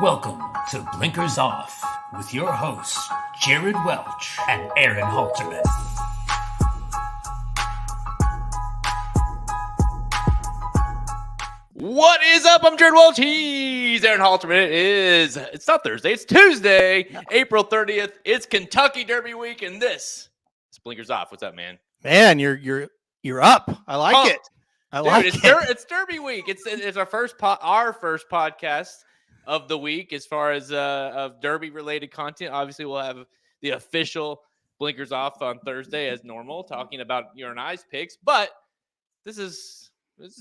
Welcome to Blinkers Off with your hosts, Jared Welch and Aaron Halterman. What is up? I'm Jared Welch. He's Aaron Halterman. It's not Thursday. It's Tuesday, April 30th. It's Kentucky Derby week, and this is Blinkers Off. What's up, man? Man, you're up. I like it. It's Derby week. It's our first podcast of the week as far as of Derby related content. Obviously, we'll have the official Blinkers Off on Thursday as normal, talking about your and I's picks. But this is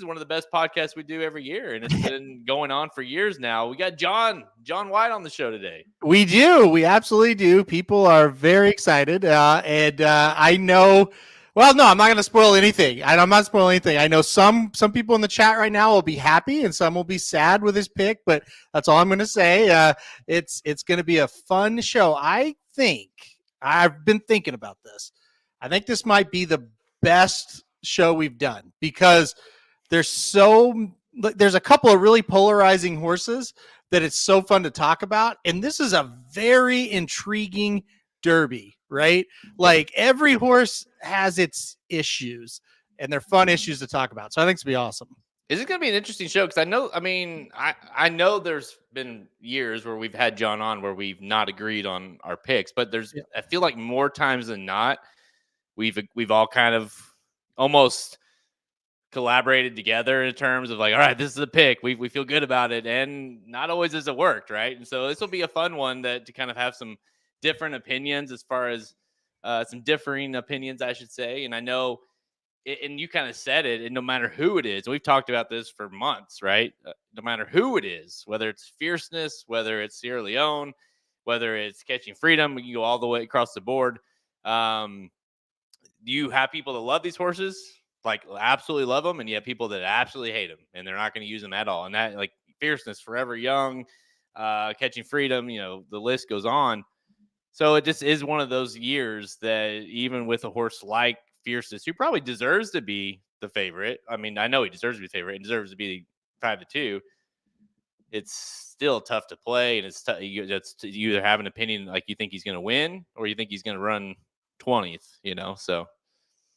one of the best podcasts we do every year, and it's been going on for years now. We got Jon White on the show today. We do. We absolutely do. People are very excited, and I know. Well, no, I'm not going to spoil anything. I'm not spoiling anything. I know some people in the chat right now will be happy and some will be sad with his pick, but that's all I'm going to say. It's going to be a fun show. I think I've been thinking about this. I think this might be the best show we've done because there's a couple of really polarizing horses that it's so fun to talk about, and this is a very intriguing Derby. Right? Like every horse has its issues and they're fun issues to talk about. So I think it's going to be awesome. Is it going to be an interesting show? Because I know there's been years where we've had Jon on where we've not agreed on our picks, but I feel like more times than not, we've all kind of almost collaborated together in terms of like, all right, this is a pick. We feel good about it. And not always has it worked. Right. And so this will be a fun one to kind of have some different opinions as far as some differing opinions, I should say. And I know, and you kind of said it, and no matter who it is, we've talked about this for months, right? No matter who it is, whether it's Fierceness, whether it's Sierra Leone, whether it's Catching Freedom, we can go all the way across the board. Do you have people that love these horses, like absolutely love them, and you have people that absolutely hate them, and they're not going to use them at all? And that, like Fierceness, Forever Young, Catching Freedom, the list goes on. So it just is one of those years that even with a horse like Fierceness, who probably deserves to be the favorite. I mean, I know he deserves to be the favorite and deserves to be 5-2. It's still tough to play, and it's you either have an opinion like you think he's going to win or you think he's going to run 20th. So.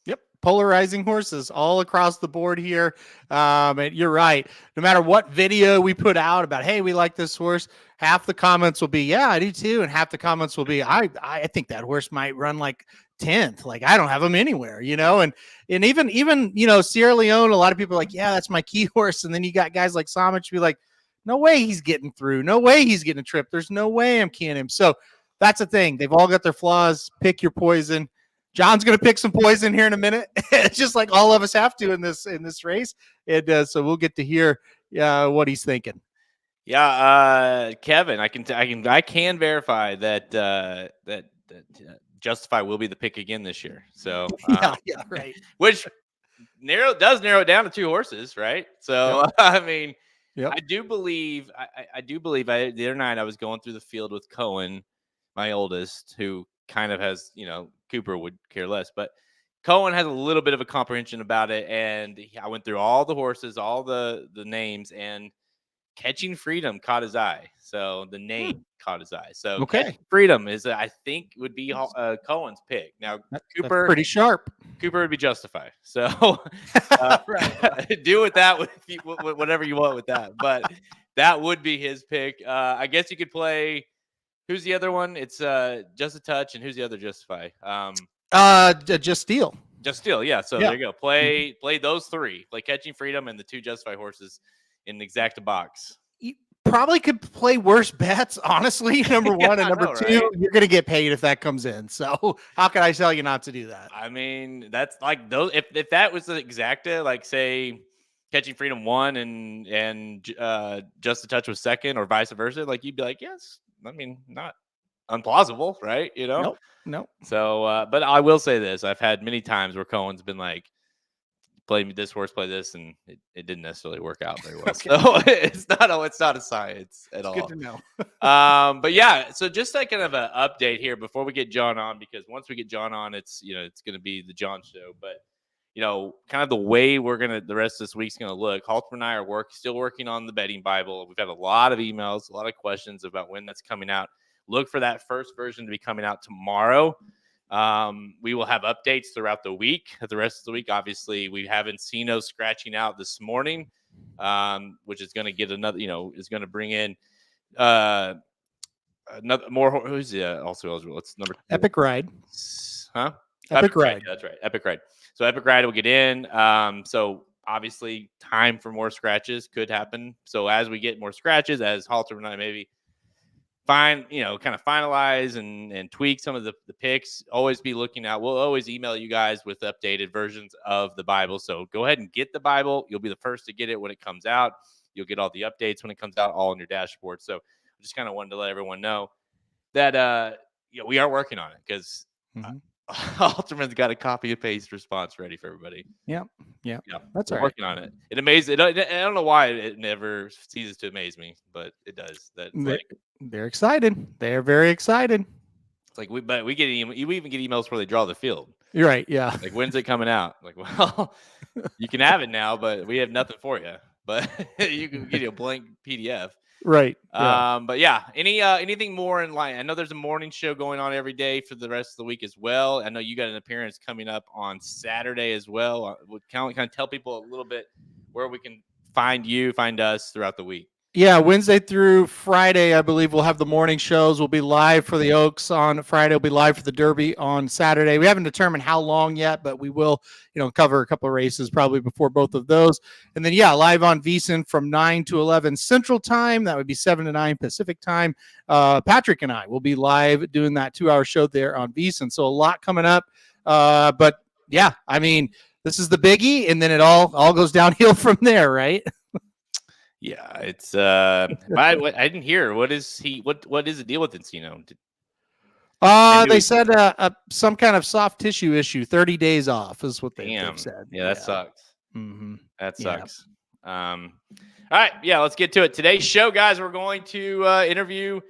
Yep. Polarizing horses all across the board here. And you're right. No matter what video we put out about, hey, we like this horse, half the comments will be, yeah, I do too. And half the comments will be, I think that horse might run like 10th. Like I don't have him anywhere, and even, Sierra Leone, a lot of people are like, yeah, that's my key horse. And then you got guys like Samich be like, no way he's getting through. No way he's getting a trip. There's no way I'm keying him. So that's the thing. They've all got their flaws. Pick your poison. Jon's going to pick some poison here in a minute. It's just like all of us have to in this race. So we'll get to hear what he's thinking. Yeah, Kevin, I can verify that Justify will be the pick again this year. So yeah, right. Which does narrow it down to 2 horses, right? So yep. I mean, yep. I do believe the other night I was going through the field with Cohen, my oldest, who kind of has, Cooper would care less, but Cohen has a little bit of a comprehension about it. And I went through all the horses, all the names, and Catching Freedom caught his eye. So the name caught his eye. So Catching Freedom is, I think, would be Cohen's pick. Now, Cooper, that's pretty sharp. Cooper would be Justify. So do with that whatever you want with that. But that would be his pick. I guess you could play. Who's the other one? It's Just a Touch, and who's the other Justify? Just Steal. Just Steal, yeah. So there you go. Play those 3. Play Catching Freedom and the 2 Justify horses in the exact box. You probably could play worse bets, honestly. Number one and number 2, right? You're going to get paid if that comes in. So how can I tell you not to do that? I mean, that's like those. If that was the exacta, like say Catching Freedom 1 and Just a Touch was 2nd, or vice versa, like you'd be like, yes. I mean, not implausible, right? Nope. So, but I will say this: I've had many times where Cohen's been like, "Play me this horse, play this," and it didn't necessarily work out very well. Okay. So it's not a science at all. Good to know. But yeah, so just like kind of an update here before we get Jon on, because once we get Jon on, it's it's going to be the Jon show. But kind of the way the rest of this week's going to look. Halter and I are still working on the betting Bible. We've had a lot of emails, a lot of questions about when that's coming out. Look for that first version to be coming out tomorrow. We will have updates throughout the week. The rest of the week, obviously, we have Encino scratching out this morning, which is going to get another, is going to bring in another more. Who's also eligible? It's number 2. Epic Ride. Huh? Epic Ride. Yeah, that's right. Epic Ride. So Epic Ride will get in. So obviously, time for more scratches could happen. So as we get more scratches, as Halter and I maybe kind of finalize and tweak some of the picks, always be looking out. We'll always email you guys with updated versions of the Bible. So go ahead and get the Bible. You'll be the first to get it when it comes out. You'll get all the updates when it comes out, all on your dashboard. So I just kind of wanted to let everyone know that we are working on it, because Alterman's got a copy and paste response ready for everybody. Yeah. That's We're all right. working on it. It amazes. I don't know why it never ceases to amaze me, but it does. They're excited. They're very excited. It's like we even get emails where they draw the field. You're right. Yeah. Like, when's it coming out? Like, well, you can have it now, but we have nothing for you. But you can get a blank PDF. Right. Yeah. But yeah, anything more in line? I know there's a morning show going on every day for the rest of the week as well. I know you got an appearance coming up on Saturday as well. Kind of tell people a little bit where we can find us throughout the week. Yeah, Wednesday through Friday, I believe we'll have the morning shows. We'll be live for the Oaks on Friday. We'll be live for the Derby on Saturday. We haven't determined how long yet, but we will, cover a couple of races probably before both of those. And then, live on VSiN from 9 to 11 Central Time. That would be 7 to 9 Pacific Time. Patrick and I will be live doing that 2-hour show there on VSiN. So a lot coming up. But yeah, I mean, this is the biggie, and then it all goes downhill from there, right? Yeah, it's I didn't hear. What is the deal with Encino? They said some kind of soft tissue issue, 30 days off is what they've said. Yeah, that sucks. Mm-hmm. That sucks. All right, let's get to it. Today's show, guys, we're going to interview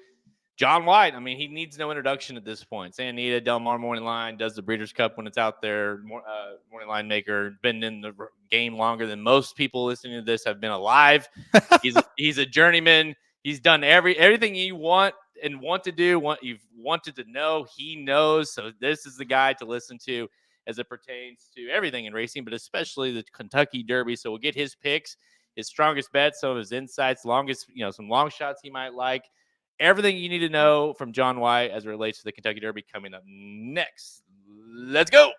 Jon White. I mean, he needs no introduction at this point. It's Anita, Delmar Morning Line, does the Breeders' Cup when it's out there. Morning Line maker, been in the game longer than most people listening to this have been alive. He's a journeyman. He's done everything you want to do. You've wanted to know. He knows. So this is the guy to listen to as it pertains to everything in racing, but especially the Kentucky Derby. So we'll get his picks, his strongest bets, some of his insights, some long shots he might like. Everything you need to know from Jon White as it relates to the Kentucky Derby coming up next. Let's go.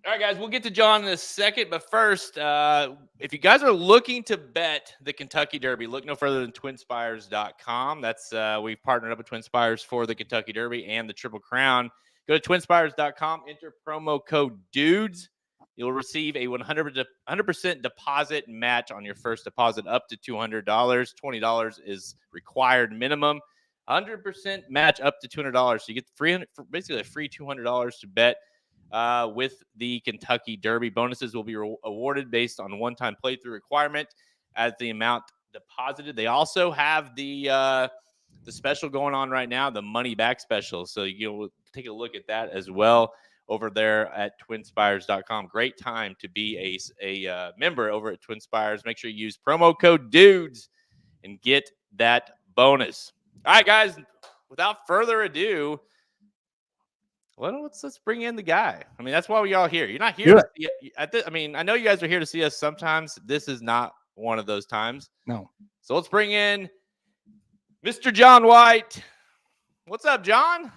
All right, guys, we'll get to Jon in a second. But first, if you guys are looking to bet the Kentucky Derby, look no further than TwinSpires.com. That's we've partnered up with TwinSpires for the Kentucky Derby and the Triple Crown. Go to TwinSpires.com, enter promo code DUDES. You'll receive a 100% deposit match on your first deposit up to $200. $20 is required minimum. 100% match up to $200. So you get basically a free $200 to bet with the Kentucky Derby. Bonuses will be awarded based on one-time playthrough requirement as the amount deposited. They also have the special going on right now, the money back special. So you'll take a look at that as well over there at TwinSpires.com. Great time to be a member over at TwinSpires. Make sure you use promo code DUDES and get that bonus. All right, guys, without further ado, let's bring in the guy. I mean, that's why we all here. You're not here. I know you guys are here to see us sometimes. This is not one of those times. No. So let's bring in Mr. Jon White. What's up, Jon?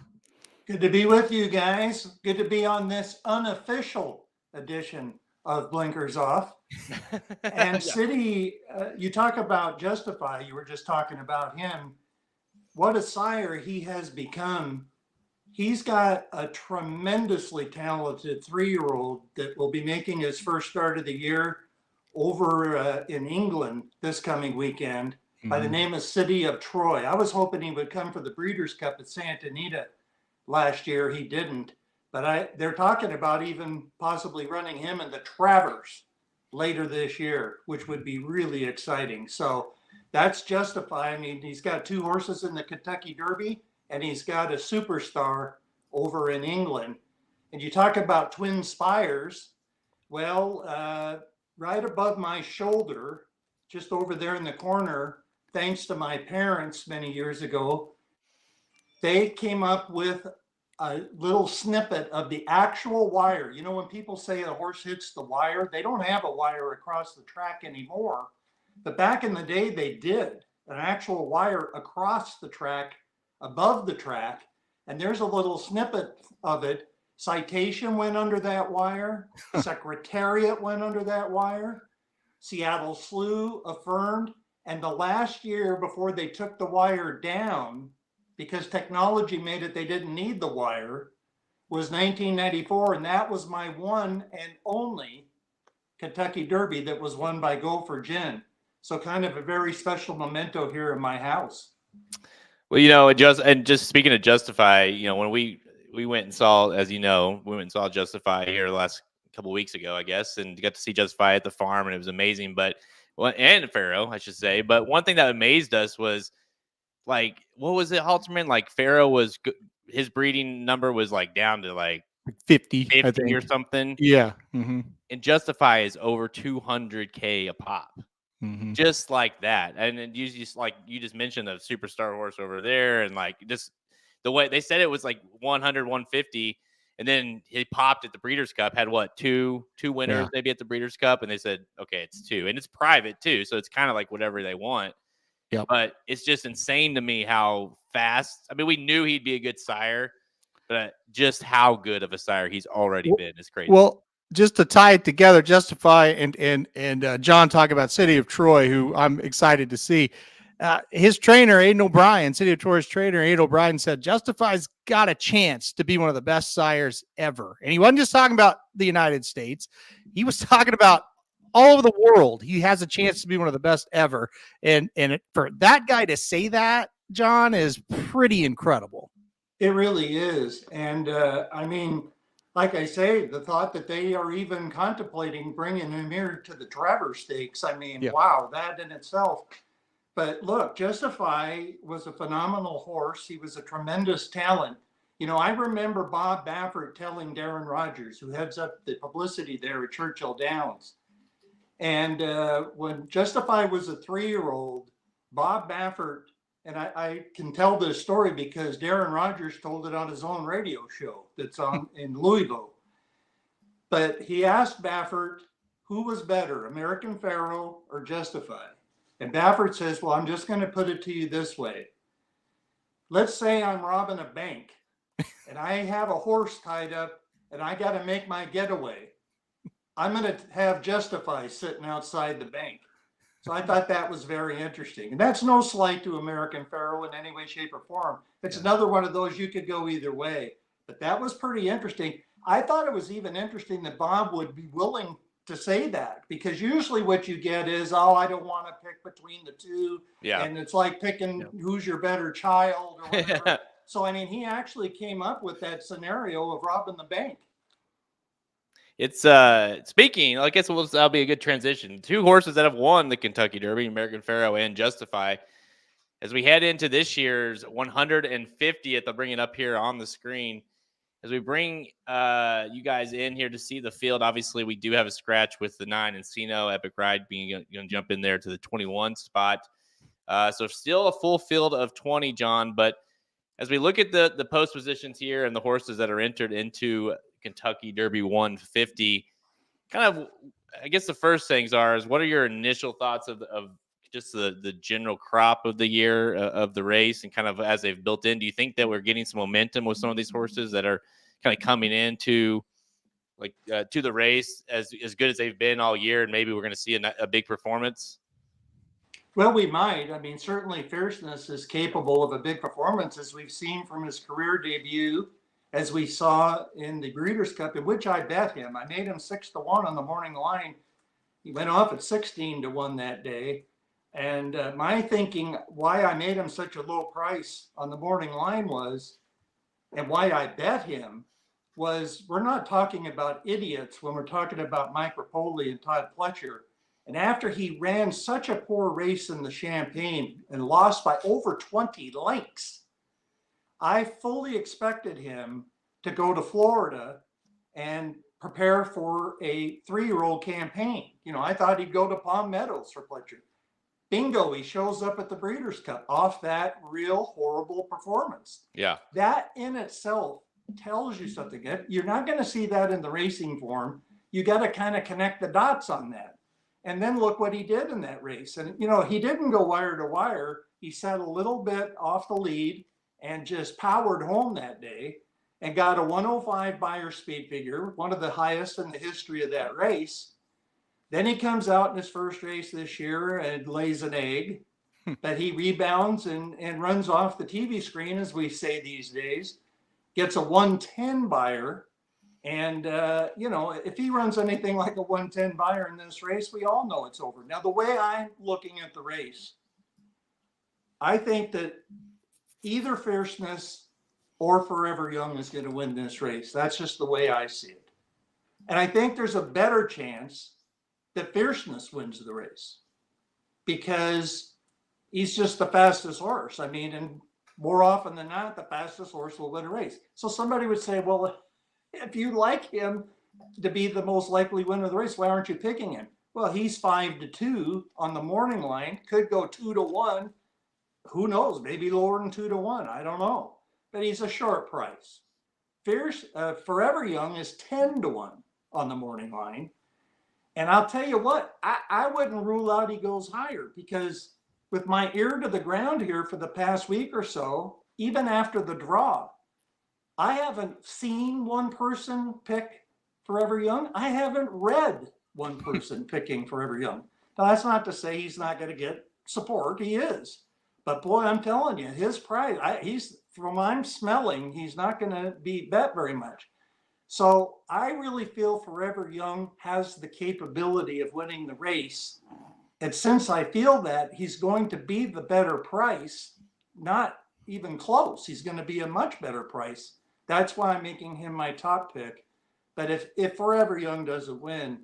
Good to be with you guys. Good to be on this unofficial edition of Blinkers Off. And City, you talk about Justify. You were just talking about him. What a sire he has become. He's got a tremendously talented 3-year-old that will be making his first start of the year over in England this coming weekend by the name of City of Troy. I was hoping he would come for the Breeders' Cup at Santa Anita last year. He didn't, but they're talking about even possibly running him in the Travers later this year, which would be really exciting. So that's Justify. I mean, he's got 2 horses in the Kentucky Derby, and he's got a superstar over in England. And you talk about TwinSpires. Well, right above my shoulder, just over there in the corner, thanks to my parents many years ago, they came up with a little snippet of the actual wire. You know, when people say a horse hits the wire, they don't have a wire across the track anymore. But back in the day, they did an actual wire across the track, above the track. And there's a little snippet of it. Citation went under that wire. Secretariat went under that wire. Seattle Slew affirmed. And the last year before they took the wire down, because technology made it they didn't need the wire, was 1994. And that was my one and only Kentucky Derby that was won by Gopher Gin. So kind of a very special memento here in my house. Well, you know, just speaking of Justify, you know, when we went and saw, as you know, we went and saw Justify here the last couple of weeks ago, I guess, and got to see Justify at the farm, and it was amazing. But and Pharaoh, I should say. But one thing that amazed us was, like, what was it, Halterman? Like, Pharaoh was his breeding number was like down to like 50 I think, or something. Yeah. Mm-hmm. And Justify is over 200K a pop. Mm-hmm. Just like that. And then you just mentioned a superstar horse over there, and like just the way they said it was like 100, 150, and then he popped at the Breeders' Cup, had what, two winners maybe at the Breeders' Cup, and they said, okay, it's 2. And it's private too, so it's kind of like whatever they want. Yeah. But it's just insane to me how fast. I mean, we knew he'd be a good sire, but just how good of a sire he's already been is crazy. Well, just to tie it together, Justify and John talk about City of Troy, who I'm excited to see. His trainer, Aidan O'Brien, City of Troy's trainer, Aidan O'Brien, said Justify's got a chance to be one of the best sires ever. And he wasn't just talking about the United States. He was talking about all over the world. He has a chance to be one of the best ever. And for that guy to say that, John, is pretty incredible. It really is. And I mean, like I say, the thought that they are even contemplating bringing him here to the Travers Stakes, I mean, wow, that in itself. But look, Justify was a phenomenal horse. He was a tremendous talent. You know, I remember Bob Baffert telling Darren Rogers, who heads up the publicity there at Churchill Downs. And when Justify was a 3-year-old, Bob Baffert, and I can tell this story because Darren Rogers told it on his own radio show that's on in Louisville. But he asked Baffert who was better, American Pharoah or Justify? And Baffert says, well, I'm just going to put it to you this way. Let's say I'm robbing a bank and I have a horse tied up and I got to make my getaway. I'm going to have Justify sitting outside the bank. So I thought that was very interesting. And that's no slight to American Pharoah in any way, shape, or form. It's another one of those you could go either way. But that was pretty interesting. I thought it was even interesting that Bob would be willing to say that, because usually what you get is, oh, I don't want to pick between the two. Yeah. And it's like picking who's your better child or whatever. So, I mean, he actually came up with that scenario of robbing the bank. It's speaking, I guess that'll be a good transition. 2 horses that have won the Kentucky Derby, American Pharoah and Justify. As we head into this year's 150th, I'll bring it up here on the screen. As we bring you guys in here to see the field, obviously we do have a scratch with the 9 Encino Epic Ride being going to jump in there to the 21 spot. So still a full field of 20, John. But as we look at the post positions here and the horses that are entered into Kentucky Derby 150, kind of, I guess the first things is what are your initial thoughts of just the general crop of the year of the race, and kind of as they've built in? Do you think that we're getting some momentum with some of these horses that are kind of coming into to the race as good as they've been all year, and maybe we're going to see a big performance? Well, we might. I mean, certainly Fierceness is capable of a big performance, as we've seen from his career debut, as we saw in the Breeders' Cup, in which I bet him. I made him 6-1 on the morning line. He went off at 16-1 that day. And my thinking, why I made him such a low price on the morning line was, and why I bet him, was we're not talking about idiots when we're talking about Mike Rapoli and Todd Pletcher. And after he ran such a poor race in the Champagne and lost by over 20 lengths, I fully expected him to go to Florida and prepare for a 3-year-old campaign. You know, I thought he'd go to Palm Meadows for Pletcher. Bingo, he shows up at the Breeders' Cup off that real horrible performance. Yeah. That in itself tells you something. You're not going to see that in the racing form. You got to kind of connect the dots on that. And then look what he did in that race. And, you know, he didn't go wire to wire. He sat a little bit off the lead and just powered home that day and got a 105 Beyer speed figure, one of the highest in the history of that race. Then he comes out in his first race this year and lays an egg, but he rebounds and runs off the TV screen, as we say these days, gets a 110 Beyer. And, you know, if he runs anything like a 110 Beyer in this race, we all know it's over. Now, the way I'm looking at the race, I think that either Fierceness or Forever Young is going to win this race. That's just the way I see it. And I think there's a better chance that Fierceness wins the race because he's just the fastest horse. I mean, and more often than not, the fastest horse will win a race. So somebody would say, well, if you like him to be the most likely winner of the race, why aren't you picking him? Well, he's 5-2 on the morning line, could go 2-1. Who knows? Maybe lower than 2-1. I don't know. But he's a short price. Forever Young is 10-1 on the morning line. And I'll tell you what, I wouldn't rule out he goes higher because with my ear to the ground here for the past week or so, even after the draw, I haven't seen one person pick Forever Young. I haven't read one person picking Forever Young. Now, that's not to say he's not going to get support. He is. But boy, I'm telling you, his price, from what I'm smelling, he's not going to be bet very much. So I really feel Forever Young has the capability of winning the race. And since I feel that, he's going to be the better price, not even close. He's going to be a much better price. That's why I'm making him my top pick. But if Forever Young doesn't win,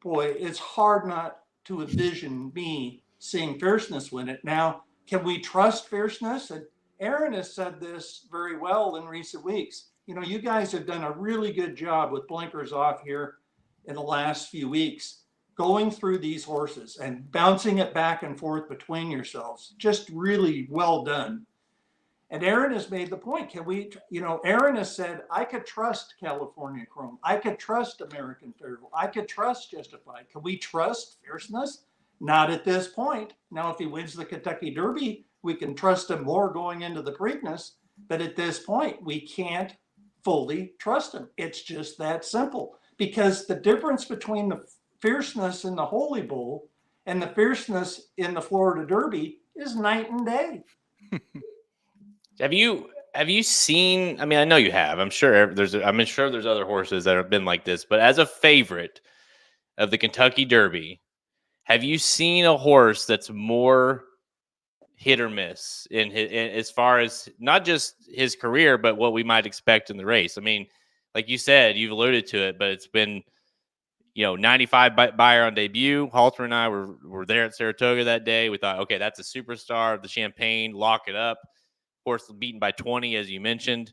boy, it's hard not to envision me seeing Fierceness win it. Now, can we trust Fierceness? And Aaron has said this very well in recent weeks. You know, you guys have done a really good job with blinkers off here in the last few weeks, going through these horses and bouncing it back and forth between yourselves. Just really well done. And Aaron has made the point. Can we, you know, Aaron has said, I could trust California Chrome. I could trust American Fairytale. I could trust Justified. Can we trust Fierceness? Not at this point. Now, if he wins the Kentucky Derby, we can trust him more going into the Preakness. But at this point, we can't fully trust him. It's just that simple. Because the difference between the Fierceness in the Holy Bull and the Fierceness in the Florida Derby is night and day. Have you seen? I mean, I know you have. I'm sure there's other horses that have been like this. But as a favorite of the Kentucky Derby, have you seen a horse that's more hit or miss in as far as not just his career, but what we might expect in the race? I mean, like you said, you've alluded to it, but it's been, you know, 95 Beyer on debut. Halter and I were there at Saratoga that day. We thought, okay, that's a superstar of the Champagne. Lock it up. Horse beaten by 20, as you mentioned.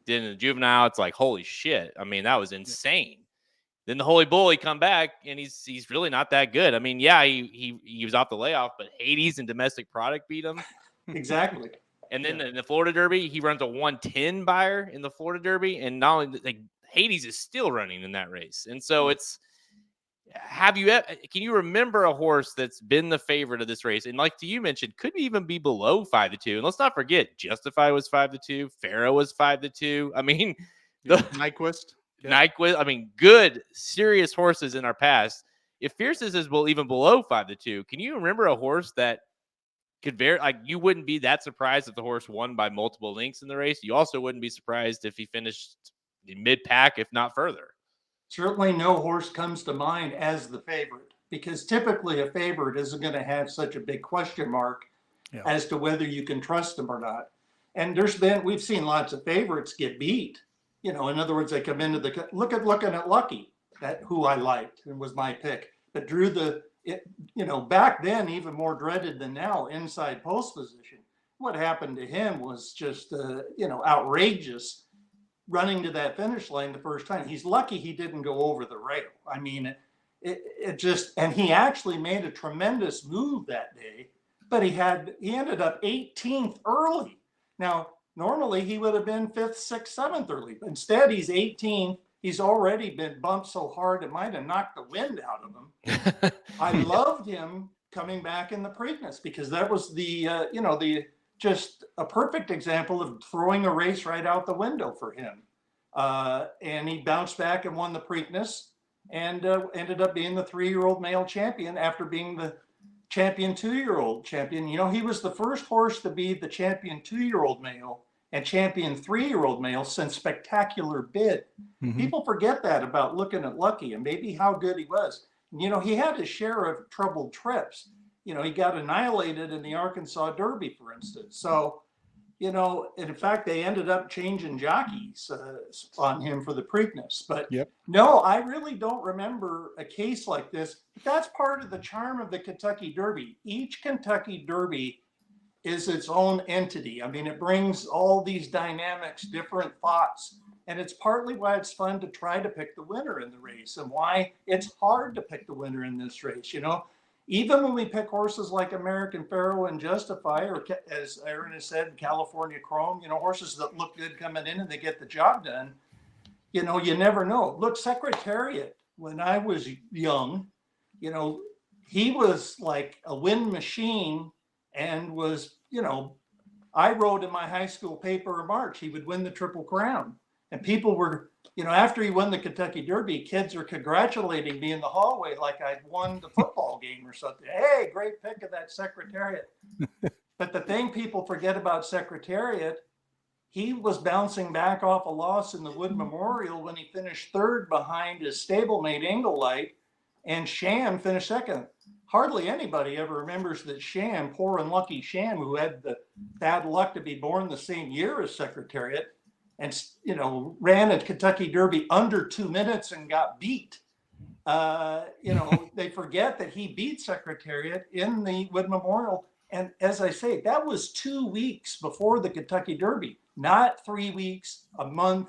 Then in the juvenile, it's like, holy shit. I mean, that was insane. Then the Holy Bull, he come back, and he's really not that good. I mean, yeah, he was off the layoff, but Hades and Domestic Product beat him. Exactly. And then in the Florida Derby, he runs a 110 Beyer in the Florida Derby, and not only like Hades is still running in that race. And so can you remember a horse that's been the favorite of this race? And like you mentioned, could even be below 5-2. And let's not forget, Justify was 5-2. Pharaoh was 5-2. I mean, Nyquist. Yeah. Nyquist. I mean, good, serious horses in our past. If Fierceness is even below 5-2, can you remember a horse that could you wouldn't be that surprised if the horse won by multiple lengths in the race? You also wouldn't be surprised if he finished in mid-pack, if not further. Certainly no horse comes to mind as the favorite, because typically a favorite isn't going to have such a big question mark as to whether you can trust them or not. And we've seen lots of favorites get beat. You know, in other words, they come into looking at Lucky, who I liked and was my pick, but drew back then even more dreaded than now, inside post position. What happened to him was just outrageous. running to that finish line the first time. He's lucky he didn't go over the rail. I mean, it just, and he actually made a tremendous move that day, but he ended up 18th early. Now, normally he would have been 5th, 6th, 7th early. But instead, he's 18th. He's already been bumped so hard it might have knocked the wind out of him. I loved him coming back in the Preakness because that was the just a perfect example of throwing a race right out the window for him. And he bounced back and won the Preakness and ended up being the 3-year-old male champion after being the champion 2-year-old champion. You know, he was the first horse to be the champion 2-year-old male and champion 3-year-old male since Spectacular Bid. Mm-hmm. People forget that about looking at Lucky and maybe how good he was. You know, he had his share of troubled trips. You know, he got annihilated in the Arkansas Derby, for instance. So, you know, in fact, they ended up changing jockeys on him for the Preakness. But no, I really don't remember a case like this. But that's part of the charm of the Kentucky Derby. Each Kentucky Derby is its own entity. I mean, it brings all these dynamics, different thoughts. And it's partly why it's fun to try to pick the winner in the race and why it's hard to pick the winner in this race. You know, even when we pick horses like American Pharoah and Justify, or as Aaron has said, California Chrome, you know, horses that look good coming in and they get the job done, you know, you never know. Look, Secretariat, when I was young, you know, he was like a win machine and was, you know, I wrote in my high school paper in March, he would win the Triple Crown. And people were, you know, after he won the Kentucky Derby, kids were congratulating me in the hallway like I'd won the football game or something. Hey, great pick of that Secretariat. But the thing people forget about Secretariat, he was bouncing back off a loss in the Wood Memorial when he finished 3rd behind his stablemate Englelight, and Sham finished 2nd. Hardly anybody ever remembers that Sham, poor unlucky Sham, who had the bad luck to be born the same year as Secretariat, and, you know, ran a Kentucky Derby under 2 minutes and got beat. You know, they forget that he beat Secretariat in the Wood Memorial. And as I say, that was 2 weeks before the Kentucky Derby, not 3 weeks, a month,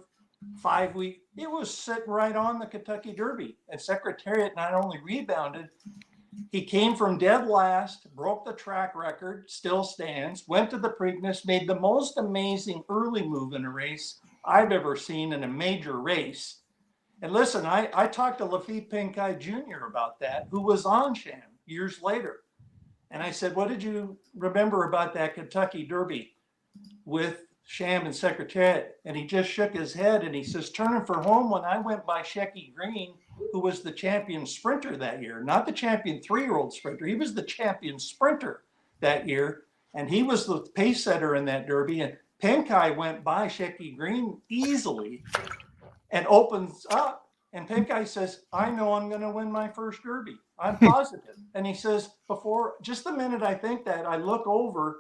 5 weeks. It was sitting right on the Kentucky Derby. And Secretariat not only rebounded, he came from dead last, broke the track record, still stands, went to the Preakness, made the most amazing early move in a race I've ever seen in a major race. And listen, I talked to Lafitte Pink-Eye Jr. about that, who was on Sham years later. And I said, what did you remember about that Kentucky Derby with Sham and Secretariat? And he just shook his head and he says, turning for home when I went by Shecky Green, who was the champion sprinter that year, not the champion 3-year-old sprinter. He was the champion sprinter that year. And he was the pace setter in that Derby. And Pink-Eye went by Shecky Green easily and opens up. And Pink-Eye says, I know I'm going to win my first Derby. I'm positive. And he says, before just the minute I think that, I look over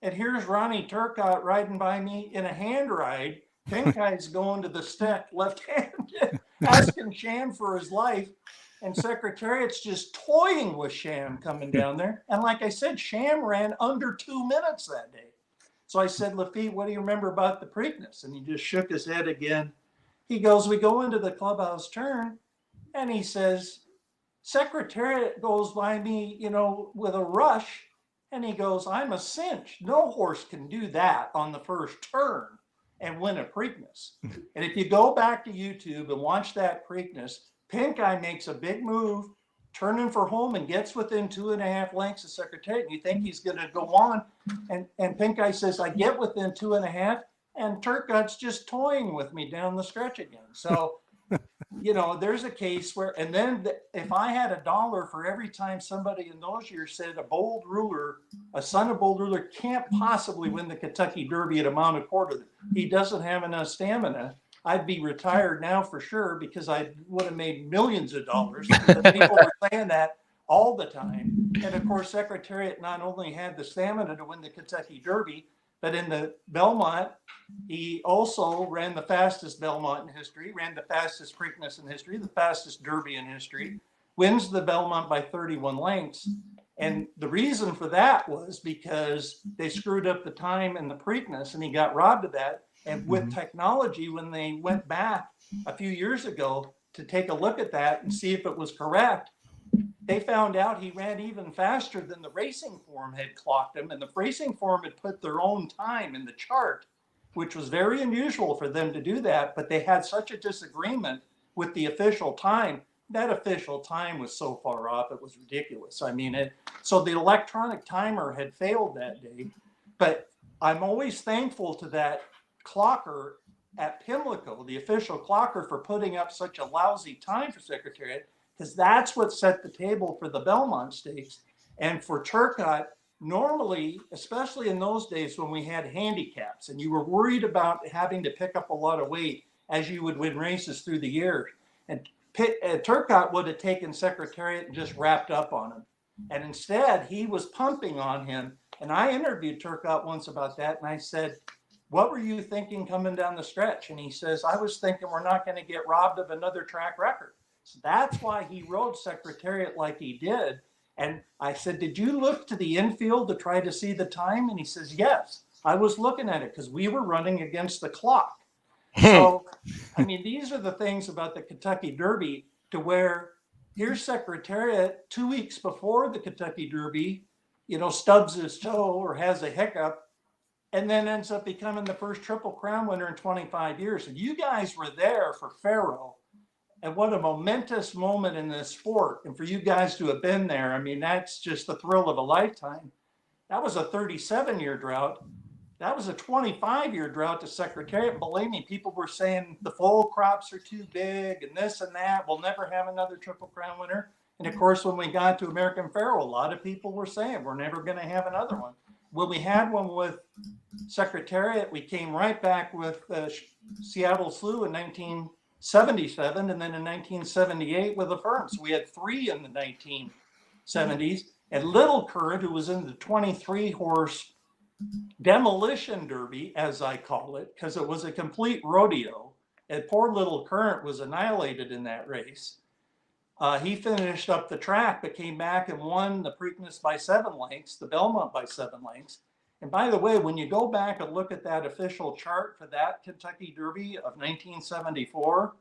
and here's Ronnie Turcotte riding by me in a hand ride. Pink-Eye's going to the stick left-handed, asking Sham for his life. And Secretariat's just toying with Sham coming down there. And like I said, Sham ran under 2 minutes that day. So I said, Lafitte, what do you remember about the Preakness? And he just shook his head again. He goes, we go into the clubhouse turn, and he says, Secretariat goes by me, you know, with a rush. And he goes, I'm a cinch. No horse can do that on the first turn and win a Preakness. And if you go back to YouTube and watch that Preakness, Pink-Eye makes a big move, turning for home and gets within 2.5 lengths of Secretariat. And you think he's going to go on. And Pink-Eye says, I get within 2.5, and Turcotte's just toying with me down the stretch again. So, you know, there's a case where, and then if I had $1 for every time somebody in those years said a bold ruler, a son of bold ruler can't possibly win the Kentucky Derby at a mounted quarter, he doesn't have enough stamina, I'd be retired now for sure, because I would have made millions of dollars. People were saying that all the time. And of course, Secretariat not only had the stamina to win the Kentucky Derby, but in the Belmont, he also ran the fastest Belmont in history, ran the fastest Preakness in history, the fastest Derby in history, wins the Belmont by 31 lengths. And the reason for that was because they screwed up the time in the Preakness, and he got robbed of that. And with technology, when they went back a few years ago to take a look at that and see if it was correct, they found out he ran even faster than the racing form had clocked him. And the racing form had put their own time in the chart, which was very unusual for them to do that. But they had such a disagreement with the official time. That official time was so far off, it was ridiculous. I mean, so the electronic timer had failed that day. But I'm always thankful to that clocker at Pimlico, the official clocker, for putting up such a lousy time for Secretariat, because that's what set the table for the Belmont Stakes. And for Turcotte, normally, especially in those days when we had handicaps and you were worried about having to pick up a lot of weight as you would win races through the years, and Turcotte would have taken Secretariat and just wrapped up on him. And instead, he was pumping on him. And I interviewed Turcotte once about that, and I said, what were you thinking coming down the stretch? And he says, I was thinking we're not going to get robbed of another track record. So that's why he rode Secretariat like he did. And I said, did you look to the infield to try to see the time? And he says, yes, I was looking at it because we were running against the clock. So, I mean, these are the things about the Kentucky Derby, to where here's Secretariat 2 weeks before the Kentucky Derby, stubs his toe or has a hiccup, and then ends up becoming the first Triple Crown winner in 25 years. And you guys were there for Faro. And what a momentous moment in this sport. And for you guys to have been there, I mean, that's just the thrill of a lifetime. That was a 37-year drought. That was a 25-year drought to Secretariat. Believe me, people were saying the foal crops are too big and this and that. We'll never have another Triple Crown winner. And of course, when we got to American Pharoah, a lot of people were saying we're never going to have another one. When we had one with Secretariat, we came right back with Seattle Slew in 1977, and then in 1978 with a firm. So we had three in the 1970s. And Little Current, who was in the 23-horse Demolition Derby, as I call it, because it was a complete rodeo. And poor Little Current was annihilated in that race. He finished up the track, but came back and won the Preakness by 7 lengths, the Belmont by 7 lengths. And by the way, when you go back and look at that official chart for that Kentucky Derby of 1974,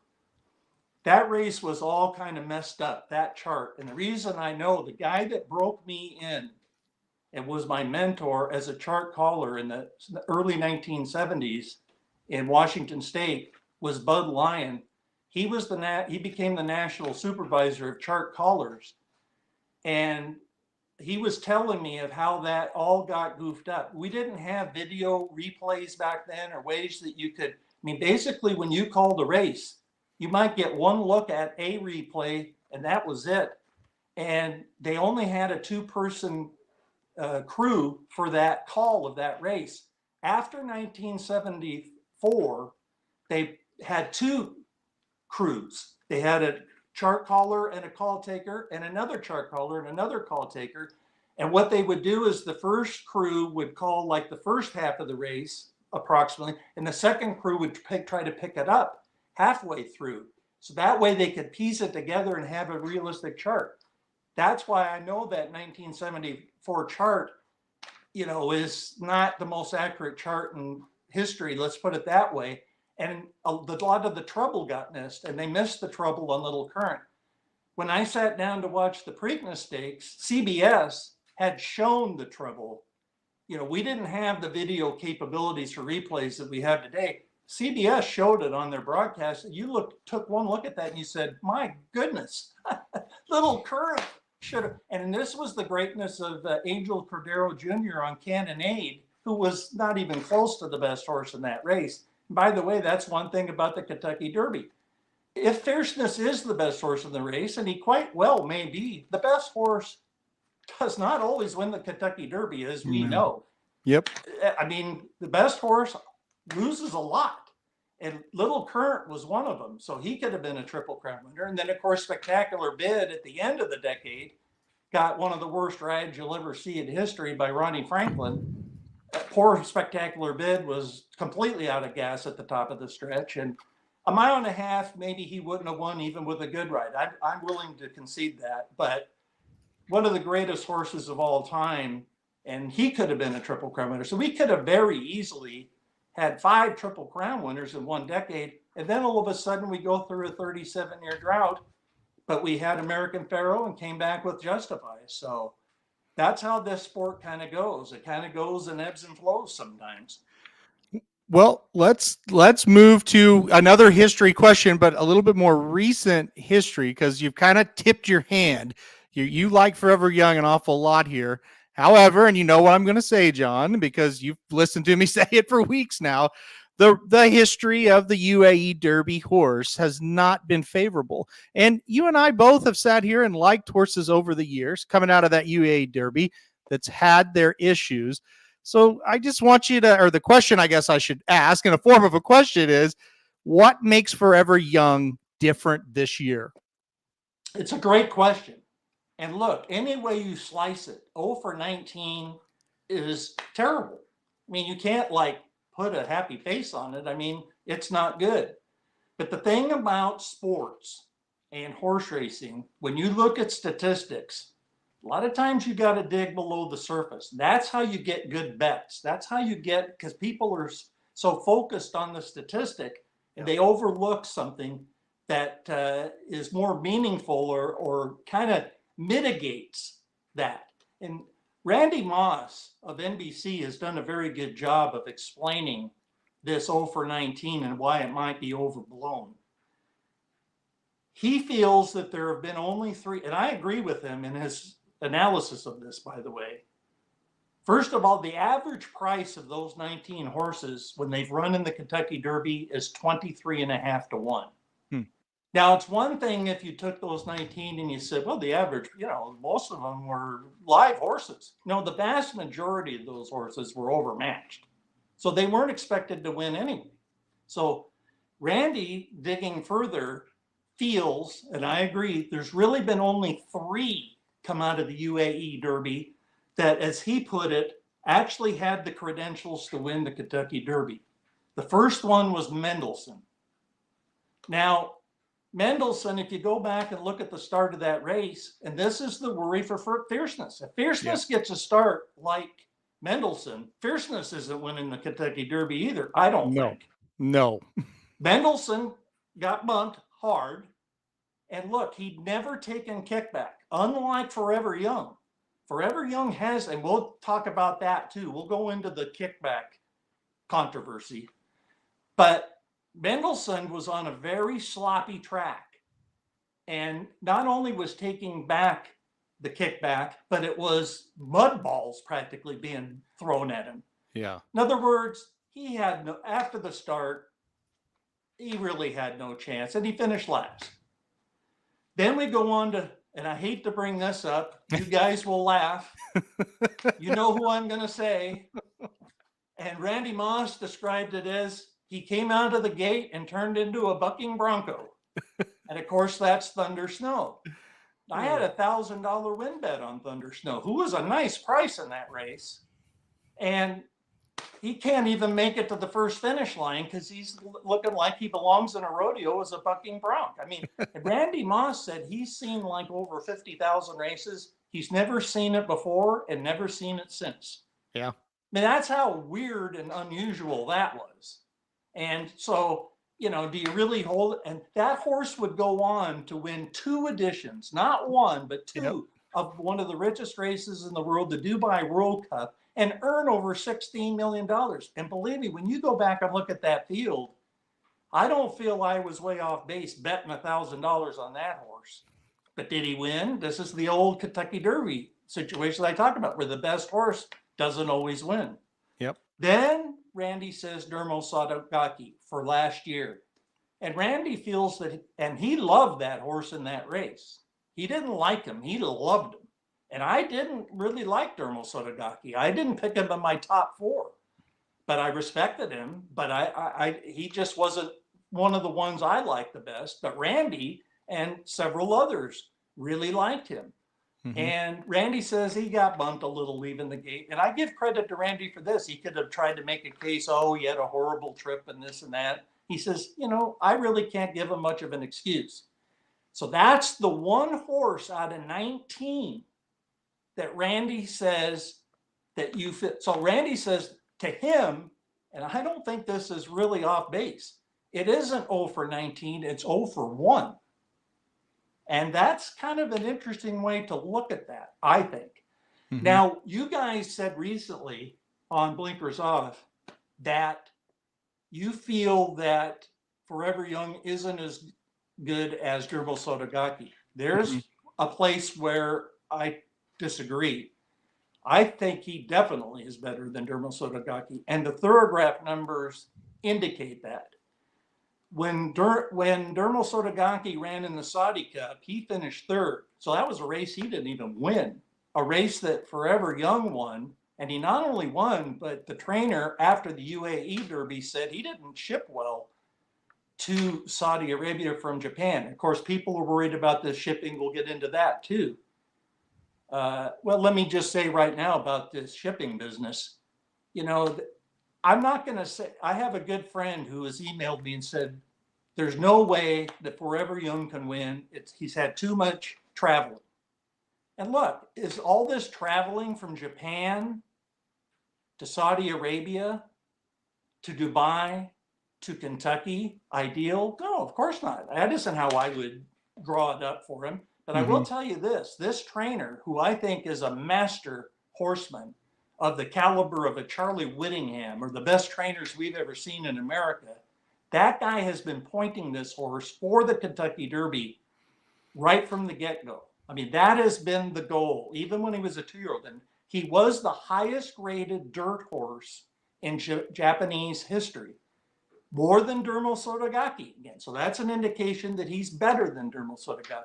that race was all kind of messed up, that chart. And the reason I know, the guy that broke me in and was my mentor as a chart caller in the early 1970s in Washington State was Bud Lyon. He became the national supervisor of chart callers. And he was telling me of how that all got goofed up. We didn't have video replays back then, or ways that you could, basically when you called a race, you might get one look at a replay and that was it. And they only had a 2-person crew for that call of that race. After 1974, they had 2 crews. They had a chart caller and a call taker, and another chart caller and another call taker. And what they would do is the first crew would call like the first half of the race approximately, and the second crew would try to pick it up halfway through. So that way they could piece it together and have a realistic chart. That's why I know that 1974 chart, is not the most accurate chart in history. Let's put it that way. And a lot of the trouble got missed, and they missed the trouble on Little Current. When I sat down to watch the Preakness Stakes, CBS had shown the trouble. We didn't have the video capabilities for replays that we have today. CBS showed it on their broadcast. You took one look at that and you said, my goodness, Little Current should have. And this was the greatness of Angel Cordero Jr. on Cannonade, who was not even close to the best horse in that race. By the way, that's one thing about the Kentucky Derby. If Fierceness is the best horse in the race, and he quite well may be, the best horse does not always win the Kentucky Derby, as we know. Yep. The best horse loses a lot. And Little Current was one of them. So he could have been a Triple Crown winner. And then, of course, Spectacular Bid at the end of the decade got one of the worst rides you'll ever see in history by Ronnie Franklin. Poor Spectacular Bid was completely out of gas at the top of the stretch. And a mile and a half, maybe he wouldn't have won even with a good ride. I'm willing to concede that. But one of the greatest horses of all time, and he could have been a Triple Crown winner. So we could have very easily had 5 Triple Crown winners in one decade. And then all of a sudden we go through a 37-year drought, but we had American Pharoah and came back with Justify. So that's how this sport kind of goes. It kind of goes in ebbs and flows sometimes. Well, let's move to another history question, but a little bit more recent history, because you've kind of tipped your hand. You like Forever Young an awful lot here. However, and you know what I'm going to say, John, because you've listened to me say it for weeks now, the history of the UAE Derby horse has not been favorable. And you and I both have sat here and liked horses over the years coming out of that UAE Derby that's had their issues. So I just want you to, or the question I guess I should ask in a form of a question is, what makes Forever Young different this year? It's a great question. And look, any way you slice it, 0 for 19 is terrible. I mean, you can't like put a happy face on it. I mean, it's not good. But the thing about sports and horse racing, when you look at statistics, a lot of times you got to dig below the surface. That's how you get good bets. That's how you get, because people are so focused on the statistic and they overlook something that is more meaningful or kind of mitigates that. And Randy Moss of NBC has done a very good job of explaining this 0 for 19 and why it might be overblown. He feels that there have been only 3, and I agree with him in his analysis of this, by the way. First of all, the average price of those 19 horses when they've run in the Kentucky Derby is 23.5 to 1. Now, it's one thing if you took those 19 and you said, well, the average, most of them were live horses. No, the vast majority of those horses were overmatched. So they weren't expected to win anyway. So Randy, digging further, feels, and I agree, there's really been only 3 come out of the UAE Derby that, as he put it, actually had the credentials to win the Kentucky Derby. The first one was Mendelssohn. Now, Mendelssohn, if you go back and look at the start of that race, and this is the worry for Fierceness. If Fierceness gets a start like Mendelssohn, Fierceness isn't winning the Kentucky Derby either, I don't think. No. Mendelssohn got bumped hard. And look, he'd never taken Kickback, unlike Forever Young. Forever Young has, and we'll talk about that too. We'll go into the Kickback controversy. But Mendelssohn was on a very sloppy track. And not only was taking back the Kickback, but it was mud balls practically being thrown at him. Yeah. In other words, he had no, after the start, he really had no chance, and he finished last. Then we go on to, and I hate to bring this up, you guys will laugh. You know who I'm going to say. And Randy Moss described it as he came out of the gate and turned into a bucking bronco. And of course, that's Thunder Snow. I had a $1,000 win bet on Thunder Snow, who was a nice price in that race. And he can't even make it to the first finish line because he's looking like he belongs in a rodeo as a bucking bronc. I mean, Randy Moss said he's seen like over 50,000 races. He's never seen it before and never seen it since. Yeah. I mean, that's how weird and unusual that was. And so, do you really hold it? And that horse would go on to win 2 editions, not 1, but 2 of one of the richest races in the world, the Dubai World Cup, and earn over $16 million. And believe me, when you go back and look at that field, I don't feel I was way off base betting $1,000 on that horse. But did he win? This is the old Kentucky Derby situation I talked about, where the best horse doesn't always win. Yep. Then Randy says Dermo Sadogaki for last year. And Randy feels that, and he loved that horse in that race. He didn't like him. He loved him. And I didn't really like Dermo Sadogaki. I didn't pick him in my top 4, but I respected him. But he just wasn't one of the ones I liked the best. But Randy and several others really liked him. Mm-hmm. And Randy says he got bumped a little leaving the gate. And I give credit to Randy for this. He could have tried to make a case, he had a horrible trip and this and that. He says, I really can't give him much of an excuse. So that's the one horse out of 19 that Randy says that you fit. So Randy says to him, And I don't think this is really off base. It isn't 0 for 19, it's 0 for 1. And that's kind of an interesting way to look at that, I think. Mm-hmm. Now, you guys said recently on Blinkers Off that you feel that Forever Young isn't as good as Dermo Sotogake. There's a place where I disagree. I think he definitely is better than Dermo Sotogake, and the Thorograph numbers indicate that. When Dermo Sotogake ran in the Saudi Cup, he finished third. So that was a race he didn't even win, a race that Forever Young won. And he not only won, but the trainer after the UAE Derby said he didn't ship well to Saudi Arabia from Japan. Of course, people are worried about the shipping. We'll get into that too. Well, let me just say right now about this shipping business. You know, I'm not going to say, I have a good friend who has emailed me and said, there's no way that Forever Young can win. He's had too much traveling. And look, is all this traveling from Japan to Saudi Arabia to Dubai to Kentucky ideal? No, of course not. That isn't how I would draw it up for him. But I will tell you this trainer, who I think is a master horseman of the caliber of a Charlie Whittingham or the best trainers we've ever seen in America, that guy has been pointing this horse for the Kentucky Derby right from the get-go. I mean, that has been the goal, even when he was a 2-year-old. And he was the highest rated dirt horse in Japanese history, more than Dermo Sotogake again. So that's an indication that he's better than Dermo Sotogake.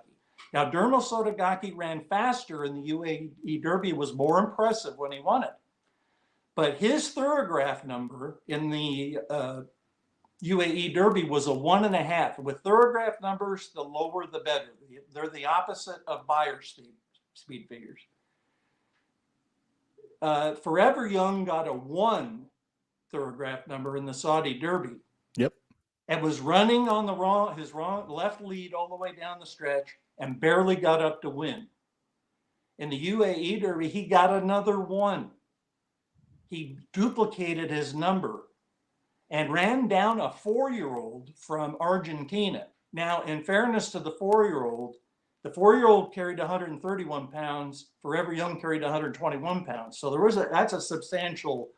Now, Dermo Sotogake ran faster in the UAE Derby, was more impressive when he won it. But his Thorograph number in the UAE Derby was a 1.5. With Thorograph numbers, the lower the better. They're the opposite of Beyer speed figures. Forever Young got a 1 Thorograph number in the Saudi Derby. Yep. And was running on his left lead all the way down the stretch and barely got up to win. In the UAE Derby, he got another 1. He duplicated his number and ran down a 4-year-old from Argentina. Now, in fairness to the 4-year-old, the 4-year-old carried 131 pounds. Forever Young carried 121 pounds. So that's a substantial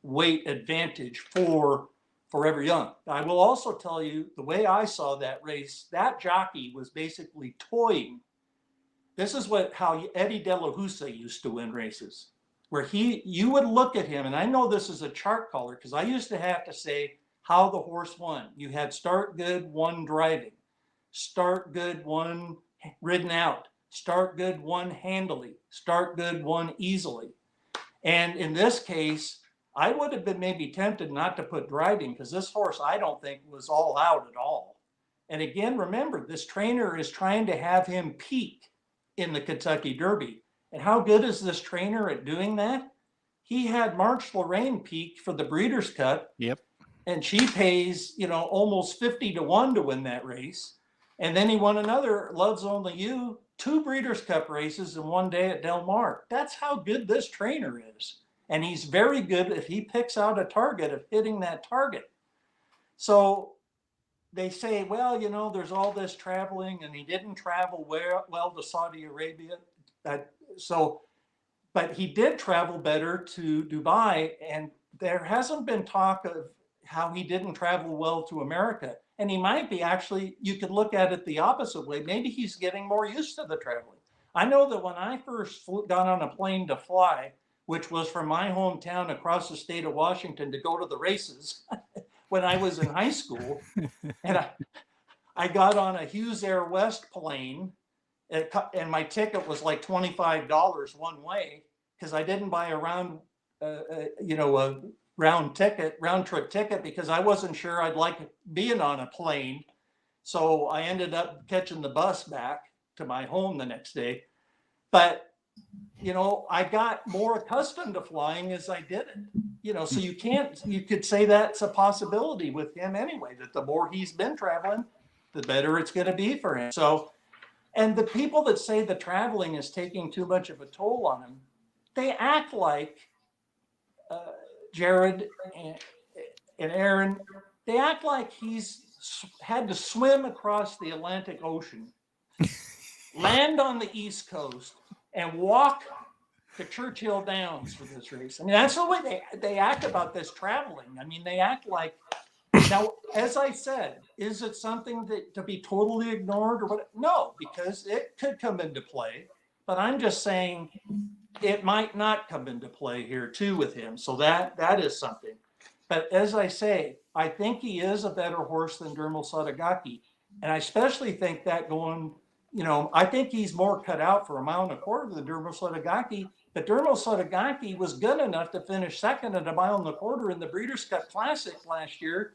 weight advantage for Forever Young. I will also tell you, the way I saw that race, that jockey was basically toying. This is how Eddie De La Husa used to win races, where you would look at him, and I know this is a chart caller because I used to have to say how the horse won. You had start good, 1 driving, start good, 1 ridden out, start good, 1 handily, start good, 1 easily. And in this case, I would have been maybe tempted not to put driving because this horse, I don't think, was all out at all. And again, remember, this trainer is trying to have him peak in the Kentucky Derby. And how good is this trainer at doing that? He had March Lorraine peak for the Breeders' Cup. Yep. And she pays, almost 50 to 1 to win that race. And then he won another Love's Only You, 2 Breeders' Cup races in one day at Del Mar. That's how good this trainer is. And he's very good if he picks out a target of hitting that target. So they say, well, there's all this traveling and he didn't travel well to Saudi Arabia. But he did travel better to Dubai, and there hasn't been talk of how he didn't travel well to America. And he might be you could look at it the opposite way. Maybe he's getting more used to the traveling. I know that when I first got on a plane to fly, which was from my hometown across the state of Washington to go to the races when I was in high school, and I got on a Hughes Air West plane, and my ticket was like $25 one way because I didn't buy a round trip ticket because I wasn't sure I'd like being on a plane. So I ended up catching the bus back to my home the next day. But, I got more accustomed to flying as I did it, so you could say that's a possibility with him anyway, that the more he's been traveling, the better it's going to be for him. So, and the people that say the traveling is taking too much of a toll on him, they act like, Jared, And Aaron, they act like he's had to swim across the Atlantic Ocean, land on the East Coast, and walk to Churchill Downs for this race. I mean, that's the way they act about this traveling. I mean, they act like, now, as I said, is it something that to be totally ignored or what? No, because it could come into play. But I'm just saying it might not come into play here too with him. So that is something. But as I say, I think he is a better horse than Dermal Sotogake. And I especially think that going, I think he's more cut out for a mile and a quarter than Dermal Sotogake. But Dermal Sotogake was good enough to finish second at a mile and a quarter in the Breeders' Cup Classic last year.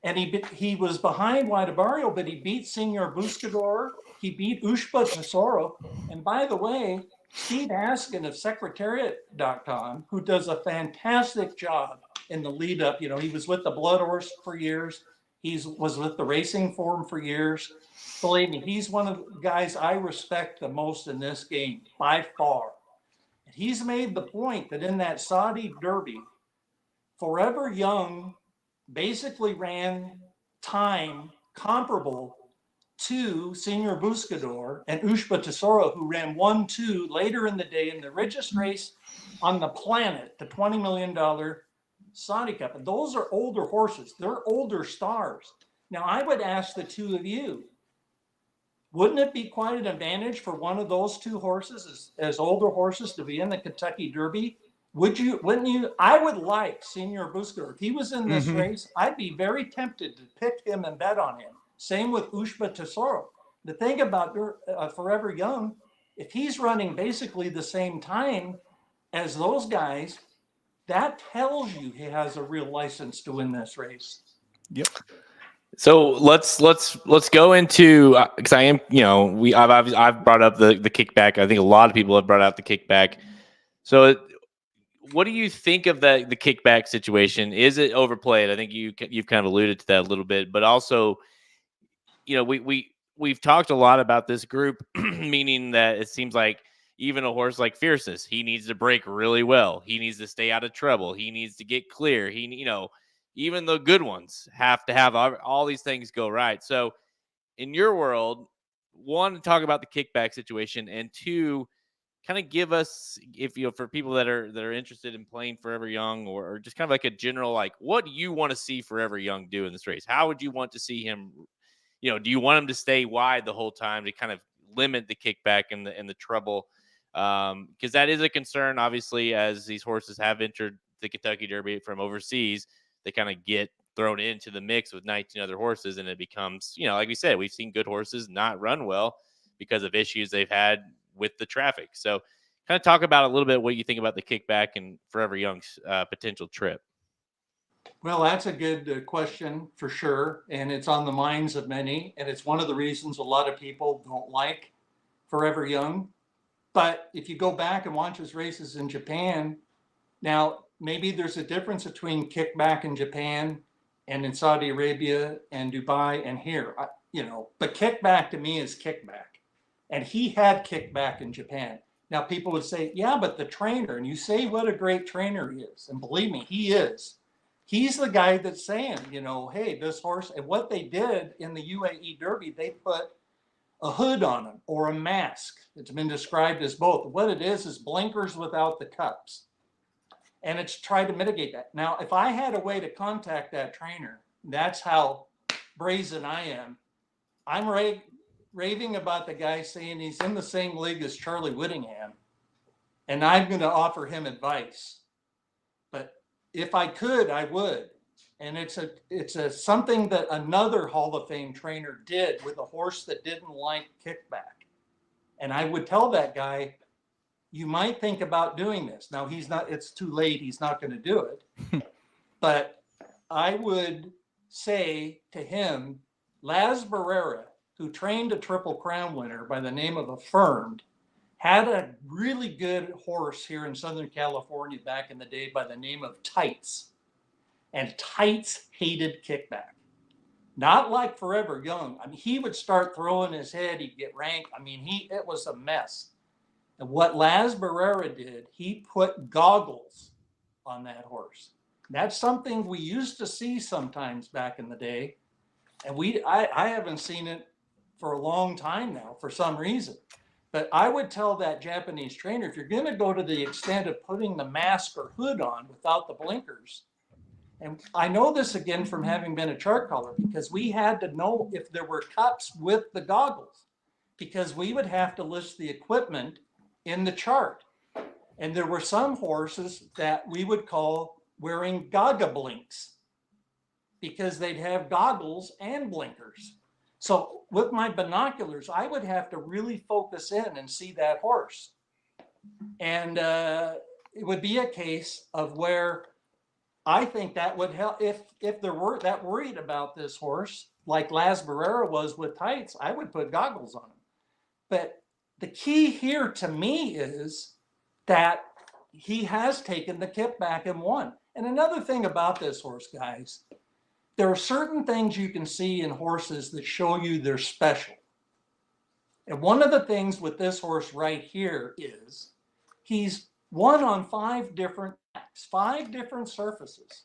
And he was behind Wadabario, but he beat Senor Buscador. He beat Ushba Tesoro. And by the way, Steve Askin of Secretariat.com, who does a fantastic job in the lead up, he was with the Blood Horse for years. He was with the Racing Form for years. Believe me, he's one of the guys I respect the most in this game by far. He's made the point that in that Saudi Derby, Forever Young basically ran time comparable to Senor Buscador and Ushba Tesoro, who ran 1-2 later in the day in the richest race on the planet, the $20 million Saudi Cup. And those are older horses. They're older stars. Now, I would ask the two of you, wouldn't it be quite an advantage for one of those two horses as older horses to be in the Kentucky Derby? Wouldn't you? I would like Senor Buscador. If he was in this race, I'd be very tempted to pick him and bet on him. Same with Ushba Tesoro. The thing about Forever Young, if he's running basically the same time as those guys, that tells you he has a real license to win this race. Yep. So let's go into, because I am, I've brought up the kickback. I think a lot of people have brought out the kickback. So what do you think of the kickback situation? Is it overplayed? I think you've kind of alluded to that a little bit, but also, we've talked a lot about this group, meaning that it seems like even a horse like Fierceness, he needs to break really well. He needs to stay out of trouble. He needs to get clear. Even the good ones have to have all these things go right. So in your world, one, talk about the kickback situation, and two, kind of give us, for people that are interested in playing Forever Young, or just kind of like a general, like, what do you want to see Forever Young do in this race? How would you want to see him? Do you want him to stay wide the whole time to kind of limit the kickback and the trouble? Because that is a concern, obviously, as these horses have entered the Kentucky Derby from overseas. They kind of get thrown into the mix with 19 other horses, and it becomes, like we said, we've seen good horses not run well because of issues they've had with the traffic. So kind of talk about a little bit what you think about the kickback and Forever Young's potential trip. Well, that's a good question for sure. And it's on the minds of many. And it's one of the reasons a lot of people don't like Forever Young. But if you go back and watch his races in Japan, now maybe there's a difference between kickback in Japan and in Saudi Arabia and Dubai and here, but kickback to me is kickback. And he had kickback in Japan. Now people would say, yeah, but the trainer, and you say what a great trainer he is. And believe me, he is. He's the guy that's saying, hey, this horse, and what they did in the UAE Derby, they put a hood on him or a mask. It's been described as both. What it is blinkers without the cups. And it's tried to mitigate that. Now, if I had a way to contact that trainer, that's how brazen I am. I'm raving about the guy saying he's in the same league as Charlie Whittingham, and I'm going to offer him advice. But if I could, I would. And it's a something that another Hall of Fame trainer did with a horse that didn't like kickback. And I would tell that guy, you might think about doing this. Now it's too late. He's not going to do it. But I would say to him, Laz Barrera, who trained a Triple Crown winner by the name of Affirmed, had a really good horse here in Southern California back in the day by the name of Tights. And Tights hated kickback. Not like Forever Young. I mean, he would start throwing his head. He'd get ranked. I mean, it was a mess. And what Laz Barrera did, he put goggles on that horse. That's something we used to see sometimes back in the day. And I haven't seen it for a long time now for some reason. But I would tell that Japanese trainer, if you're going to go to the extent of putting the mask or hood on without the blinkers, and I know this again from having been a chart caller, because we had to know if there were cups with the goggles, because we would have to list the equipment in the chart. And there were some horses that we would call wearing gaga blinks, because they'd have goggles and blinkers. So with my binoculars, I would have to really focus in and see that horse. And it would be a case of where I think that would help. If there were that worried about this horse, like Las Barrera was with tights, I would put goggles on him. But the key here to me is that he has taken the kickback and won. And another thing about this horse, guys, there are certain things you can see in horses that show you they're special. And one of the things with this horse right here is he's won on 5 different tracks, 5 different surfaces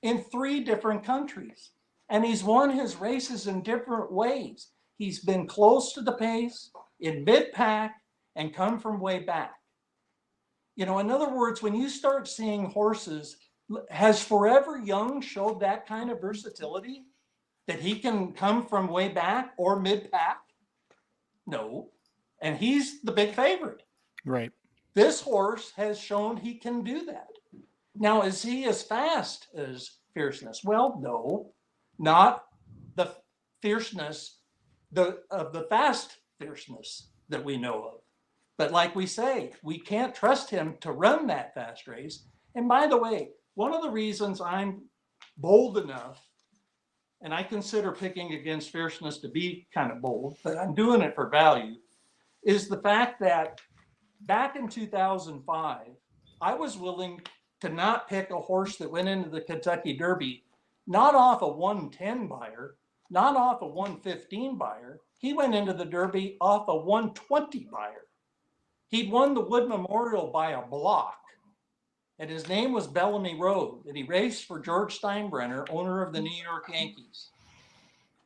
in 3 different countries. And he's won his races in different ways. He's been close to the pace, in mid-pack, and come from way back. You know, in other words, when you start seeing horses, has Forever Young showed that kind of versatility, that he can come from way back or mid-pack? No. And he's the big favorite. Right. This horse has shown he can do that. Now, is he as fast as Fierceness? Well, no, not the fierceness, the fast Fierceness that we know of. But like we say, we can't trust him to run that fast race. And by the way, one of the reasons I'm bold enough, and I consider picking against Fierceness to be kind of bold, but I'm doing it for value, is the fact that back in 2005, I was willing to not pick a horse that went into the Kentucky Derby, not off a 110 buyer, not off a 115 buyer. He went into the Derby off a 120 buyer. He'd won the Wood Memorial by a block. And his name was Bellamy Road, and he raced for George Steinbrenner, owner of the New York Yankees.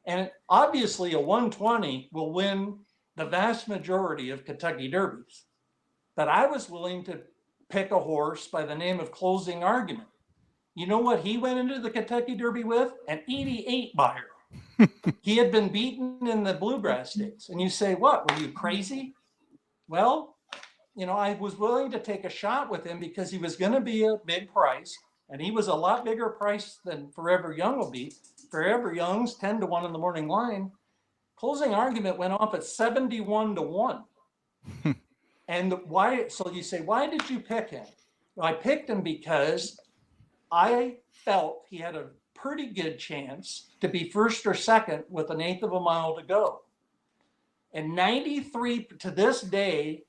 And obviously a 120 will win the vast majority of Kentucky Derbies. But I was willing to pick a horse by the name of Closing Argument. You know what he went into the Kentucky Derby with? An 88 buyer. He had been beaten in the Bluegrass Stakes. And you say, what, were you crazy? Well, you know, I was willing to take a shot with him because he was going to be a big price, and he was a lot bigger price than Forever Young will be. Forever Young's 10-1 in the morning line. Closing Argument went off at 71-1. And why? So you say, why did you pick him? Well, I picked him because I felt he had a pretty good chance to be first or second with 1/8 of a mile to go. And 93 to this day,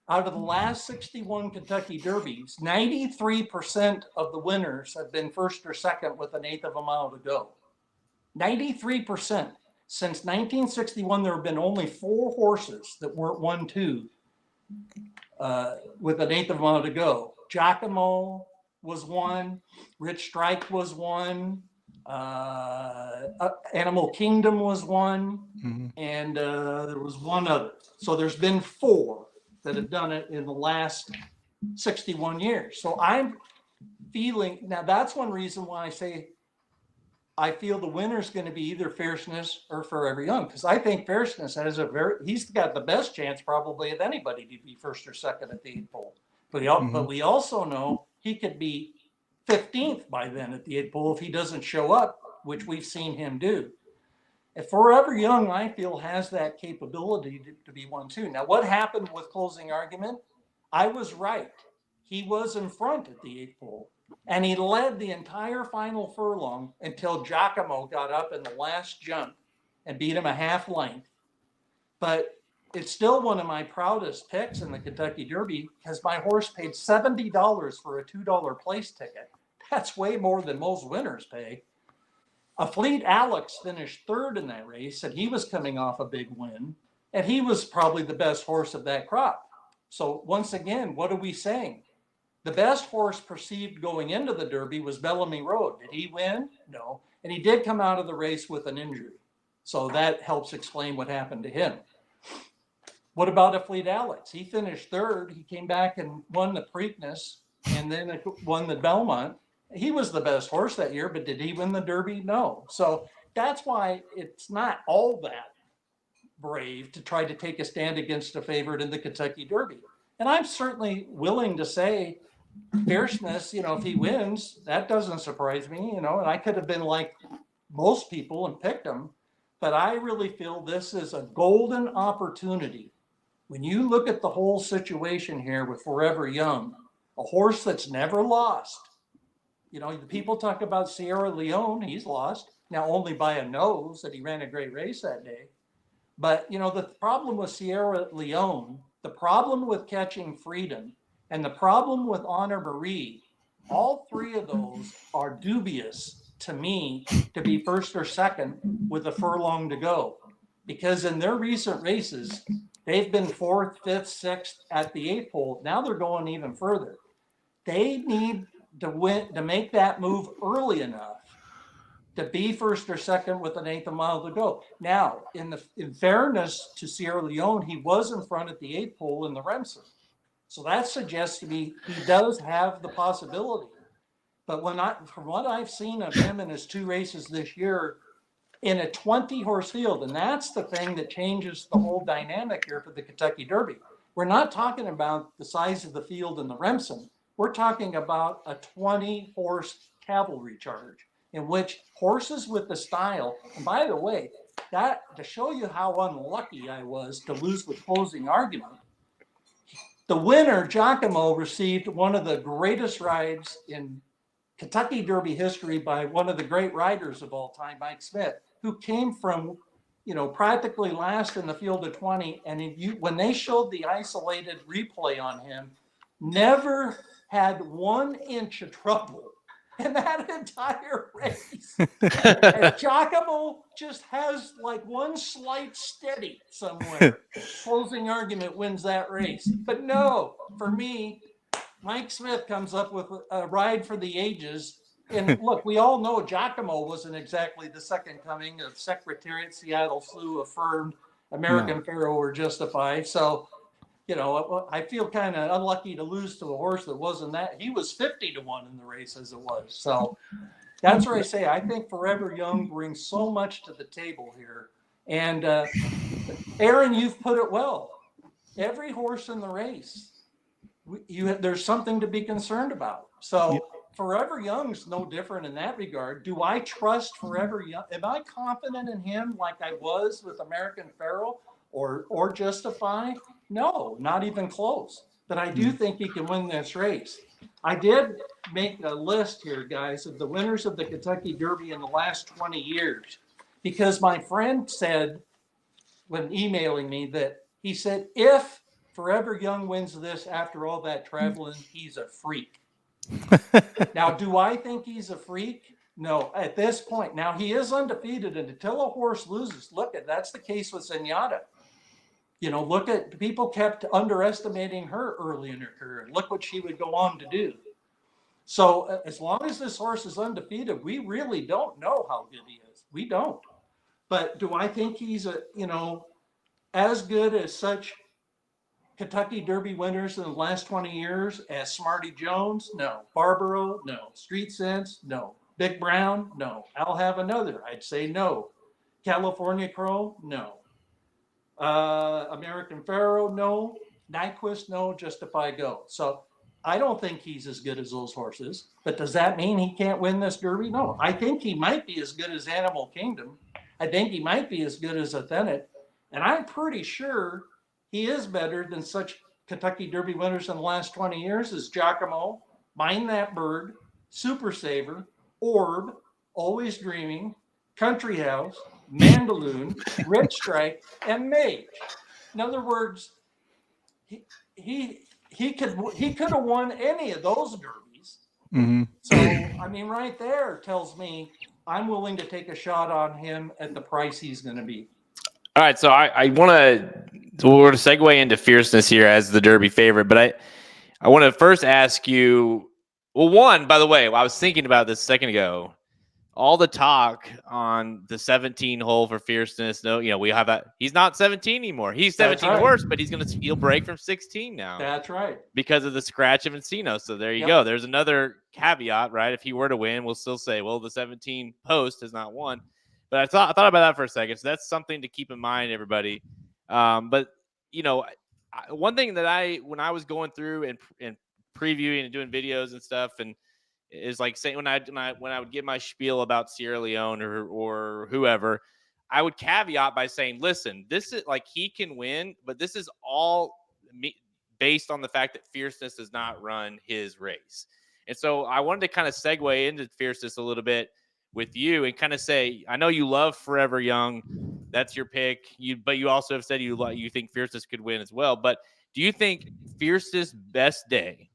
out of the last 61 Kentucky Derbies, 93% of the winners have been first or second with 1/8 of a mile to go. 93%. Since 1961, there have been only 4 horses that weren't 1-2 with 1/8 of a mile to go. Giacomo was one. Rich Strike was one. Animal Kingdom was one. Mm-hmm. And there was one other. So there's been 4 that have done it in the last 61 years. So I'm feeling, now that's one reason why I say I feel the winner's going to be either Fierceness or Forever Young, because I think Fierceness has he's got the best chance probably of anybody to be first or second at the 8th pole. But we also know he could be 15th by then at the 8th pole if he doesn't show up, which we've seen him do. If Forever Young, I feel, has that capability to be 1-2. Now, what happened with Closing Argument? I was right. He was in front at the 8th pole, and he led the entire final furlong until Giacomo got up in the last jump and beat him a half length. But it's still one of my proudest picks in the Kentucky Derby because my horse paid $70 for a $2 place ticket. That's way more than most winners pay. A Fleet Alex finished 3rd in that race, and he was coming off a big win, and he was probably the best horse of that crop. So once again, what are we saying? The best horse perceived going into the Derby was Bellamy Road. Did he win? No. And he did come out of the race with an injury. So that helps explain what happened to him. What about a Fleet Alex? He finished third. He came back and won the Preakness and then won the Belmont. He was the best horse that year, but did he win the Derby? No. So that's why it's not all that brave to try to take a stand against a favorite in the Kentucky Derby. And I'm certainly willing to say Fierceness, if he wins, that doesn't surprise me, and I could have been like most people and picked him. But I really feel this is a golden opportunity. When you look at the whole situation here with Forever Young, a horse that's never lost. The people talk about Sierra Leone, he's lost. Now only by a nose that he ran a great race that day. But, the problem with Sierra Leone, the problem with Catching Freedom, and the problem with Honor Marie, all three of those are dubious to me to be first or second with a furlong to go. Because in their recent races, they've been fourth, fifth, sixth at the 8th hole. Now they're going even further. They need to win, to make that move early enough to be first or second with an 1/8 mile to go. Now, in fairness to Sierra Leone, he was in front at the 8th hole in the Remsen. So that suggests to me he does have the possibility. But from what I've seen of him in his 2 races this year, in a 20-horse field, and that's the thing that changes the whole dynamic here for the Kentucky Derby. We're not talking about the size of the field in the Remsen. We're talking about a 20-horse cavalry charge in which horses with the style, and by the way, that to show you how unlucky I was to lose with closing argument, the winner, Giacomo, received one of the greatest rides in Kentucky Derby history by one of the great riders of all time, Mike Smith, who came from, practically last in the field of 20. And when they showed the isolated replay on him, never had 1 inch of trouble in that entire race. And Giacomo just has like one slight steady somewhere. Closing argument wins that race. But no, for me, Mike Smith comes up with a ride for the ages. And look, we all know Giacomo wasn't exactly the second coming of Secretariat, Seattle Slew, Affirmed, American Pharaoh, or Justified. So, I feel kind of unlucky to lose to a horse that wasn't that. He was 50-1 in the race as it was. So that's where I say I think Forever Young brings so much to the table here. And Aaron, you've put it well. Every horse in the race, there's something to be concerned about. So Forever Young's no different in that regard. Do I trust Forever Young? Am I confident in him like I was with American Pharaoh or Justify? No, not even close. But I do think he can win this race. I did make a list here, guys, of the winners of the Kentucky Derby in the last 20 years, because my friend said when emailing me that he said, if Forever Young wins this after all that traveling, he's a freak. Now, do I think he's a freak? No, at this point. Now, he is undefeated, and until a horse loses, that's the case with Zenyatta. Look at, people kept underestimating her early in her career. Look what she would go on to do. So as long as this horse is undefeated, we really don't know how good he is. We don't. But do I think he's as good as such Kentucky Derby winners in the last 20 years as Smarty Jones? No. Barbaro? No. Street Sense? No. Big Brown? No. I'll have another. I'd say no. California Crow? No. American Pharaoh? No. Nyquist? No. Justify? Go. So I don't think he's as good as those horses. But does that mean he can't win this Derby? No. I think he might be as good as Animal Kingdom. I think he might be as good as Authentic. And I'm pretty sure he is better than such Kentucky Derby winners in the last 20 years as Giacomo, Mind That Bird, Super Saver, Orb, Always Dreaming, Country House, Mandaloon, Red Strike, and Mage. In other words, he could have won any of those derbies. Mm-hmm. So, I mean, right there tells me I'm willing to take a shot on him at the price he's going to be. All right, so I want to we're going to segue into Fierceness here as the Derby favorite, but I want to first ask you, well, one, by the way, I was thinking about this a second ago. All the talk on the 17 hole for Fierceness. No, we have that. He's not 17 anymore. He's 17 horse, but he'll break from 16 now. That's right. Because of the scratch of Encino. So there you go. There's another caveat, right? If he were to win, we'll still say, well, the 17 post has not won. But I thought about that for a second. So that's something to keep in mind, everybody. But one thing that when I was going through and previewing and doing videos and stuff, and is like saying when I would give my spiel about Sierra Leone or whoever, I would caveat by saying, listen, this is like he can win, but this is all based on the fact that Fierceness does not run his race. And so I wanted to kind of segue into Fierceness a little bit with you and kind of say, I know you love Forever Young. That's your pick. But you also have said you think Fierceness could win as well. But do you think Fierceness' best day,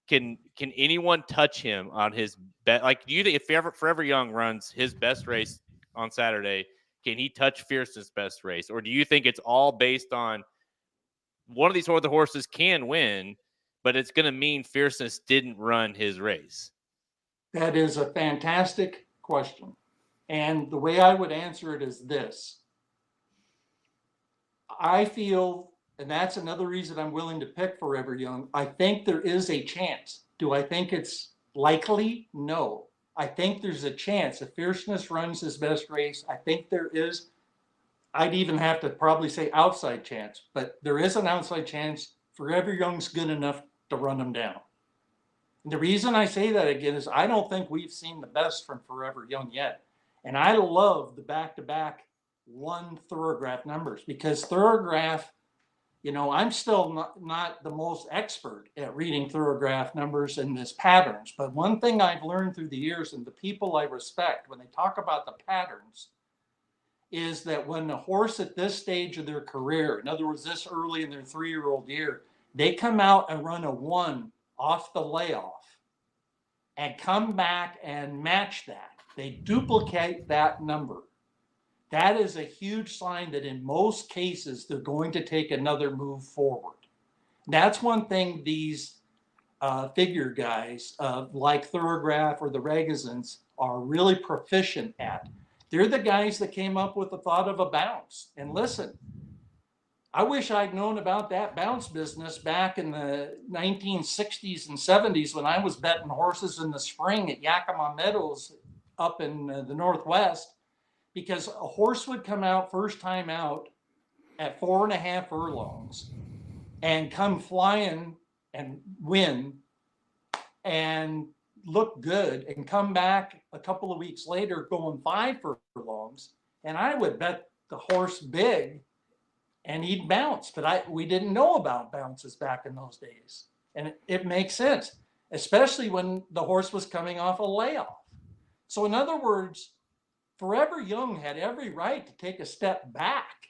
can anyone touch him on his bet? Like, do you think if Forever Young runs his best race on Saturday, can he touch Fierceness' best race? Or do you think it's all based on one of these other horses can win, but it's going to mean Fierceness didn't run his race? That is a fantastic question. And the way I would answer it is this. I feel, and that's another reason I'm willing to pick Forever Young, I think there is a chance. Do I think it's likely? No. I think there's a chance. If Fierceness runs his best race, I think there is. I'd even have to probably say outside chance, but there is an outside chance Forever Young's good enough to run him down. And the reason I say that again is I don't think we've seen the best from Forever Young yet. And I love the back-to-back one Thoroughgraph numbers because Thoroughgraph, I'm still not the most expert at reading Thoroughgraph numbers and his patterns. But one thing I've learned through the years and the people I respect when they talk about the patterns is that when a horse at this stage of their career, in other words, this early in their 3-year-old year, they come out and run a 1 off the layoff and come back and match that. They duplicate that number. That is a huge sign that in most cases, they're going to take another move forward. That's one thing these figure guys like Thoroughgraph or the Regazins are really proficient at. They're the guys that came up with the thought of a bounce. And listen, I wish I'd known about that bounce business back in the 1960s and 70s when I was betting horses in the spring at Yakima Meadows up in the Northwest, because a horse would come out first time out at 4.5 furlongs and come flying and win and look good and come back a couple of weeks later going 5 furlongs, and I would bet the horse big and he'd bounce. But we didn't know about bounces back in those days. And it makes sense, especially when the horse was coming off a layoff. So in other words, Forever Young had every right to take a step back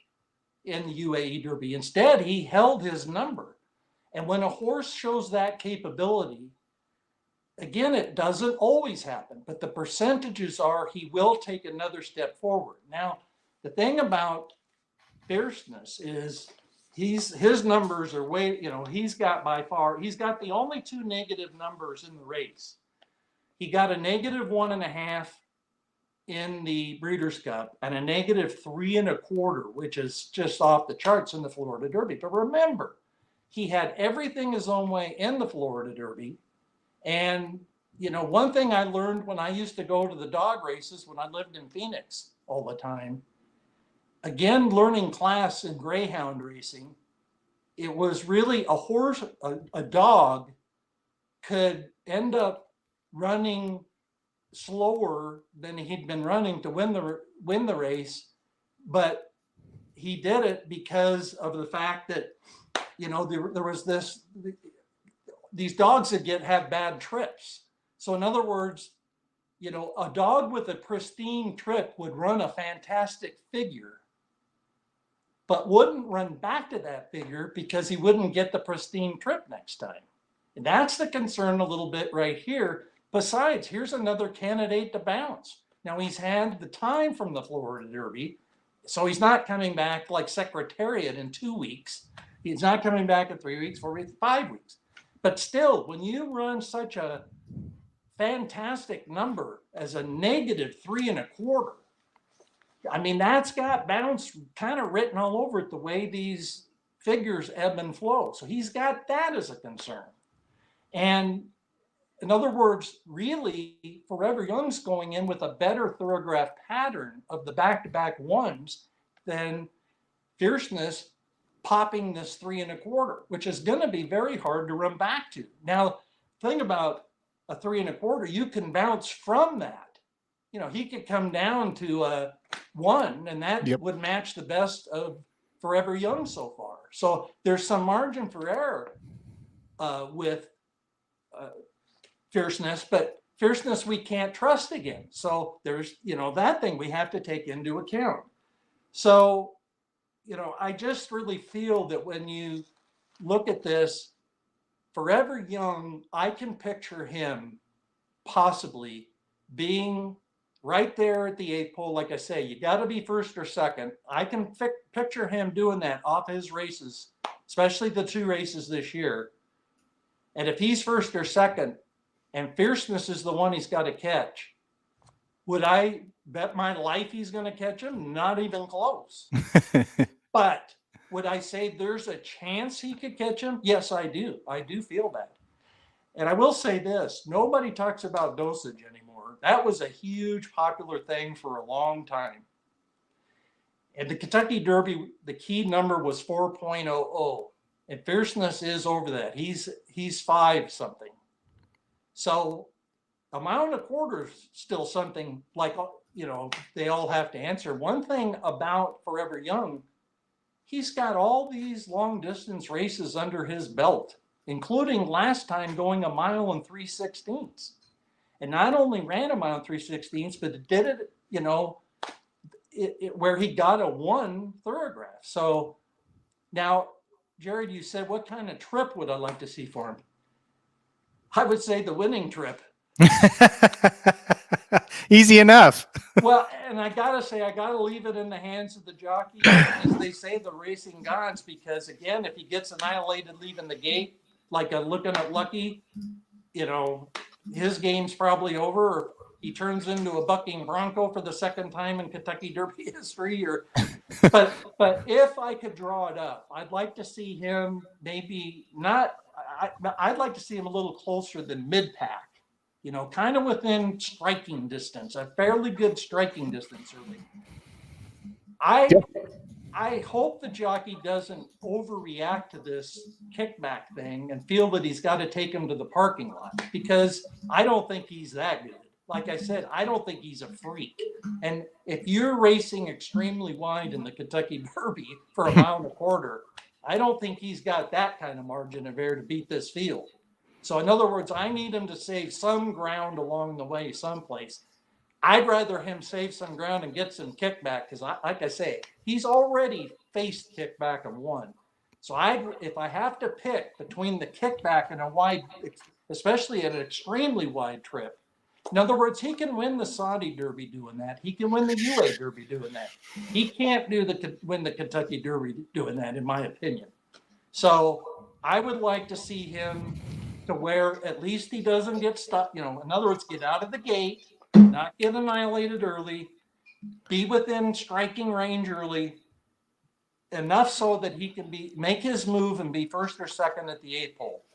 in the UAE Derby. Instead, he held his number. And when a horse shows that capability, again, it doesn't always happen, but the percentages are he will take another step forward. Now, the thing about Fierceness is his numbers are way, he's got the only 2 negative numbers in the race. He got a -1.5 in the Breeders' Cup and a -3.25, which is just off the charts in the Florida Derby. But remember, he had everything his own way in the Florida Derby. And, one thing I learned when I used to go to the dog races when I lived in Phoenix all the time, again, learning class in greyhound racing, it was really a horse, a dog could end up running slower than he'd been running to win the race, but he did it because of the fact that there was these dogs that have bad trips. So in other words, a dog with a pristine trip would run a fantastic figure, but wouldn't run back to that figure because he wouldn't get the pristine trip next time. And that's the concern a little bit right here. Besides, here's another candidate to bounce. Now, he's had the time from the Florida Derby, so he's not coming back like Secretariat in 2 weeks. He's not coming back in 3 weeks, 4 weeks, 5 weeks. But still, when you run such a fantastic number as a negative 3 1/4, I mean, that's got bounce kind of written all over it, the way these figures ebb and flow. So he's got that as a concern. And in other words, really, Forever Young's going in with a better thoroughgraph pattern of the back-to-back ones than Fierceness popping this 3 1/4, which is going to be very hard to run back to. Now, thing about a 3 1/4, you can bounce from that. You know, he could come down to a 1, and that would match the best of Forever Young so far. So there's some margin for error with Fierceness, but Fierceness we can't trust again. So there's, you know, that thing we have to take into account. So, you know, I just really feel that when you look at this, Forever Young, I can picture him possibly being right there at the 8th pole. Like I say, you got to be first or second. I can picture him doing that off his races, especially the 2 races this year. And if he's first or second and Fierceness is the one he's got to catch, would I bet my life he's going to catch him? Not even close. But would I say there's a chance he could catch him? Yes, I do. I do feel that. And I will say this, nobody talks about dosage anymore. That was a huge popular thing for a long time. And the Kentucky Derby, the key number was 4.00. And Fierceness is over that. He's 5 something. So a 1.25 is still something like, you know, they all have to answer. One thing about Forever Young, he's got all these long distance races under his belt, including last time going 1 mile and 3/16. And not only ran 1 mile and 3/16, but it did it, you know, where he got a 1 thoroughgraph. So now, Jared, you said, what kind of trip would I like to see for him? I would say the winning trip. Easy enough. Well, and I got to say, I got to leave it in the hands of the jockey, as they say, the racing gods, because again, if he gets annihilated leaving the gate, like a looking at Lucky, you know, his game's probably over, or he turns into a bucking bronco for the 2nd time in Kentucky Derby history. Or, but if I could draw it up, I'd like to see him maybe not. I'd like to see him a little closer than mid-pack, you know, kind of within striking distance, a fairly good striking distance early. I hope the jockey doesn't overreact to this Kickback thing and feel that he's got to take him to the parking lot, because I don't think he's that good. Like I said, I don't think he's a freak. And if you're racing extremely wide in the Kentucky Derby for 1.25 miles, I don't think he's got that kind of margin of error to beat this field. So in other words, I need him to save some ground along the way someplace. I'd rather him save some ground and get some Kickback, because like I say, he's already faced Kickback and won. So if I have to pick between the Kickback and a wide, especially an extremely wide trip, in other words, he can win the Saudi Derby doing that. He can win the UAE Derby doing that. He can't win the Kentucky Derby doing that, in my opinion. So I would like to see him to where at least he doesn't get stuck. You know, in other words, get out of the gate, not get annihilated early, be within striking range early, enough so that he can make his move and be first or second at the 8th pole.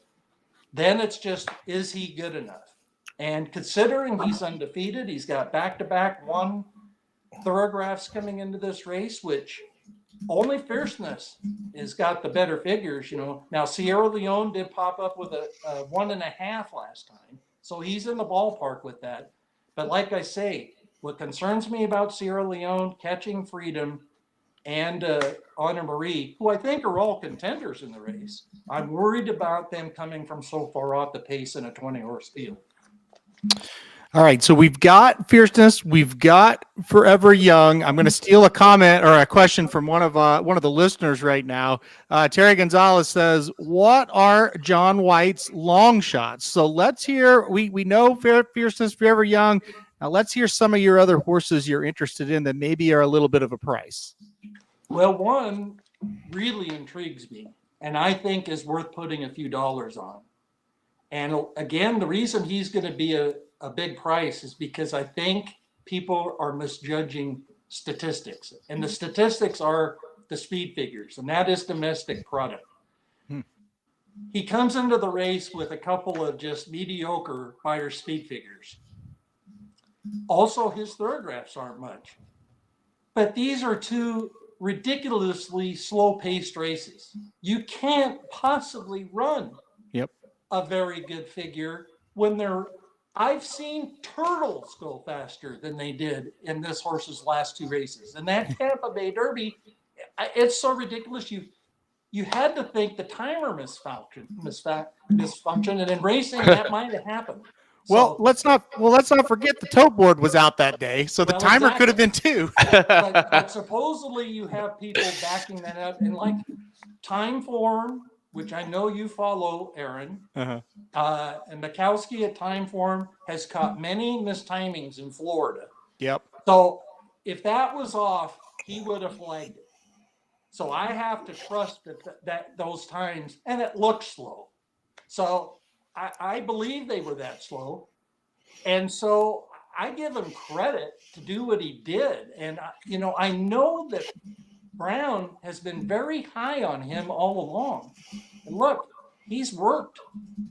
Then it's just, is he good enough? And considering he's undefeated, he's got back-to-back 1 thoroughgraphs coming into this race, which only Fierceness has got the better figures. You know, now Sierra Leone did pop up with a 1.5 last time, so he's in the ballpark with that. But like I say, what concerns me about Sierra Leone, Catching Freedom, and Honor Marie, who I think are all contenders in the race, I'm worried about them coming from so far off the pace in a 20-horse field. All right, so we've got Fierceness, we've got Forever Young. I'm going to steal a comment or a question from one of the listeners right now. Terry Gonzalez says, "What are Jon White's long shots?" So let's hear. We know Fierceness, Forever Young. Now let's hear some of your other horses you're interested in that maybe are a little bit of a price. Well, one really intrigues me, and I think is worth putting a few dollars on. And again, the reason he's going to be a big price is because I think people are misjudging statistics. And the statistics are the speed figures, and that is domestic product. He comes into the race with a couple of just mediocre buyer speed figures. Also, his thoroughgraphs aren't much. But these are two ridiculously slow-paced races. You can't possibly run a very good figure when I've seen turtles go faster than they did in this horse's last two races. And that Tampa Bay Derby, it's so ridiculous. You had to think the timer misfunction, and in racing that might have happened. Well, let's not forget the tote board was out that day, so the timer could have been too. but supposedly you have people backing that up, and like Time Form, which I know you follow, Aaron, and Mikowski at Time Form has caught many mistimings in Florida. Yep. So if that was off, he would have flagged it. So I have to trust that those times, and it looks slow. So I believe they were that slow. And so I give him credit to do what he did. And, I know that Brown has been very high on him all along. And look, he's worked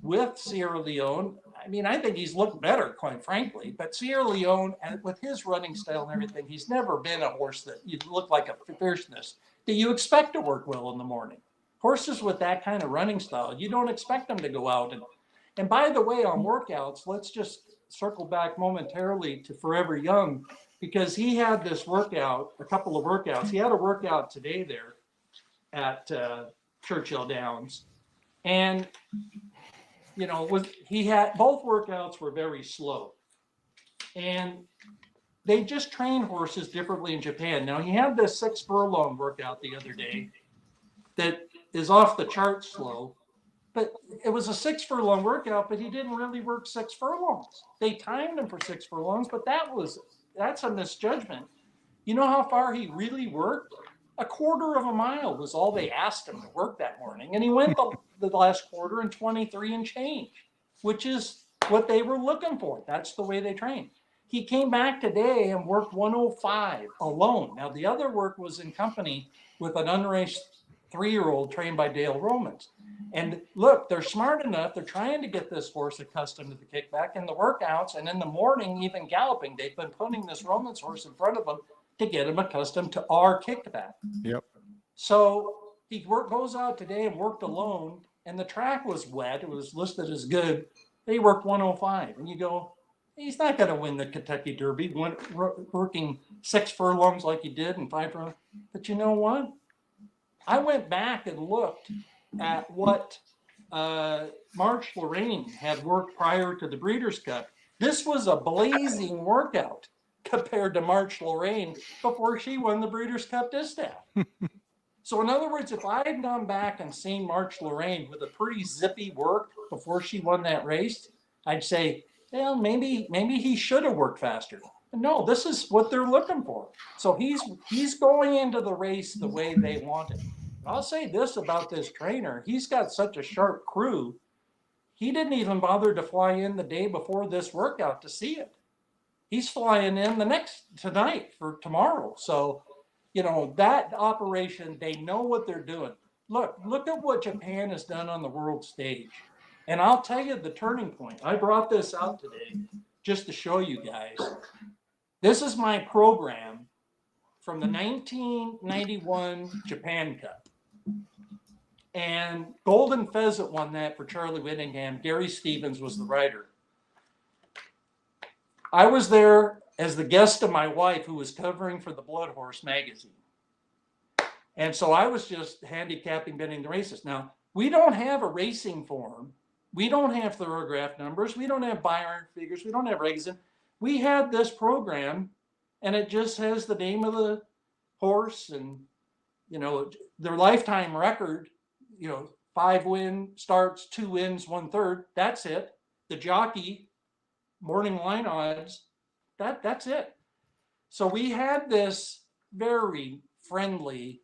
with Sierra Leone. I mean, I think he's looked better, quite frankly. But Sierra Leone, and with his running style and everything, he's never been a horse that you look like a Fierceness that you expect to work well in the morning. Horses with that kind of running style, you don't expect them to go out. And by the way, on workouts, let's just circle back momentarily to Forever Young, because he had this workout, a couple of workouts. He had a workout today there at Churchill Downs. And, he had both workouts were very slow. And they just train horses differently in Japan. Now, he had this 6 furlong workout the other day that is off the chart slow. But it was a 6 furlong workout, but he didn't really work 6 furlongs. They timed him for 6 furlongs, but that's a misjudgment. You know how far he really worked? A quarter of a mile was all they asked him to work that morning. And he went the last quarter in 23 and change, which is what they were looking for. That's the way they train. He came back today and worked 105 alone. Now, the other work was in company with an unraced 3-year-old trained by Dale Romans. And look, they're smart enough. They're trying to get this horse accustomed to the kickback in the workouts. And in the morning, even galloping, they've been putting this Romans horse in front of him to get him accustomed to our kickback. Yep. So he goes out today and worked alone. And the track was wet. It was listed as good. They worked 105. And you go, he's not going to win the Kentucky Derby working 6 furlongs like he did in 5 furlongs. But you know what? I went back and looked at what March Lorraine had worked prior to the Breeders' Cup. This was a blazing workout compared to March Lorraine before she won the Breeders' Cup Distaff. So in other words, if I had gone back and seen March Lorraine with a pretty zippy work before she won that race, I'd say, well, maybe he should have worked faster. But no, this is what they're looking for. So he's going into the race the way they want it. I'll say this about this trainer. He's got such a sharp crew. He didn't even bother to fly in the day before this workout to see it. He's flying in tonight for tomorrow. So, that operation, they know what they're doing. Look at what Japan has done on the world stage. And I'll tell you the turning point. I brought this out today just to show you guys. This is my program from the 1991 Japan Cup. And Golden Pheasant won that for Charlie Whittingham. Gary Stevens was the rider. I was there as the guest of my wife, who was covering for the Blood Horse magazine. And so I was just handicapping, betting the races. Now, we don't have a racing form. We don't have thoroughgraph numbers. We don't have buyer figures. We don't have regs. We had this program, and it just has the name of the horse and, their lifetime record, 5 win starts, 2 wins, 1/3. That's it. The jockey, morning line odds, that's it. So we had this very friendly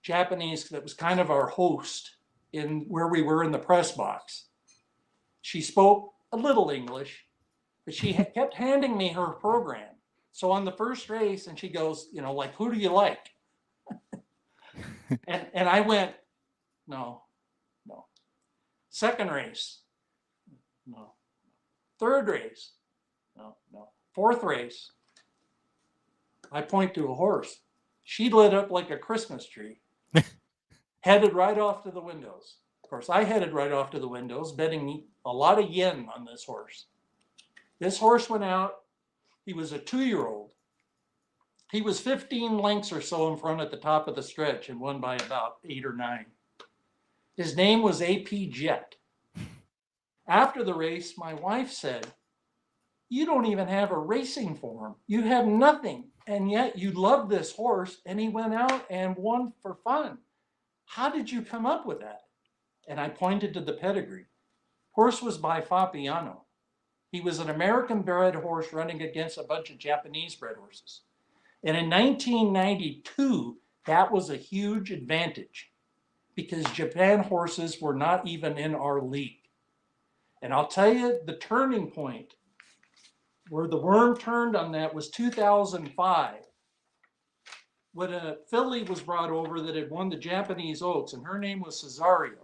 Japanese that was kind of our host in where we were in the press box. She spoke a little English, but she kept handing me her program. So on the first race, and she goes, like, who do you like? and I went, no. Second race, no. Third race, no. Fourth race, I point to a horse. She lit up like a Christmas tree, headed right off to the windows. Of course, I headed right off to the windows, betting a lot of yen on this horse. This horse went out. He was a 2-year-old. He was 15 lengths or so in front at the top of the stretch and won by about 8 or 9. His name was AP Jet. After the race, my wife said, you don't even have a racing form. You have nothing. And yet you love this horse. And he went out and won for fun. How did you come up with that? And I pointed to the pedigree. Horse was by Fabiano. He was an American bred horse running against a bunch of Japanese bred horses. And in 1992, that was a huge advantage because Japan horses were not even in our league. And I'll tell you, the turning point where the worm turned on that was 2005, when a filly was brought over that had won the Japanese Oaks, and her name was Cesario.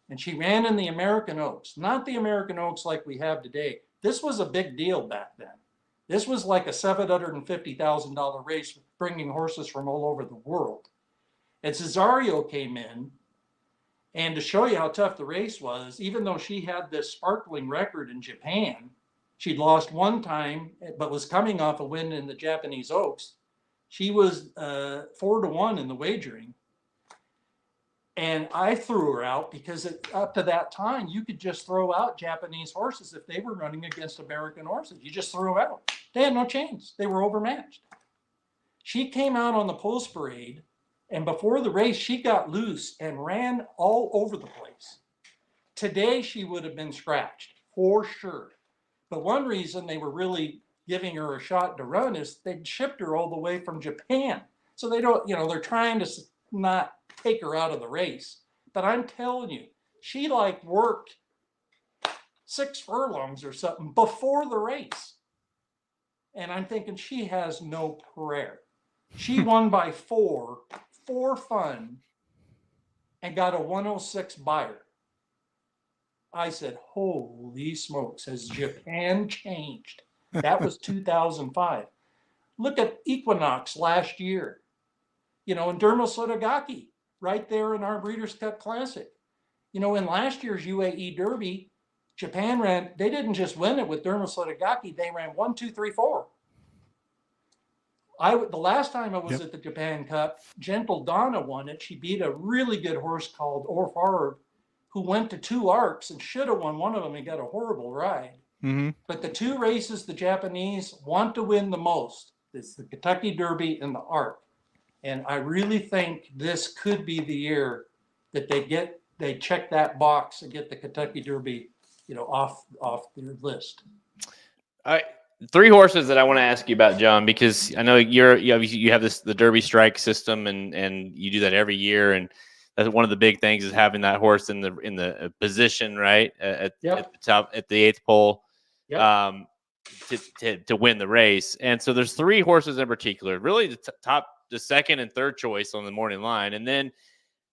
And she ran in the American Oaks, not the American Oaks like we have today. This was a big deal back then. This was like a $750,000 race, bringing horses from all over the world. And Cesario came in, and to show you how tough the race was, even though she had this sparkling record in Japan, she'd lost one time, but was coming off a win in the Japanese Oaks. She was 4-1 in the wagering. And I threw her out because up to that time, you could just throw out Japanese horses if they were running against American horses. You just threw them out. They had no chance. They were overmatched. She came out on the post parade, and before the race, she got loose and ran all over the place. Today, she would have been scratched for sure. But one reason they were really giving her a shot to run is they'd shipped her all the way from Japan. So they don't, they're trying to not take her out of the race. But I'm telling you, she worked 6 furlongs or something before the race. And I'm thinking she has no prayer. She won by 4 for fun and got a 106 buyer. I said, holy smokes, has Japan changed? That was 2005. Look at Equinox last year. And Dermo Sotogaki, right there in our Breeders' Cup Classic. In last year's UAE Derby, Japan they didn't just win it with Dermo Sotogaki, they ran 1, 2, 3, 4. The last time I was at the Japan Cup, Gentle Donna won it. She beat a really good horse called Orfarb, who went to 2 arcs and should have won one of them and got a horrible ride. Mm-hmm. But the 2 races the Japanese want to win the most is the Kentucky Derby and the Arc. And I really think this could be the year that they check that box and get the Kentucky Derby, off their list. All right. 3 horses that I want to ask you about, John, because I know you have the Derby strike system and you do that every year, and that's one of the big things is having that horse in the position right at the top at the 8th pole to win the race. And so there's 3 horses in particular, really the second and third choice on the morning line, and then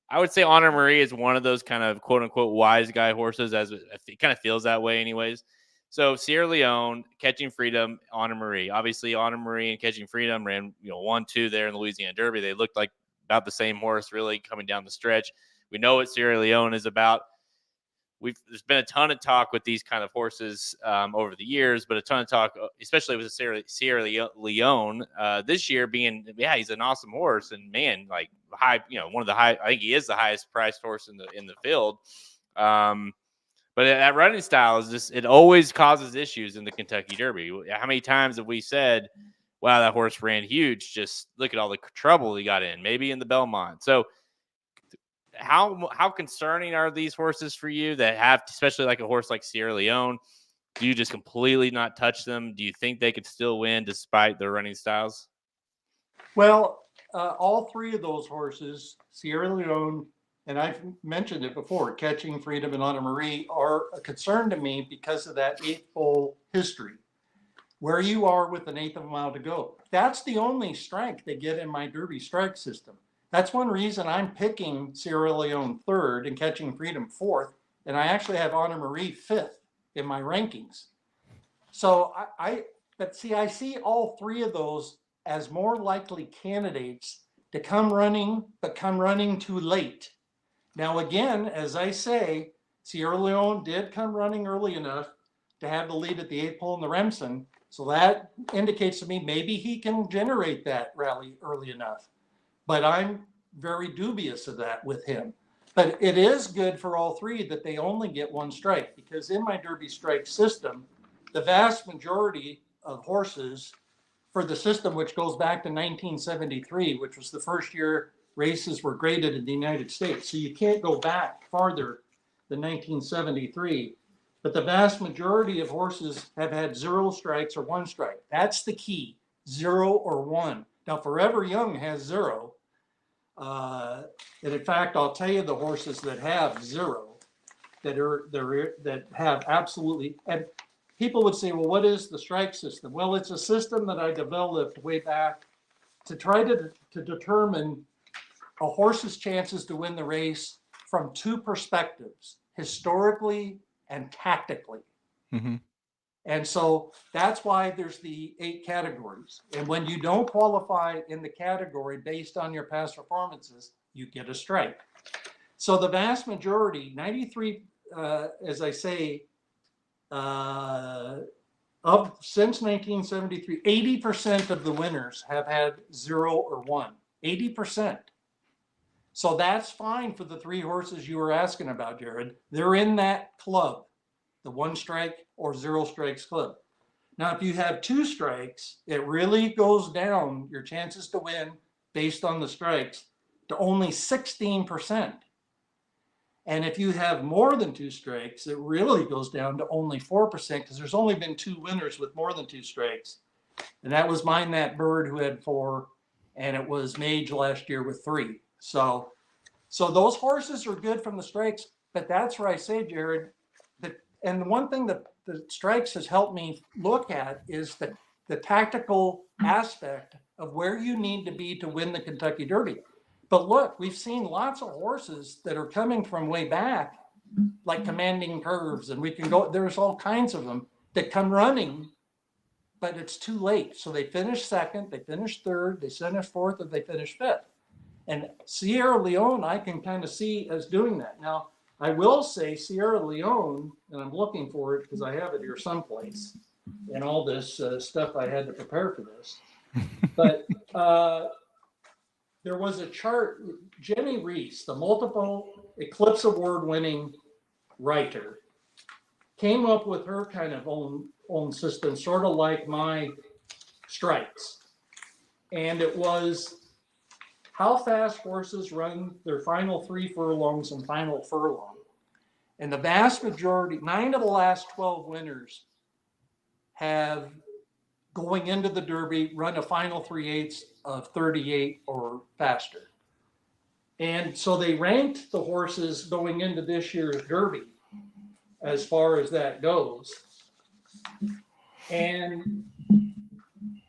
I would say Honor Marie is one of those kind of quote unquote wise guy horses, as it kind of feels that way anyways. So Sierra Leone, Catching Freedom, Honor Marie. Obviously, Honor Marie and Catching Freedom ran 1-2 there in the Louisiana Derby. They looked like about the same horse really coming down the stretch. We know what Sierra Leone is about. There's been a ton of talk with these kind of horses over the years, but a ton of talk, especially with Sierra Leone this year being, he's an awesome horse and man, like high, one of the high. I think he is the highest priced horse in the field. But that running style is just, it always causes issues in the Kentucky Derby. How many times have we said, wow, that horse ran huge. Just look at all the trouble he got in, maybe in the Belmont. So how concerning are these horses for you that have, especially like a horse like Sierra Leone? Do you just completely not touch them? Do you think they could still win despite their running styles? Well, all 3 of those horses, Sierra Leone, and I've mentioned it before, Catching Freedom and Honor Marie are a concern to me because of that 8th pole history. Where you are with an 1/8 of a mile to go. That's the only strike they get in my Derby strike system. That's one reason I'm picking Sierra Leone 3rd and Catching Freedom 4th, and I actually have Honor Marie 5th in my rankings. So but see, I see all 3 of those as more likely candidates to come running, but come running too late. Now, again, as I say, Sierra Leone did come running early enough to have the lead at the 8th pole in the Remsen. So that indicates to me maybe he can generate that rally early enough. But I'm very dubious of that with him. But it is good for all 3 that they only get 1 strike, because in my Derby strike system, the vast majority of horses for the system, which goes back to 1973, which was the first year races were graded in the United States. So you can't go back farther than 1973. But the vast majority of horses have had 0 strikes or 1 strike. That's the key, 0 or 1. Now, Forever Young has 0. And in fact, I'll tell you the horses that have 0, that have absolutely, and people would say, well, what is the strike system? Well, it's a system that I developed way back to try to determine a horse's chances to win the race from 2 perspectives, historically and tactically. Mm-hmm. And so that's why there's the 8 categories. And when you don't qualify in the category based on your past performances, you get a strike. So the vast majority, 93, as I say, since 1973, 80% of the winners have had 0 or 1. 80%. So that's fine for the 3 horses you were asking about, Jared. They're in that club, the 1 strike or 0 strikes club. Now, if you have 2 strikes, it really goes down your chances to win based on the strikes to only 16%. And if you have more than 2 strikes, it really goes down to only 4%, because there's only been 2 winners with more than 2 strikes. And that was Mine That Bird, who had 4, and it was Mage last year with 3. So those horses are good from the strikes, but that's where I say, Jared, that, and the one thing that the strikes has helped me look at is the tactical aspect of where you need to be to win the Kentucky Derby. But look, we've seen lots of horses that are coming from way back, like Commanding Curves, and we can go, there's all kinds of them that come running, but it's too late. So they finish 2nd, they finish 3rd, they finish 4th, and they finish 5th. And Sierra Leone, I can kind of see as doing that. Now, I will say Sierra Leone, and I'm looking for it because I have it here someplace, and all this stuff I had to prepare for this. But there was a chart, Jenny Reese, the multiple Eclipse Award winning writer, came up with her kind of own system, sort of like my strikes. And it was how fast horses run their final 3 furlongs and final furlong. And the vast majority, 9 of the last 12 winners have, going into the Derby, run a final 3/8 of 38 or faster. And so they ranked the horses going into this year's Derby as far as that goes. And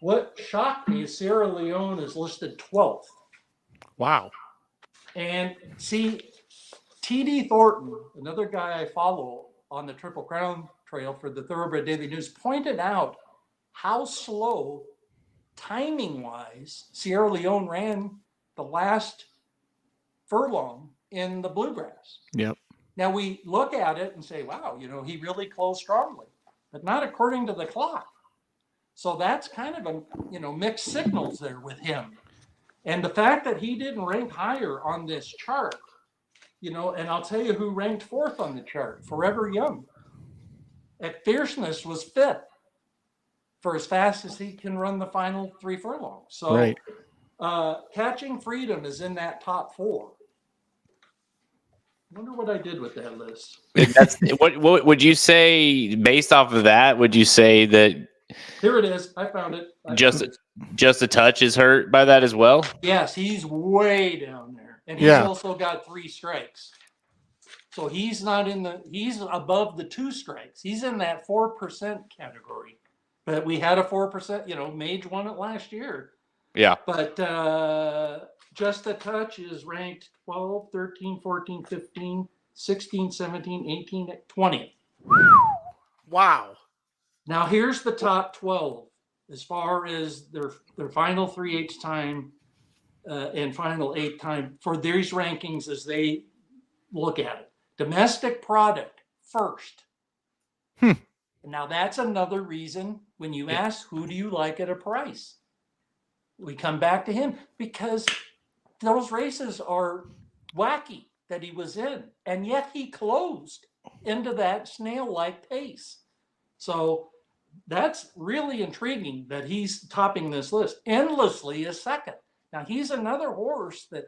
what shocked me is Sierra Leone is listed 12th. Wow. And see, T.D. Thornton, another guy I follow on the Triple Crown Trail for the Thoroughbred Daily News, pointed out how slow, timing-wise, Sierra Leone ran the last furlong in the Bluegrass. Yep. Now we look at it and say, wow, he really closed strongly, but not according to the clock. So that's kind of a, mixed signals there with him. And the fact that he didn't rank higher on this chart, and I'll tell you who ranked 4th on the chart, Forever Young. At Fierceness was 5th for as fast as he can run the final 3 furlongs. So right. Catching Freedom is in that top 4. I wonder what I did with that list. That's what would you say based off of that? Would you say that here it is? I found it. Just a touch is hurt by that as well? Yes, he's way down there. and he's also got 3 strikes. So he's not he's above the 2 strikes. He's in that 4% category. But we had a 4%, Mage won it last year. Yeah. But Just a Touch is ranked 12, 13, 14, 15, 16, 17, 18, 20. Wow. Now here's the top 12 as far as their final 3/8 time and final 8 time for these rankings as they look at it. Domestic product first. Now that's another reason when you ask who do you like at a price, we come back to him because those races are wacky that he was in, and yet he closed into that snail-like pace. So that's really intriguing that he's topping this list. Endlessly is second. Now he's another horse that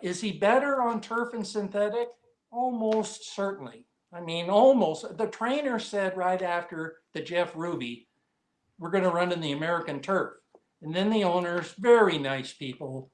is he better on turf and synthetic? Almost certainly. I mean, almost. The trainer said right after the Jeff Ruby, we're going to run in the American turf. And then the owners, very nice people,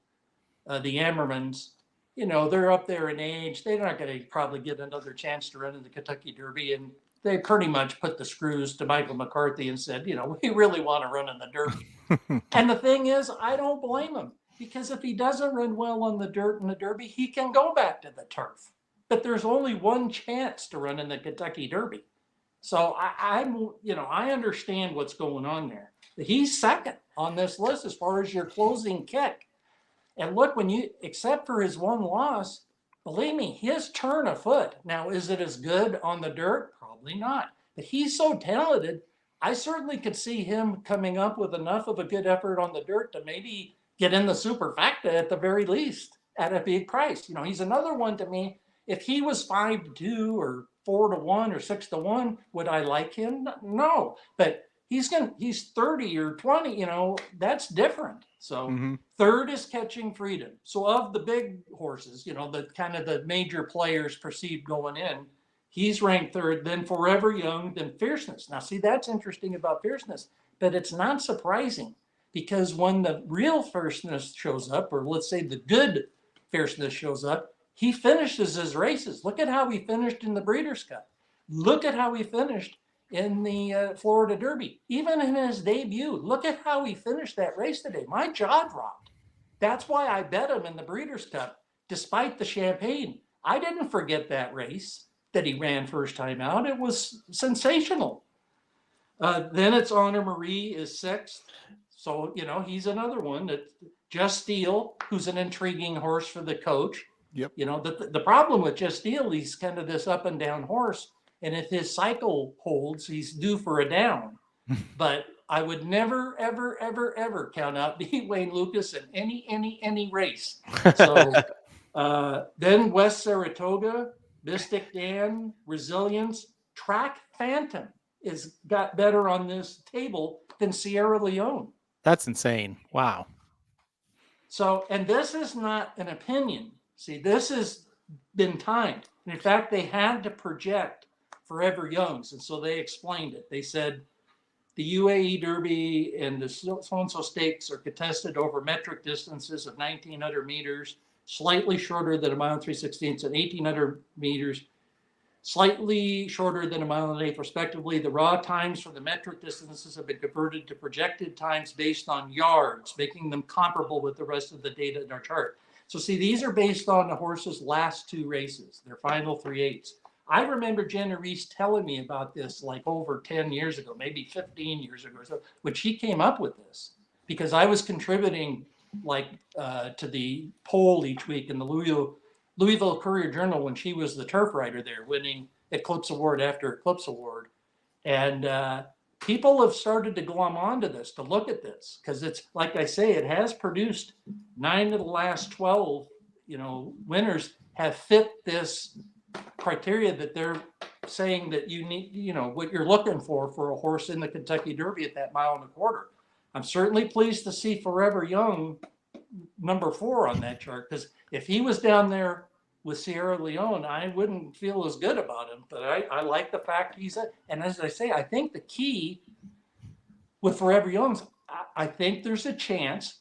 the Ammermans, they're up there in age. They're not going to probably get another chance to run in the Kentucky Derby. And they pretty much put the screws to Michael McCarthy and said, we really want to run in the Derby. And the thing is, I don't blame him, because if he doesn't run well on the dirt in the Derby, he can go back to the turf. But there's only one chance to run in the Kentucky Derby. So I understand what's going on there. He's second on this list as far as your closing kick. And look, except for his one loss, believe me, his turn of foot. Now, is it as good on the dirt? Probably not. But he's so talented, I certainly could see him coming up with enough of a good effort on the dirt to maybe get in the superfecta at the very least at a big price. He's another one to me. If he was 5-2 or 4-1 or 6-1, would I like him? No, but he's 30 or 20. That's different. So third is Catching Freedom. So of the big horses, the kind of the major players perceived going in, he's ranked third. Then Forever Young, then Fierceness. Now, see, that's interesting about Fierceness, but it's not surprising because when the real Fierceness shows up, or let's say the good Fierceness shows up, he finishes his races. Look at how he finished in the Breeders' Cup. Look at how he finished in the Florida Derby. Even in his debut, look at how he finished that race today. My jaw dropped. That's why I bet him in the Breeders' Cup, despite the champagne. I didn't forget that race that he ran first time out. It was sensational. Then it's Honor Marie is sixth. So, he's another one. That Just Steel, who's an intriguing horse for the coach. Yep. The problem with Just Steel, he's kind of this up and down horse. And if his cycle holds, he's due for a down. But I would never, ever, ever, ever count out beat Wayne Lucas in any race. So then West Saratoga, Mystic Dan, Resilience, Track Phantom got better on this table than Sierra Leone. That's insane. Wow. So, and this is not an opinion. See, this has been timed. And in fact, they had to project Forever Youngs. And so they explained it. They said the UAE Derby and the so-and-so stakes are contested over metric distances of 1,900 meters, slightly shorter than a mile and 3/16, and 1,800 meters, slightly shorter than a mile and an eighth, respectively. The raw times for the metric distances have been converted to projected times based on yards, making them comparable with the rest of the data in our chart. So see, these are based on the horse's last 2 races, their final 3/8. I remember Jenna Reese telling me about this like over 10 years ago, maybe 15 years ago, so when she came up with this, because I was contributing to the poll each week in the Louisville Courier-Journal when she was the turf writer there, winning Eclipse Award after Eclipse Award. And people have started to glom onto this, to look at this, because it's, like I say, it has produced 9 of the last 12, winners have fit this criteria that they're saying that you need, what you're looking for a horse in the Kentucky Derby at that 1.25 miles. I'm certainly pleased to see Forever Young number 4 on that chart, because if he was down there with Sierra Leone, I wouldn't feel as good about him. But I like the fact and as I say, I think the key with Forever Young's, I think there's a chance,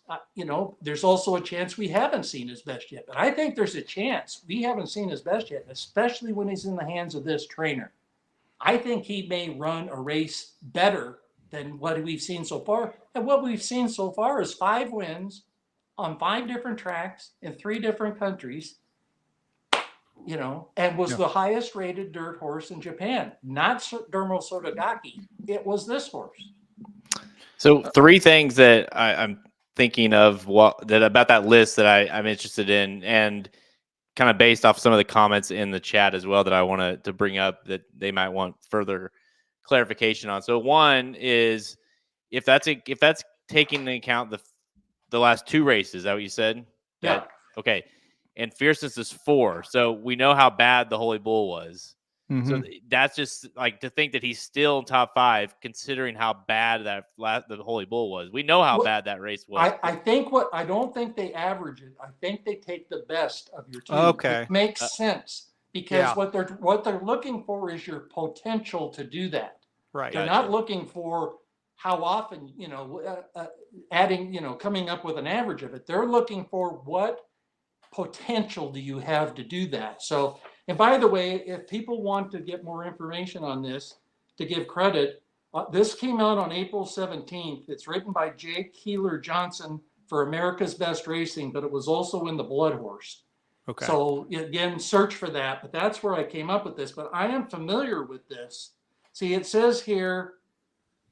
there's also a chance we haven't seen his best yet, but I think there's a chance we haven't seen his best yet, especially when he's in the hands of this trainer. I think he may run a race better than what we've seen so far. And what we've seen so far is 5 wins on 5 different tracks in 3 different countries, and was the highest rated dirt horse in Japan. Not Dermo Sotogake. It was this horse. So 3 things that I'm thinking of about that list that I'm interested in, and kind of based off some of the comments in the chat as well that I want to bring up that they might want further clarification on. So one is if that's taking into account the last 2 races, is that what you said? Yeah. Okay. And Fierceness is 4. So we know how bad the Holy Bull was. Mm-hmm. So that's just like to think that he's still in top 5, considering how bad the Holy Bull was. We know how bad that race was. I don't think they average it. I think they take the best of your team. Okay. It makes sense because what they're looking for is your potential to do that. Right. They're not looking for how often, adding, coming up with an average of it. They're looking for what potential do you have to do that. So, and by the way, if people want to get more information on this, to give credit, this came out on April 17th. It's written by Jake Keeler Johnson for America's Best Racing, but it was also in the Blood Horse. Okay. So again, search for that, but that's where I came up with this. But I am familiar with this. See, it says here,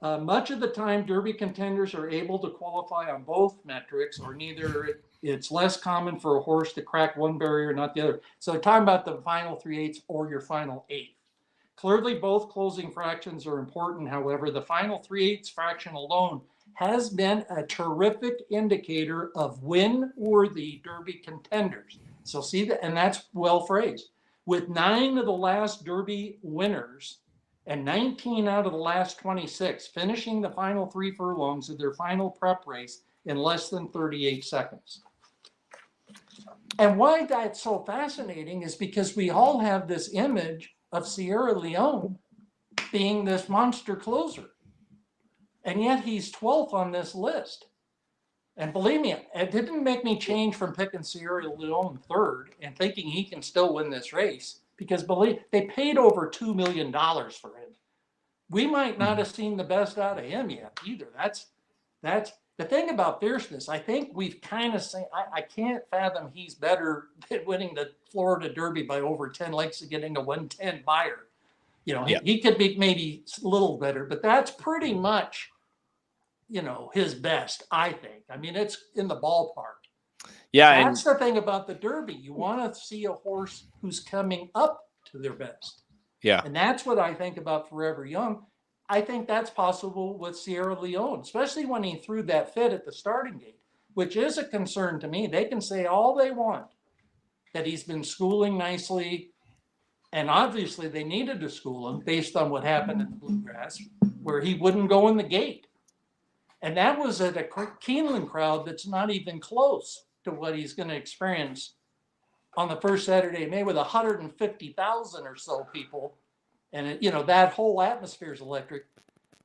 much of the time, Derby contenders are able to qualify on both metrics, or neither. It's less common for a horse to crack one barrier, not the other. So they're talking about the final 3/8 or your final 1/8. Clearly, both closing fractions are important. However, the final 3/8 fraction alone has been a terrific indicator of win-worthy Derby contenders. So see that, and that's well phrased. With 9 of the last Derby winners and 19 out of the last 26 finishing the final 3 furlongs of their final prep race in less than 38 seconds. And why that's so fascinating is because we all have this image of Sierra Leone being this monster closer. And yet he's 12th on this list. And believe me, it didn't make me change from picking Sierra Leone 3rd and thinking he can still win this race, because they paid over $2 million for him. We might not have seen the best out of him yet either. That's the thing about Fierceness. I think we've kind of seen, I can't fathom he's better than winning the Florida Derby by over 10 lengths and getting a 110 buyer. He could be maybe a little better, but that's pretty much, his best, I think. I mean, it's in the ballpark. Yeah. That's the thing about the Derby. You want to see a horse who's coming up to their best. Yeah. And that's what I think about Forever Young. I think that's possible with Sierra Leone, especially when he threw that fit at the starting gate, which is a concern to me. They can say all they want that he's been schooling nicely. And obviously they needed to school him based on what happened in the Bluegrass, where he wouldn't go in the gate. And that was at a Keeneland crowd that's not even close to what he's going to experience on the first Saturday of May with 150,000 or so people. And, that whole atmosphere is electric.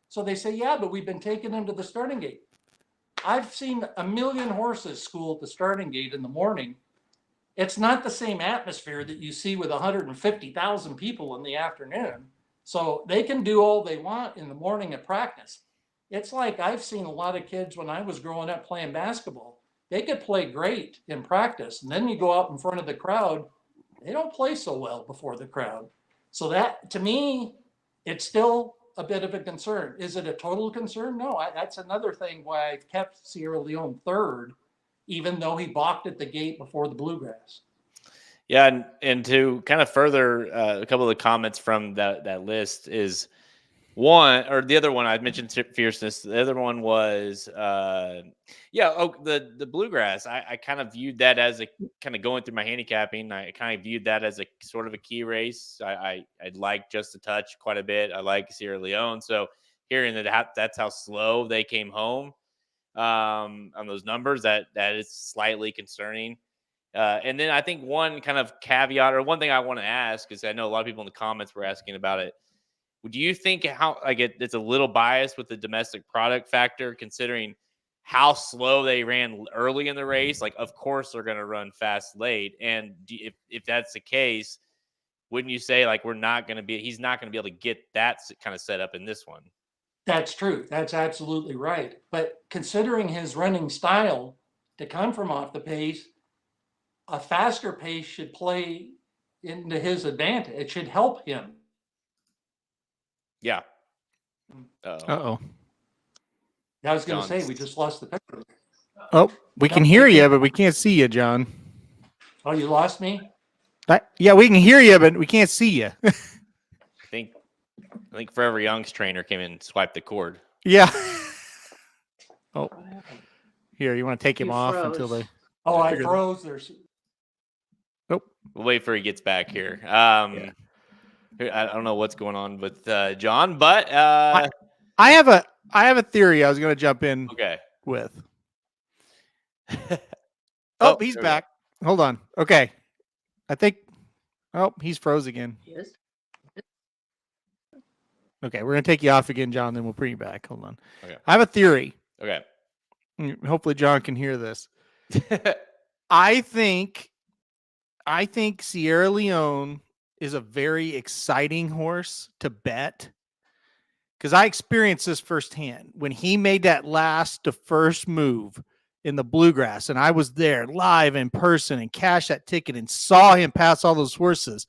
So they say, yeah, but we've been taking him to the starting gate. I've seen 1 million horses school at the starting gate in the morning. It's not the same atmosphere that you see with 150,000 people in the afternoon. So they can do all they want in the morning at practice. It's like I've seen a lot of kids when I was growing up playing basketball. They could play great in practice, and then you go out in front of the crowd, they don't play so well before the crowd. So that, to me, it's still a bit of a concern. Is it a total concern? No, that's another thing why I've kept Sierra Leone 3rd, even though he balked at the gate before the Bluegrass. Yeah, and to kind of further a couple of the comments from that list is one, or the other one I mentioned Fierceness. The other one was the Bluegrass. I kind of viewed that as a kind of going through my handicapping. I kind of viewed that as a sort of a key race. I like Just a Touch quite a bit. I like Sierra Leone. So hearing that's how slow they came home on those numbers, that is slightly concerning. And then I think one kind of caveat, or one thing I want to ask, is I know a lot of people in the comments were asking about it. Do you think it's a little biased with the domestic product factor, considering how slow they ran early in the race? Like, of course they're going to run fast late. And if that's the case, wouldn't you say like he's not going to be able to get that kind of set up in this one? That's true. That's absolutely right. But considering his running style to come from off the pace, a faster pace should play into his advantage. It should help him. Yeah. Uh-oh. I was going to say, we just lost the picture. Oh, we can hear you, but we can't see you, John. Oh, you lost me? Yeah, we can hear you, but we can't see you. I think Forever Young's trainer came in and swiped the cord. Yeah. Oh, here, you want to take him off until they... Oh, I froze. There's... Nope. We'll wait for he gets back here. I don't know what's going on with John, but I have a theory I was going to jump in with. Oh, he's back. Hold on. Okay. I think he's froze again. Yes. Okay, we're going to take you off again, John, then we'll bring you back. Hold on. Okay. I have a theory. Okay. Hopefully John can hear this. I think Sierra Leone is a very exciting horse to bet, because I experienced this firsthand when he made that last to first move in the Bluegrass, and I was there live in person and cashed that ticket and saw him pass all those horses.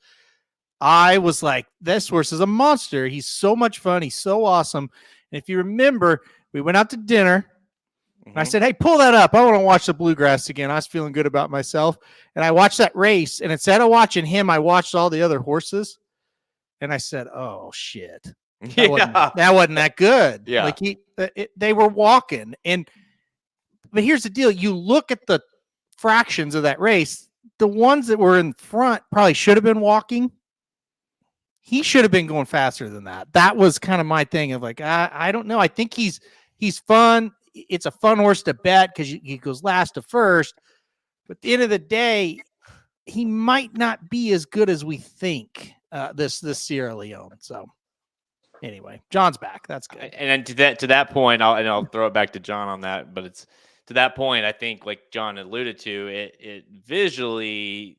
I was like, this horse is a monster. He's so much fun. He's so awesome. And if you remember, we went out to dinner. And I said, hey, pull that up. I want to watch the Bluegrass again. I was feeling good about myself. And I watched that race. And instead of watching him, I watched all the other horses. And I said, oh, shit. That wasn't that good. Yeah. Like they were walking. But here's the deal. You look at the fractions of that race. The ones that were in front probably should have been walking. He should have been going faster than that. That was kind of my thing of like, I don't know. I think he's fun. It's a fun horse to bet because he goes last to first. But at the end of the day, he might not be as good as we think, this Sierra Leone. So anyway, John's back. That's good. And then to that point, I'll throw it back to John on that. But it's to that point, I think, like John alluded to, it visually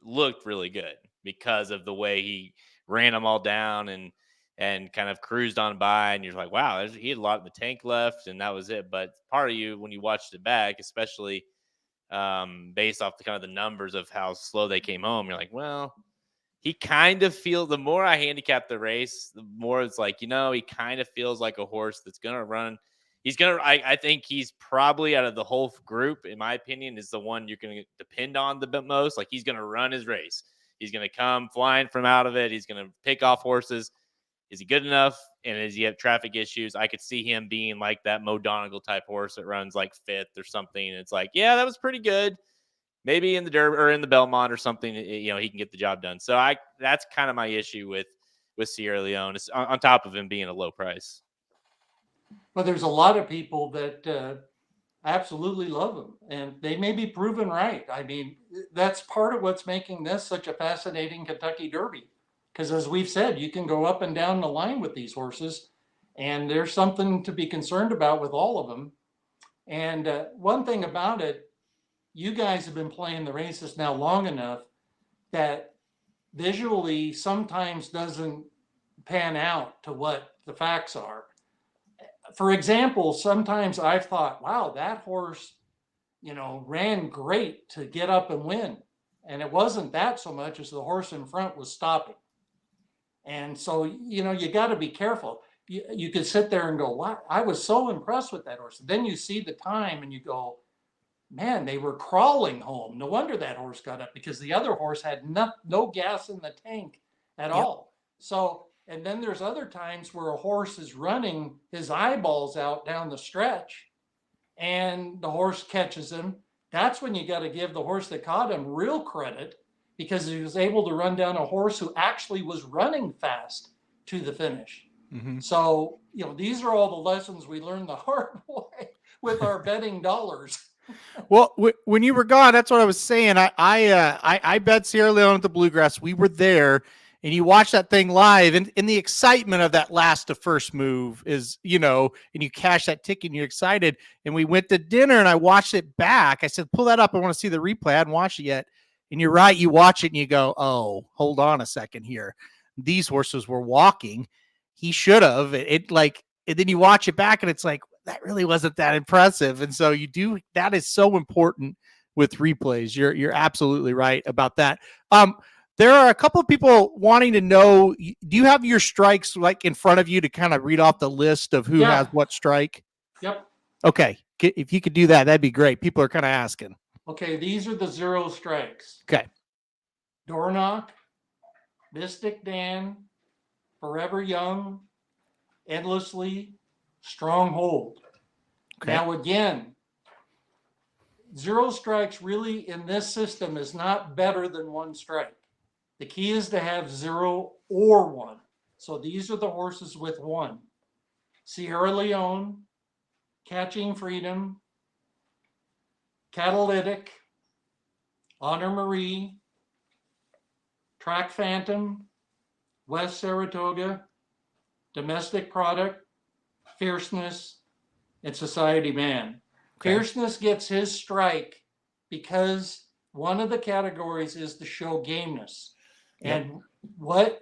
looked really good because of the way he ran them all down and kind of cruised on by, and you're like, wow, he had a lot in the tank left, and that was it. But part of you, when you watched it back, especially based off the kind of the numbers of how slow they came home, you're like, well, he kind of feels, the more I handicap the race, the more it's like, he kind of feels like a horse that's going to run. I think he's probably, out of the whole group, in my opinion, is the one you're going to depend on the most. Like, he's going to run his race. He's going to come flying from out of it. He's going to pick off horses. Is he good enough? And does he have traffic issues? I could see him being like that Mo Donegal type horse that runs like fifth or something. And it's like, yeah, that was pretty good. Maybe in the Derby or in the Belmont or something, he can get the job done. So that's kind of my issue with Sierra Leone, it's on top of him being a low price. But there's a lot of people that absolutely love him, and they may be proven right. I mean, that's part of what's making this such a fascinating Kentucky Derby. Because as we've said, you can go up and down the line with these horses, and there's something to be concerned about with all of them. And one thing about it, you guys have been playing the races now long enough that visually sometimes doesn't pan out to what the facts are. For example, sometimes I've thought, wow, that horse, ran great to get up and win. And it wasn't that so much as the horse in front was stopping. And so, you got to be careful. You could sit there and go, wow, I was so impressed with that horse. Then you see the time and you go, man, they were crawling home. No wonder that horse got up, because the other horse had no gas in the tank at all. So, and then there's other times where a horse is running his eyeballs out down the stretch and the horse catches him. That's when you got to give the horse that caught him real credit, because he was able to run down a horse who actually was running fast to the finish. Mm-hmm. So, these are all the lessons we learned the hard way with our betting dollars. Well, when you were gone, that's what I was saying. I bet Sierra Leone at the Bluegrass. We were there, and you watch that thing live, and the excitement of that last to first move is, and you cash that ticket and you're excited. And we went to dinner and I watched it back. I said, pull that up. I want to see the replay. I hadn't watched it yet. And you're right. You watch it and you go, oh, hold on a second here. These horses were walking. He should have. And then you watch it back and it's like, that really wasn't that impressive. And so that is so important with replays. You're absolutely right about that. There are a couple of people wanting to know, do you have your strikes like in front of you to kind of read off the list of who has what strike? Yep. Okay. If you could do that, that'd be great. People are kind of asking. Okay. These are the 0 strikes. Okay. Dornock, Mystic Dan, Forever Young, Endlessly, Stronghold. Okay. Now, again, 0 strikes really in this system is not better than 1 strike. The key is to have 0 or 1. So these are the horses with 1. Sierra Leone, Catching Freedom, Catalytic, Honor Marie, Track Phantom, West Saratoga, Domestic Product, Fierceness, and Society Man. Okay. Fierceness gets his strike because one of the categories is the show gameness. Yep. And what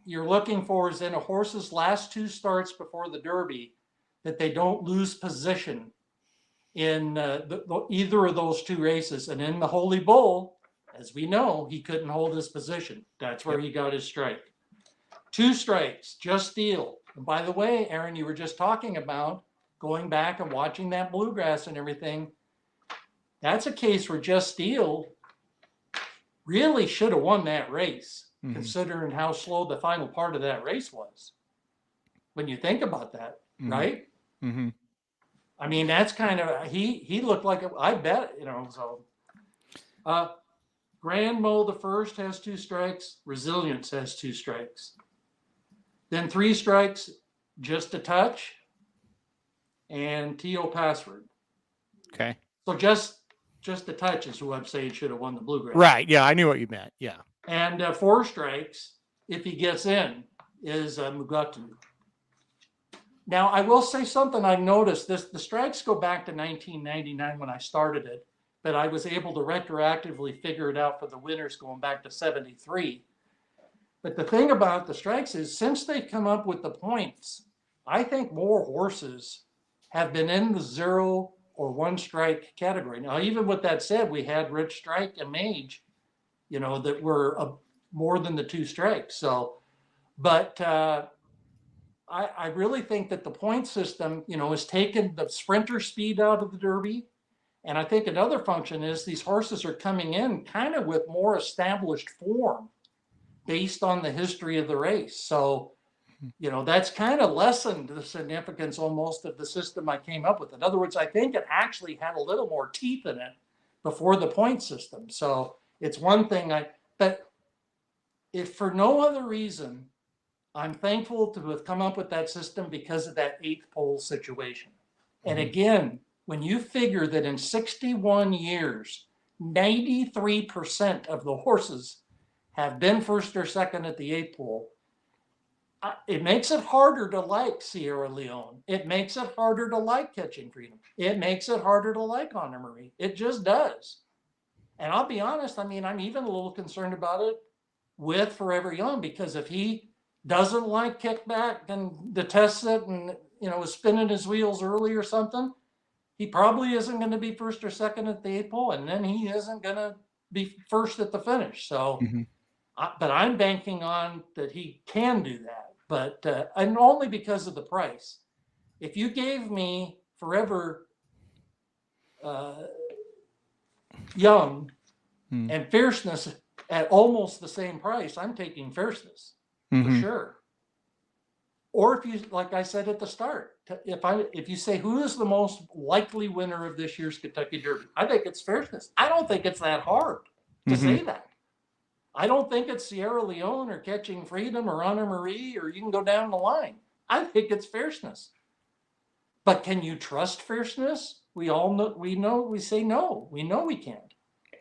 you're looking for is in a horse's last 2 starts before the Derby that they don't lose position in either of those 2 races. And in the Holy Bull, as we know, he couldn't hold his position. That's where he got his strike. 2 strikes, Just Deal. And by the way, Aaron, you were just talking about going back and watching that bluegrass and everything. That's a case where Just Deal really should have won that race, considering how slow the final part of that race was. When you think about that, right? Mm-hmm. I mean, that's kind of, he looked like, I bet, so. Grand Mo the first has 2 strikes. Resilience has 2 strikes. Then 3 strikes, Just a Touch, and T.O. Password. Okay. So just a touch is who I'm saying should have won the bluegrass. Right. Yeah, I knew what you meant. Yeah. And 4 strikes, if he gets in, is Mugatu. Now, I will say something I've noticed. The strikes go back to 1999 when I started it, but I was able to retroactively figure it out for the winners going back to 73. But the thing about the strikes is since they've come up with the points, I think more horses have been in the 0 or 1 strike category. Now, even with that said, we had Rich Strike and Mage, that were more than the 2 strikes. So, but I really think that the point system, has taken the sprinter speed out of the Derby. And I think another function is these horses are coming in kind of with more established form based on the history of the race. So, that's kind of lessened the significance almost of the system I came up with. In other words, I think it actually had a little more teeth in it before the point system. So it's one thing but if for no other reason, I'm thankful to have come up with that system because of that 8th pole situation. And again, when you figure that in 61 years, 93% of the horses have been first or second at the 8th pole, it makes it harder to like Sierra Leone. It makes it harder to like Catching Freedom. It makes it harder to like Honor Marie. It just does. And I'll be honest, I'm even a little concerned about it with Forever Young, because if he doesn't like Kickback and detests it and, is spinning his wheels early or something, he probably isn't going to be first or second at the 8th pole, and then he isn't going to be first at the finish. So, but I'm banking on that he can do that. But and only because of the price. If you gave me Forever Young and Fierceness at almost the same price, I'm taking Fierceness for sure. Or if you, like I said at the start, if you say who is the most likely winner of this year's Kentucky Derby, I think it's Fierceness. I don't think it's that hard to say that. I don't think it's Sierra Leone or Catching Freedom or Honor Marie, or you can go down the line. I think it's Fierceness. But can you trust Fierceness? We all know, we say no. We know we can't.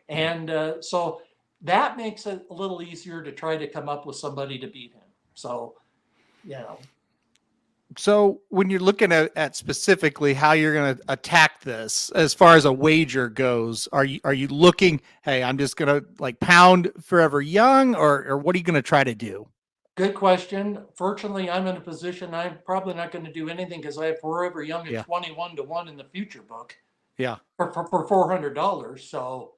And so that makes it a little easier to try to come up with somebody to beat him. So, So when you're looking at specifically how you're going to attack this, as far as a wager goes, are you looking, hey, I'm just going to like pound Forever Young, or what are you going to try to do? good question. Fortunately, I'm in a position I'm probably not going to do anything because I have Forever Young at 21-1 in the future book. Yeah. For $400. So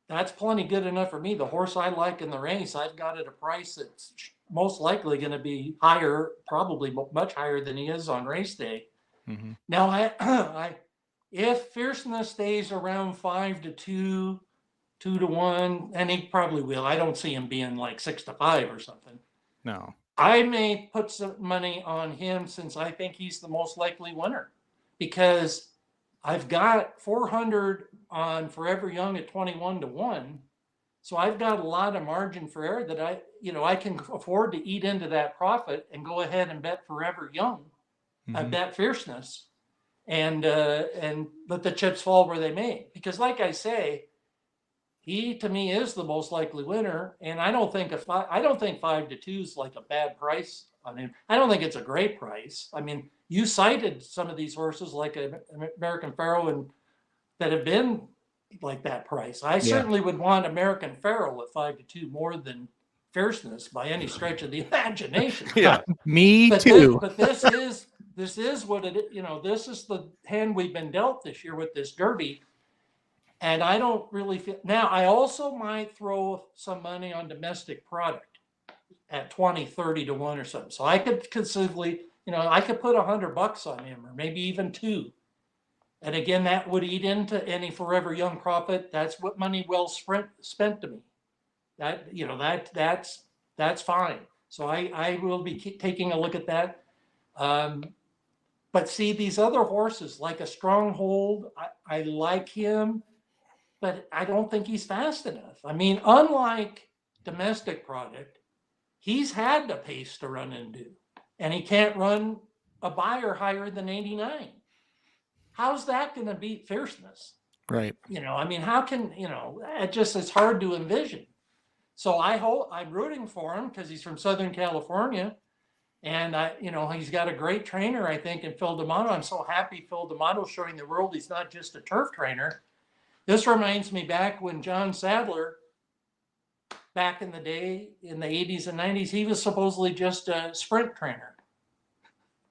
that's plenty good enough for me. The horse I like in the race, I've got at a price that's most likely going to be higher, probably much higher than he is on race day. Mm-hmm. Now, if Fierceness stays around 5-2, 2-1, and he probably will. I don't see him being like 6-5 or something. No. I may put some money on him since I think he's the most likely winner, because I've got 400 on Forever Young at 21-1. So I've got a lot of margin for error that I can afford to eat into that profit and go ahead and bet Forever Young. Mm-hmm. I bet Fierceness and let the chips fall where they may. Because like I say, he to me is the most likely winner. And I don't think 5-2 is like a bad price on him. I don't think it's a great price. I mean, you cited some of these horses like American Pharaoh and that have been like that price. I certainly would want American Pharaoh at 5-2 more than Fierceness by any stretch of the imagination. Yeah, me too. But this is what it is. This is the hand we've been dealt this year with this Derby. And I don't really feel now. I also might throw some money on domestic product at 20-30-1 or something. So I could conceivably, I could put $100 on him, or maybe even $2. And again, that would eat into any Forever Young profit. That's what money well spent to me. That's fine. So I will be taking a look at that. But see, these other horses, like a Stronghold, I like him, but I don't think he's fast enough. I mean, unlike domestic product, he's had the pace to run into, and he can't run a buyer higher than 89. How's that going to beat Fierceness? Right. How can, it's hard to envision. So I'm rooting for him because he's from Southern California, and he's got a great trainer, I think, in Phil D'Amato. I'm so happy Phil D'Amato's showing the world he's not just a turf trainer. This reminds me back when John Sadler, back in the day, in the 80s and 90s, he was supposedly just a sprint trainer.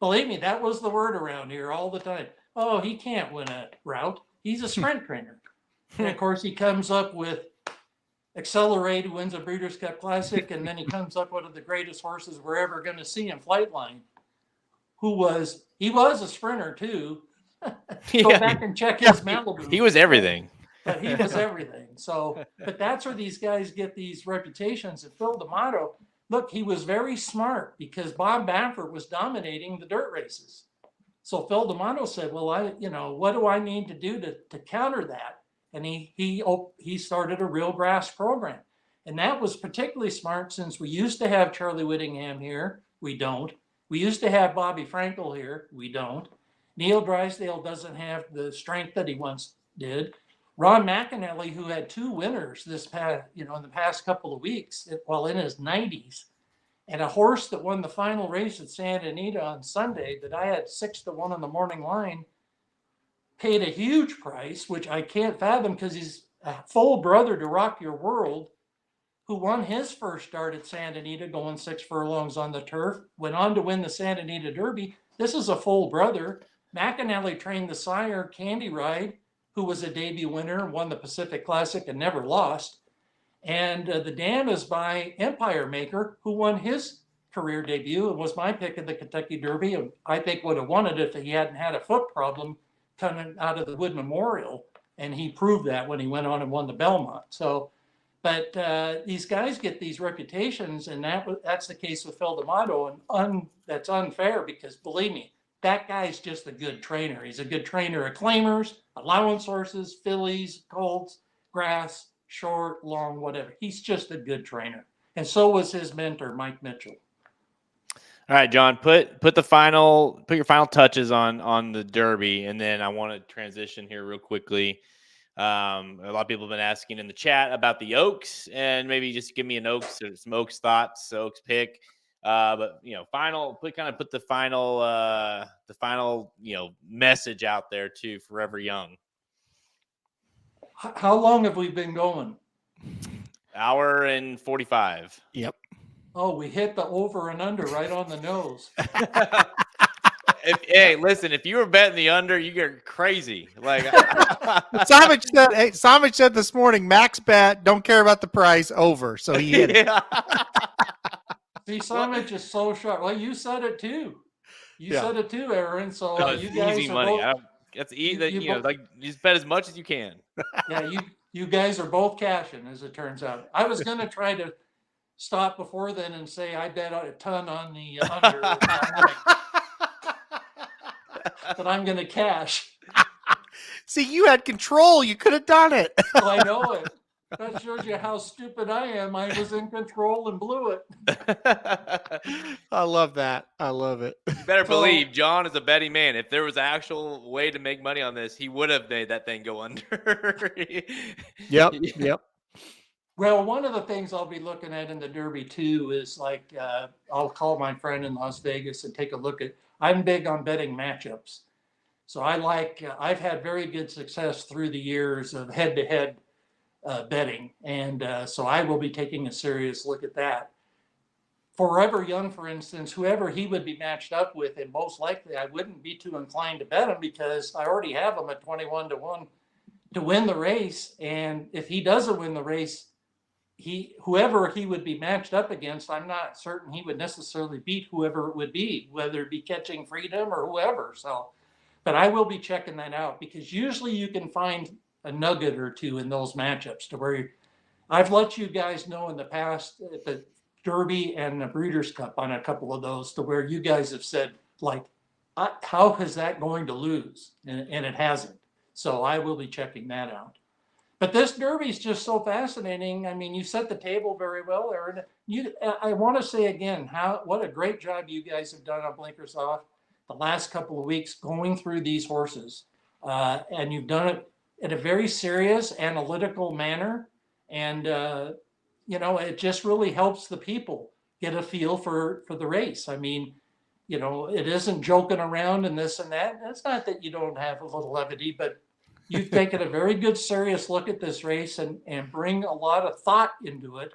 Believe me, that was the word around here all the time. Oh, he can't win a route. He's a sprint trainer. And of course, he comes up with Accelerate, who wins a Breeders' Cup Classic, and then he comes up with one of the greatest horses we're ever going to see in Flightline, he was a sprinter too. Go back and check his Malibu. He was everything. But he was everything. So, but that's where these guys get these reputations. And Phil D'Amato, look, he was very smart because Bob Baffert was dominating the dirt races. So Phil D'Amato said, well, what do I need to do to counter that? And he started a real grass program. And that was particularly smart since we used to have Charlie Whittingham here. We don't. We used to have Bobby Frankel here. We don't. Neil Drysdale doesn't have the strength that he once did. Ron McAnally, who had 2 winners in the past couple of weeks, while in his 90s, and a horse that won the final race at Santa Anita on Sunday that I had 6-1 on the morning line, paid a huge price, which I can't fathom because he's a full brother to Rock Your World, who won his first start at Santa Anita, going 6 furlongs on the turf, went on to win the Santa Anita Derby. This is a full brother. McAnally trained the sire, Candy Ride, who was a debut winner, won the Pacific Classic and never lost. And the dam is by Empire Maker, who won his career debut and was my pick in the Kentucky Derby. And I think would have won it if he hadn't had a foot problem coming out of the Wood Memorial. And he proved that when he went on and won the Belmont. So, but these guys get these reputations, and that's the case with Phil D'Amato. And that's unfair because, believe me, that guy's just a good trainer. He's a good trainer of claimers, allowance horses, fillies, colts, grass, short, long, whatever. He's just a good trainer. And so was his mentor, Mike Mitchell. All right, John, put your final touches on the Derby, and then I want to transition here real quickly. A lot of people have been asking in the chat about the Oaks, and maybe just give me an Oaks or some Oaks thoughts, Oaks pick. But put the final message out there to Forever Young. How long have we been going? Hour and 45. Yep. Oh, we hit the over and under right on the nose. Hey, listen, if you were betting the under, you get crazy. Like Samich said this morning, max bet, don't care about the price, over. So he hit it. See, Samich is so sharp. Well, you said it too. You said it too, Aaron. So no, you guys easy are money. both, That's easy. Like just bet as much as you can. Yeah, you guys are both cashing, as it turns out. I was going to try to stop before then and say I bet a ton on the under, but I'm going to cash. See, you had control. You could have done it. Oh, I know it. That shows you how stupid I am. I was in control and blew it. I love that. I love it. You better believe John is a betting man. If there was an actual way to make money on this, he would have made that thing go under. Yep. Well, one of the things I'll be looking at in the Derby too is like I'll call my friend in Las Vegas and take a look at. I'm big on betting matchups, so I've had very good success through the years of head-to-head betting, and so I will be taking a serious look at that. Forever Young, for instance, whoever he would be matched up with, and most likely I wouldn't be too inclined to bet him because I already have him at 21-1 to win the race, and if he doesn't win the race, whoever he would be matched up against, I'm not certain he would necessarily beat whoever it would be, whether it be Catching Freedom or whoever. So, but I will be checking that out because usually you can find a nugget or two in those matchups to where I've let you guys know in the past at the Derby and the Breeders' Cup on a couple of those to where you guys have said, like, how is that going to lose? And it hasn't. So I will be checking that out. But this Derby is just so fascinating. I mean, you set the table very well, Aaron. I want to say again, what a great job you guys have done on Blinkers Off the last couple of weeks going through these horses. And you've done it in a very serious, analytical manner. And, it just really helps the people get a feel for the race. I mean, it isn't joking around and this and that. It's not that you don't have a little levity, but you've taken a very good, serious look at this race and bring a lot of thought into it.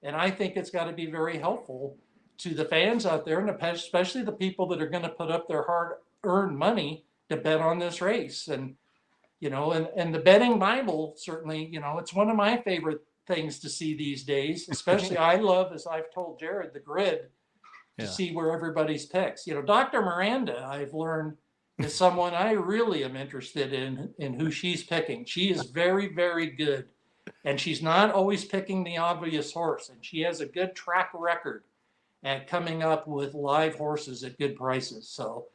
And I think it's got to be very helpful to the fans out there, and especially the people that are going to put up their hard-earned money to bet on this race. And, and the betting Bible, certainly, it's one of my favorite things to see these days, especially I love, as I've told Jared, the grid to see where everybody's picks. Dr. Miranda, I've learned, is someone I really am interested in who she's picking. She is very, very good. And she's not always picking the obvious horse. And she has a good track record at coming up with live horses at good prices. So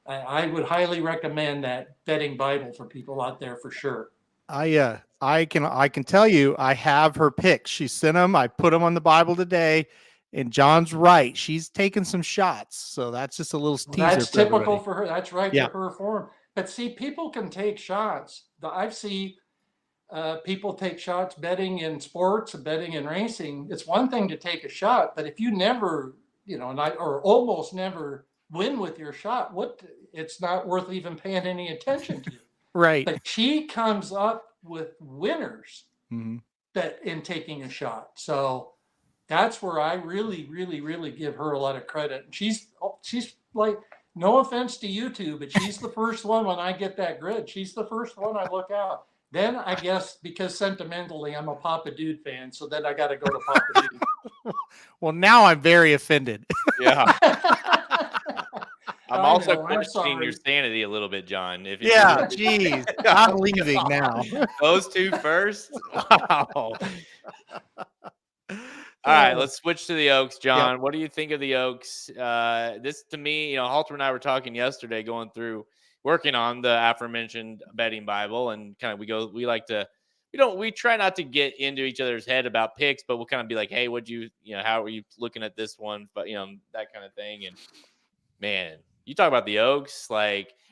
I would highly recommend that betting Bible for people out there for sure. I can tell you, I have her picks. She sent them. I put them on the Bible today. And John's right. She's taken some shots. So that's just a little teaser. That's typical everybody. for her. That's right to her form. But see, people can take shots. I've seen people take shots betting in sports, betting in racing. It's one thing to take a shot, but if you never, or almost never win with your shot, it's not worth even paying any attention to. Right. But she comes up with winners that in taking a shot. So that's where I really, really, really give her a lot of credit. She's like, no offense to you two, but she's the first one when I get that grid. She's the first one I look out. Then I guess because sentimentally I'm a Papa Dude fan, so then I got to go to Papa Dude. Well, now I'm very offended. Yeah. I'm also questioning your sanity a little bit, John. Geez, I'm leaving now. Those two first? Wow. All right, let's switch to the Oaks, John. What do you think of the Oaks? This, to me, Halter and I were talking yesterday, working on the aforementioned betting Bible, and kind of we try not to get into each other's head about picks, but we'll kind of be like, hey, how are you looking at this one? But, that kind of thing. And man, you talk about the Oaks,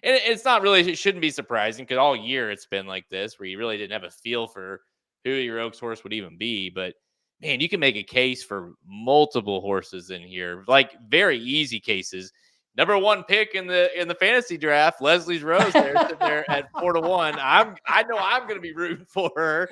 And it's not really, it shouldn't be surprising because all year it's been like this where you really didn't have a feel for who your Oaks horse would even be. But man, you can make a case for multiple horses in here, like very easy cases. Number one pick in the fantasy draft, Leslie's Rose there sitting there at 4-1. I know I'm going to be rooting for her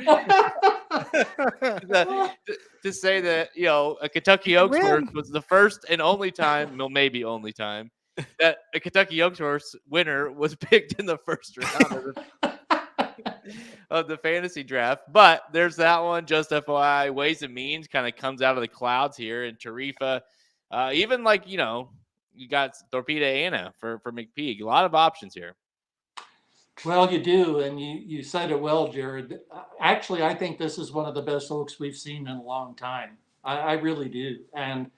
to say that, you know, a Kentucky Oaks horse was the first and only time, well, maybe only time, that a Kentucky Oaks horse winner was picked in the first round of the fantasy draft. But there's that one. Just FYI, Ways and Means kind of comes out of the clouds here, and Tarifa, even like, you know, you got Torpedo Anna for McPeak. A lot of options here. Well, you do, and you said it well, Jared. Actually, I think this is one of the best Oaks we've seen in a long time. I really do. And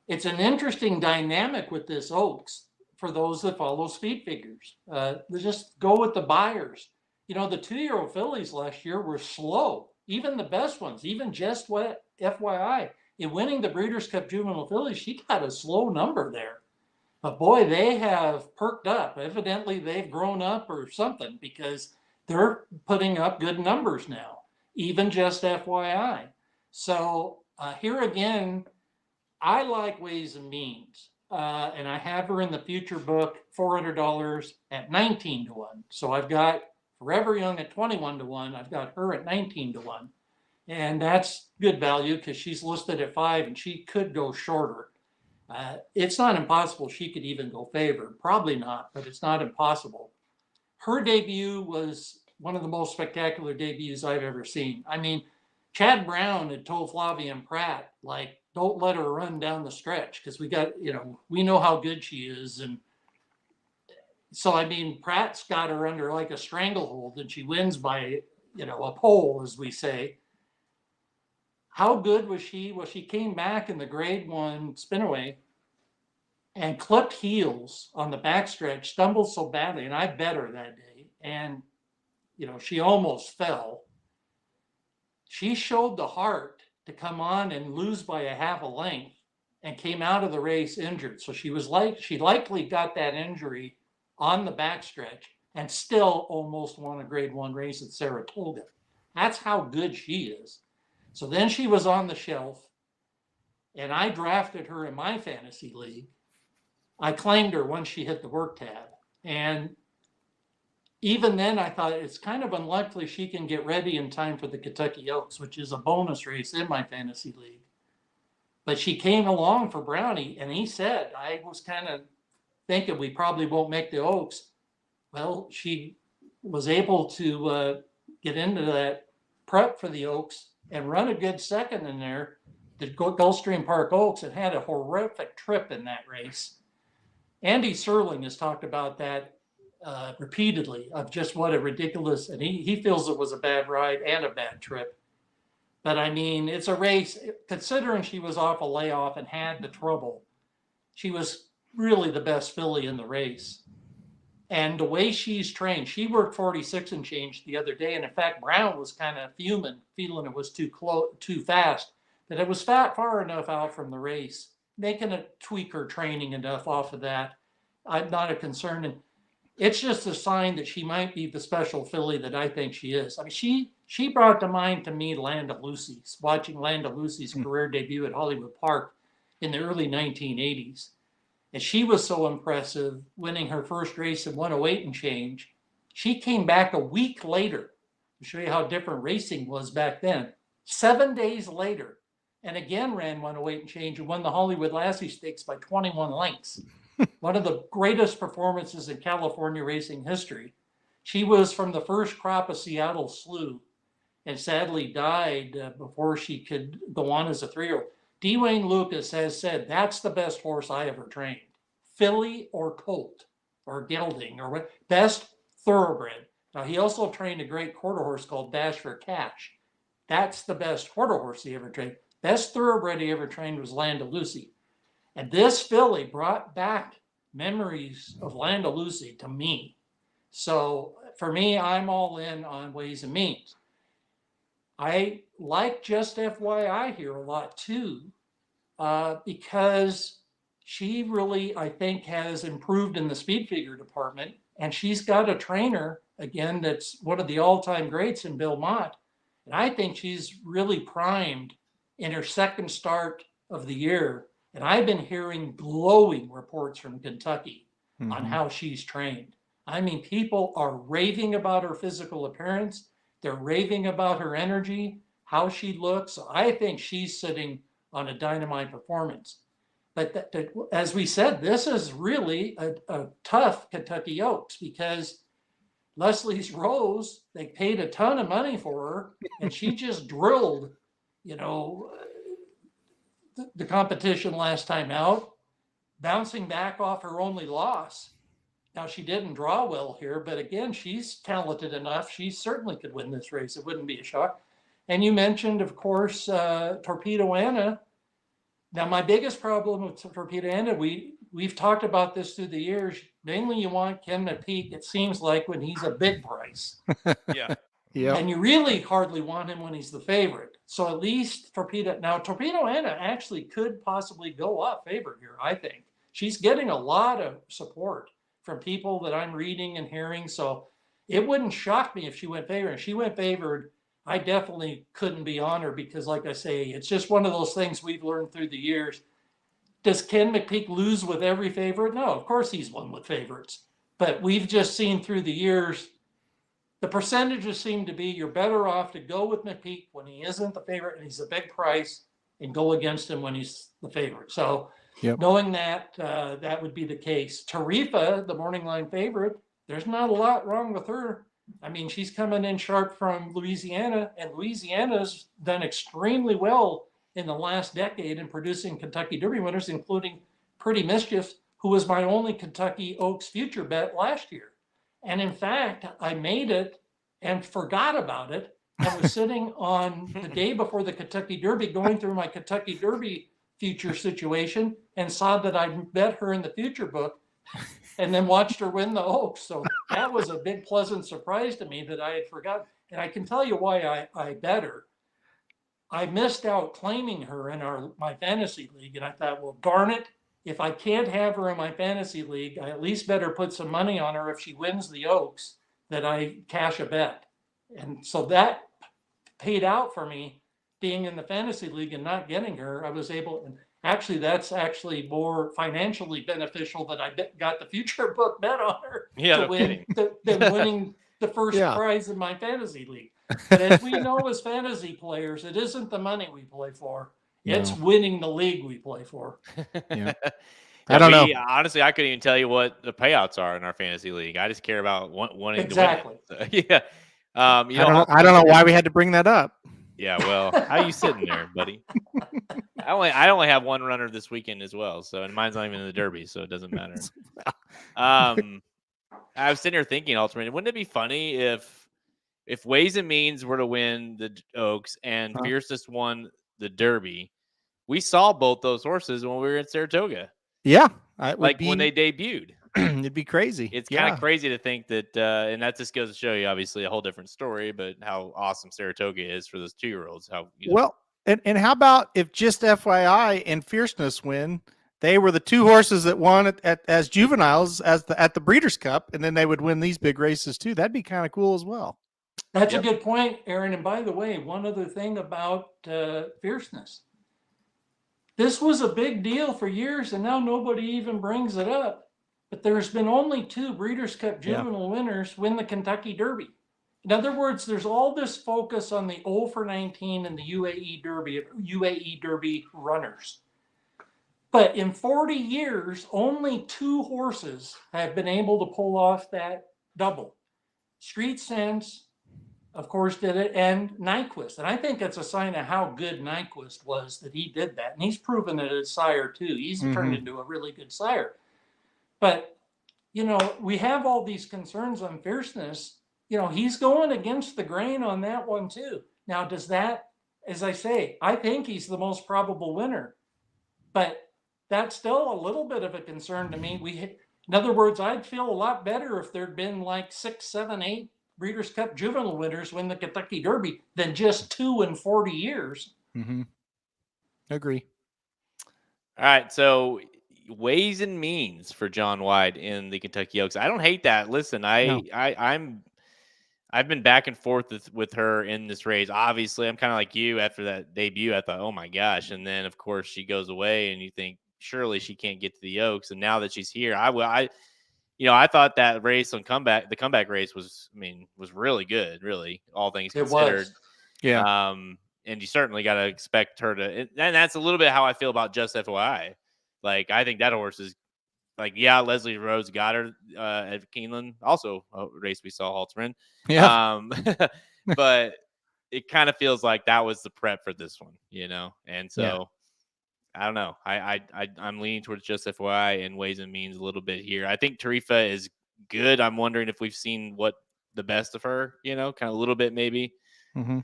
it's an interesting dynamic with this Oaks for those that follow speed figures. They just go with the buyers. You know, the 2-year-old fillies last year were slow, even the best ones, even Just What FYI. In winning the Breeders' Cup Juvenile Fillies, she got a slow number there. But boy, they have perked up. Evidently, they've grown up or something because they're putting up good numbers now, even Just FYI. So here again, I like Ways and Means. And I have her in the future book, $400 at 19-1. So I've got Forever Young at 21-1. I've got her at 19-1. And that's good value because she's listed at 5 and she could go shorter. It's not impossible she could even go favored. Probably not, but it's not impossible. Her debut was one of the most spectacular debuts I've ever seen. I mean, Chad Brown had told Flavien Prat, like, don't let her run down the stretch because we got, you know, we know how good she is. And so, I mean, Pratt's got her under like a stranglehold and she wins by, you know, a pole, as we say. How good was she? Well, she came back in the grade 1 spinaway and clipped heels on the backstretch, stumbled so badly, and I bet her that day. And, you know, she almost fell. She showed the heart to come on and lose by a half a length and came out of the race injured. So she likely got that injury on the backstretch and still almost won a grade 1 race at Saratoga. That's how good she is. So then she was on the shelf, and I drafted her in my fantasy league. I claimed her once she hit the work tab. And even then, I thought it's kind of unlikely she can get ready in time for the Kentucky Oaks, which is a bonus race in my fantasy league. But she came along for Brownie, and he said, I was kind of thinking we probably won't make the Oaks. Well, she was able to get into that prep for the Oaks and run a good second in there, the Gulfstream Park Oaks, and had a horrific trip in that race. Andy Serling has talked about that repeatedly, of just what a ridiculous, and he feels it was a bad ride and a bad trip. But I mean, it's a race, considering she was off a layoff and had the trouble, she was really the best filly in the race. And the way she's trained, she worked 46 and change the other day. And in fact, Brown was kind of fuming, feeling it was too fast, that it was far enough out from the race. They can tweak her training enough off of that. I'm not a concern. And it's just a sign that she might be the special filly that I think she is. I mean, she brought to mind to me Land of Lucy's, watching Land of Lucy's career debut at Hollywood Park in the early 1980s. And she was so impressive, winning her first race in 108 and change. She came back a week later to show you how different racing was back then. 7 days later, and again ran 108 and change and won the Hollywood Lassie Stakes by 21 lengths. One of the greatest performances in California racing history. She was from the first crop of Seattle Slew and sadly died before she could go on as a 3-year-old. Dwayne Lucas has said, that's the best horse I ever trained. Filly or colt or gelding or best thoroughbred. Now, he also trained a great quarter horse called Dash for Cash. That's the best quarter horse he ever trained. Best thoroughbred he ever trained was Land of Lucy. And this filly brought back memories of Land of Lucy to me. So for me, I'm all in on Ways and Means. I like Just FYI here a lot too, because she really, I think, has improved in the speed figure department. And she's got a trainer, again, that's one of the all-time greats in Belmont. And I think she's really primed in her second start of the year. And I've been hearing glowing reports from Kentucky on how she's trained. I mean, people are raving about her physical appearance. They're raving about her energy, how she looks. So I think she's sitting on a dynamite performance. But as we said, this is really a tough Kentucky Oaks because Leslie's Rose, they paid a ton of money for her, and she just drilled, the competition last time out, bouncing back off her only loss. Now, she didn't draw well here, but again, she's talented enough. She certainly could win this race. It wouldn't be a shock. And you mentioned, of course, Torpedo Anna. Now, my biggest problem with Torpedo Anna, we've talked about this through the years. Mainly, you want Ken McPeak, it seems like, when he's a big price. Yeah. Yeah. And you really hardly want him when he's the favorite. So at least Torpedo Anna actually could possibly go up favorite here, I think. She's getting a lot of support from people that I'm reading and hearing. So it wouldn't shock me if she went favored. If she went favored, I definitely couldn't be on her because, like I say, it's just one of those things we've learned through the years. Does Ken McPeak lose with every favorite? No, of course he's won with favorites. But we've just seen through the years, the percentages seem to be you're better off to go with McPeak when he isn't the favorite and he's a big price and go against him when he's the favorite. So knowing that, that would be the case. Tarifa, the morning line favorite, there's not a lot wrong with her. I mean, she's coming in sharp from Louisiana, and Louisiana's done extremely well in the last decade in producing Kentucky Derby winners, including Pretty Mischief, who was my only Kentucky Oaks future bet last year. And in fact, I made it and forgot about it. I was sitting on the day before the Kentucky Derby, going through my Kentucky Derby future situation, and saw that I'd bet her in the future book and then watched her win the Oaks. So that was a big pleasant surprise to me that I had forgotten. And I can tell you why I bet her. I missed out claiming her in my fantasy league. And I thought, well, darn it. If I can't have her in my fantasy league, I at least better put some money on her if she wins the Oaks, that I cash a bet. And so that paid out for me being in the fantasy league and not getting her. I was able, and actually that's actually more financially beneficial that I got the future book bet on her than winning the first prize in my fantasy league. But as we know as fantasy players, it isn't the money we play for. It's winning the league we play for. I don't know. Honestly, I couldn't even tell you what the payouts are in our fantasy league. I just care about wanting exactly. to win it. So, I don't know why we had to bring that up. Yeah, well, how you sitting there, buddy? I only have one runner this weekend as well, and mine's not even in the Derby, so it doesn't matter. I was sitting here thinking, ultimately, wouldn't it be funny if Ways and Means were to win the Oaks and Fierceness won the Derby? We saw both those horses when we were in Saratoga. Yeah. When they debuted. It'd be crazy. It's kind of crazy to think that, and that just goes to show you, obviously, a whole different story, but how awesome Saratoga is for those 2-year-olds. Well, and how about if just FYI and Fierceness win, they were the 2 horses that won as juveniles at the Breeders' Cup, and then they would win these big races too. That'd be kind of cool as well. That's a good point, Aaron. And by the way, one other thing about Fierceness. This was a big deal for years, and now nobody even brings it up. But there's been only 2 Breeders' Cup juvenile winners win the Kentucky Derby. In other words, there's all this focus on the 0 for 19 and the UAE Derby runners. But in 40 years, only 2 horses have been able to pull off that double. Street Sense, of course, did it, and Nyquist. And I think it's a sign of how good Nyquist was that he did that. And he's proven it as sire, too. He's turned into a really good sire. But, we have all these concerns on Fierceness. He's going against the grain on that one, too. Now, does that, as I say, I think he's the most probable winner. But that's still a little bit of a concern to me. In other words, I'd feel a lot better if there'd been like 6, 7, 8 Breeders' Cup juvenile winners win the Kentucky Derby than just 2 in 40 years. Agree. All right. So ways and means for Jon White in the Kentucky Oaks. I don't hate that. Listen, I've been back and forth with her in this race. Obviously, I'm kind of like you after that debut. I thought, oh my gosh. And then of course she goes away and you think surely she can't get to the Oaks. And now that she's here, I thought that race on the comeback race was really good, really, all things It considered. was. Yeah. And you certainly got to expect her to, and that's a little bit how I feel about Just FYI. Like, I think that horse is like, yeah, Leslie Rose got her at Keeneland, also a race we saw Halterman. Yeah. But it kind of feels like that was the prep for this one, and so. Yeah. I don't know. I'm leaning towards Just FYI and ways and means a little bit here. I think Tarifa is good. I'm wondering if we've seen what the best of her, kind of a little bit maybe. Mm-hmm.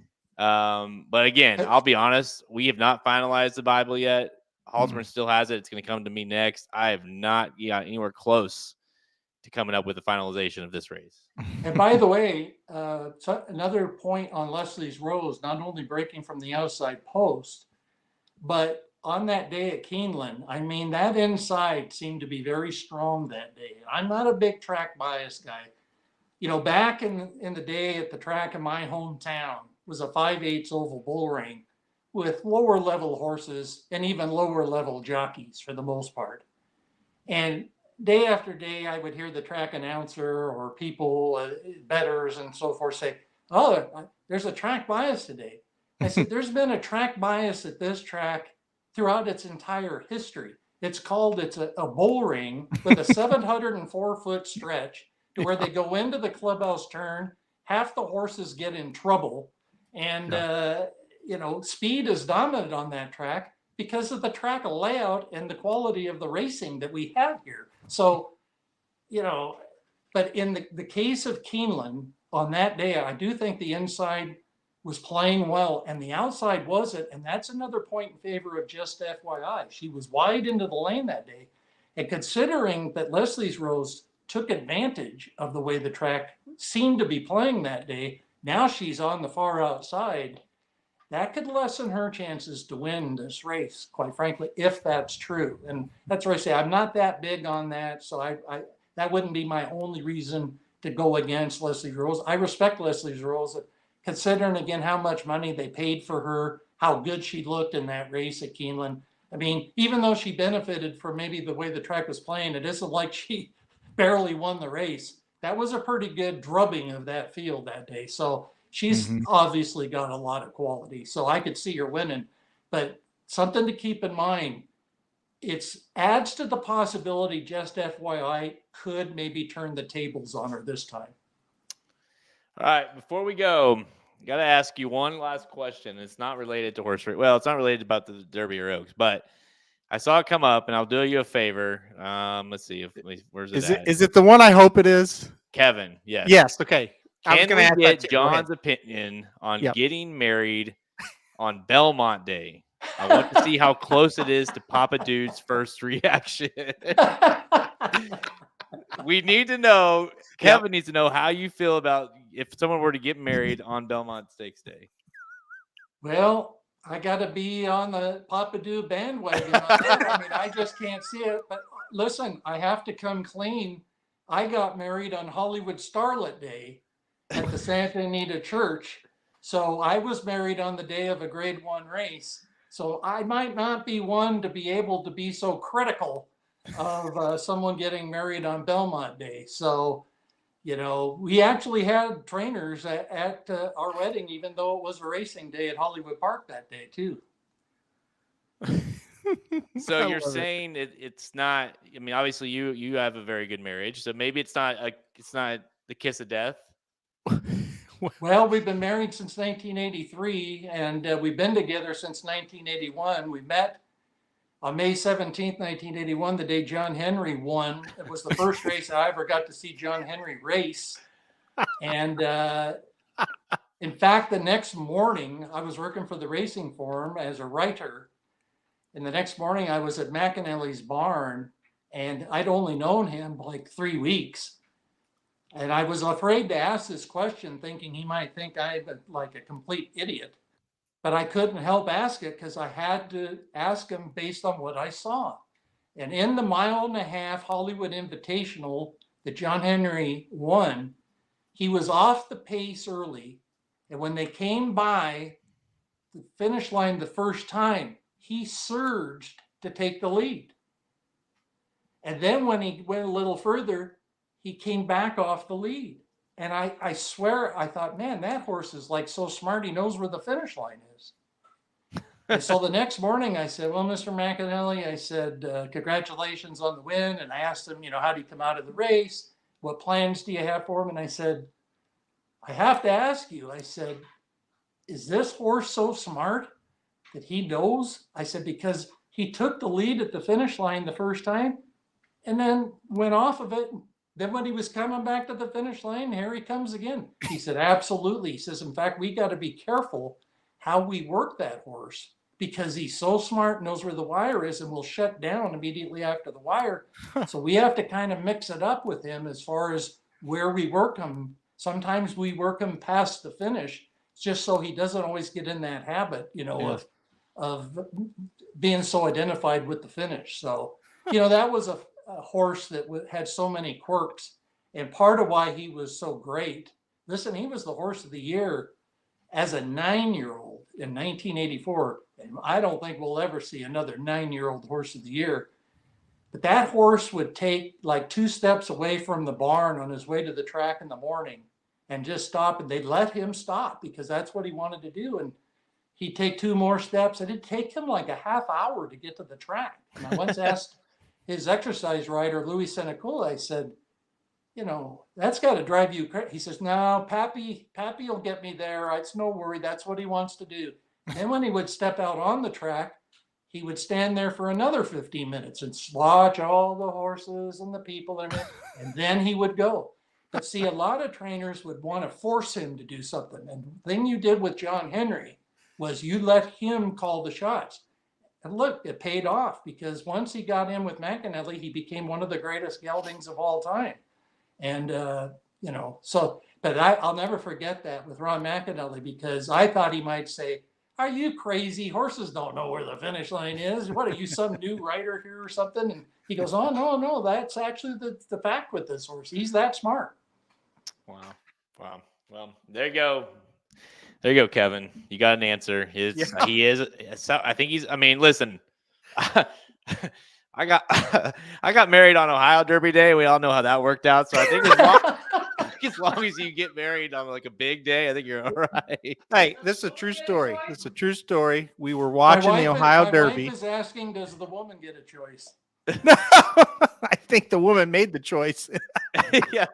But again, I'll be honest. We have not finalized the Bible yet. Halterman still has it. It's going to come to me next. I have not got anywhere close to coming up with the finalization of this race. And by the way, so another point on Leslie's Rose, not only breaking from the outside post, but on that day at Keeneland, that inside seemed to be very strong that day. I'm not a big track bias guy. Back in the day at the track in my hometown was a 5/8 oval bull ring with lower level horses and even lower level jockeys for the most part. And day after day, I would hear the track announcer or people, bettors and so forth say, oh, there's a track bias today. I said, there's been a track bias at this track throughout its entire history. It's a bull ring with a 704-foot stretch to where they go into the clubhouse turn. Half the horses get in trouble. And, speed is dominant on that track because of the track layout and the quality of the racing that we have here. So, but in the case of Keeneland on that day, I do think the inside was playing well and the outside wasn't. And that's another point in favor of Just FYI. She was wide into the lane that day. And considering that Leslie's Rose took advantage of the way the track seemed to be playing that day, now she's on the far outside. That could lessen her chances to win this race, quite frankly, if that's true. And that's where I say I'm not that big on that. So I that wouldn't be my only reason to go against Leslie's Rose. I respect Leslie's Rose, considering again how much money they paid for her, how good she looked in that race at Keeneland. Even though she benefited from maybe the way the track was playing, it isn't like she barely won the race. That was a pretty good drubbing of that field that day. So she's obviously got a lot of quality. So I could see her winning. But something to keep in mind, it adds to the possibility Just FYI could maybe turn the tables on her this time. All right, before we go, got to ask you one last question. It's not related to horse race. Well, it's not related about the Derby or Oaks, but I saw it come up, and I'll do you a favor. Let's see where's it at? Is it the one I hope it is? Kevin, yes. Yes. Okay. Can we get John's opinion on getting married on Belmont Day? I want to see how close it is to Papa Dude's first reaction. We need to know. Kevin needs to know how you feel about if someone were to get married on Belmont Stakes Day. Well, I got to be on the Papa Dude bandwagon. I just can't see it. But listen, I have to come clean. I got married on Hollywood Starlet Day at the Santa Anita Church. So I was married on the day of a Grade 1 race. So I might not be one to be able to be so critical of someone getting married on Belmont Day. So, we actually had trainers at our wedding, even though it was a racing day at Hollywood Park that day too. So you're saying it's not, obviously you have a very good marriage. So maybe it's not the kiss of death. Well, we've been married since 1983 and we've been together since 1981. We met on May 17th, 1981, the day John Henry won. It was the first race I ever got to see John Henry race. And in fact, the next morning, I was working for the Racing Forum as a writer. And the next morning, I was at McAnally's barn, and I'd only known him like 3 weeks. And I was afraid to ask this question, thinking he might think I'm like a complete idiot. But I couldn't help ask it because I had to ask him based on what I saw. And in the 1.5 mile Hollywood Invitational that John Henry won, he was off the pace early. And when they came by the finish line the first time, he surged to take the lead. And then when he went a little further, he came back off the lead. And I swear, I thought, man, that horse is like so smart. He knows where the finish line is. And so the next morning I said, well, Mr. McAnally, I said, congratulations on the win. And I asked him, how do you come out of the race? What plans do you have for him? And I said, I have to ask you, I said, is this horse so smart that he knows? I said, because he took the lead at the finish line the first time and then went off of it. Then when he was coming back to the finish line, here he comes again. He said, absolutely. He says, in fact, we got to be careful how we work that horse because he's so smart, knows where the wire is, and will shut down immediately after the wire. So we have to kind of mix it up with him as far as where we work him. Sometimes we work him past the finish just so he doesn't always get in that habit, of being so identified with the finish. So, that was a horse that had so many quirks. And part of why he was so great, listen, he was the horse of the year as a 9-year-old in 1984. And I don't think we'll ever see another 9-year-old horse of the year. But that horse would take like 2 steps away from the barn on his way to the track in the morning and just stop, and they'd let him stop because that's what he wanted to do. And he'd take 2 more steps, and it'd take him like a half hour to get to the track. And I once asked his exercise rider, Louis Senecula, I said, that's got to drive you crazy. He says, no, Pappy will get me there. It's no worry. That's what he wants to do. And then when he would step out on the track, he would stand there for another 15 minutes and watch all the horses and the people and then he would go. But see, a lot of trainers would want to force him to do something. And the thing you did with John Henry was you let him call the shots. And look, it paid off because once he got in with McAnally, he became one of the greatest geldings of all time. And, but I'll never forget that with Ron McAnally because I thought he might say, are you crazy? Horses don't know where the finish line is. What are you, some new writer here or something? And he goes, oh, no, that's actually the fact with this horse. He's that smart. Wow. Well, there you go. There you go, Kevin. You got an answer. He is. I think he's. I mean, listen. I got married on Ohio Derby Day. We all know how that worked out. So I think as long as you get married on like a big day, I think you're all right. Hey, this is a true story. We were watching the Ohio Derby. My wife is asking, does the woman get a choice? No, I think the woman made the choice. Yeah.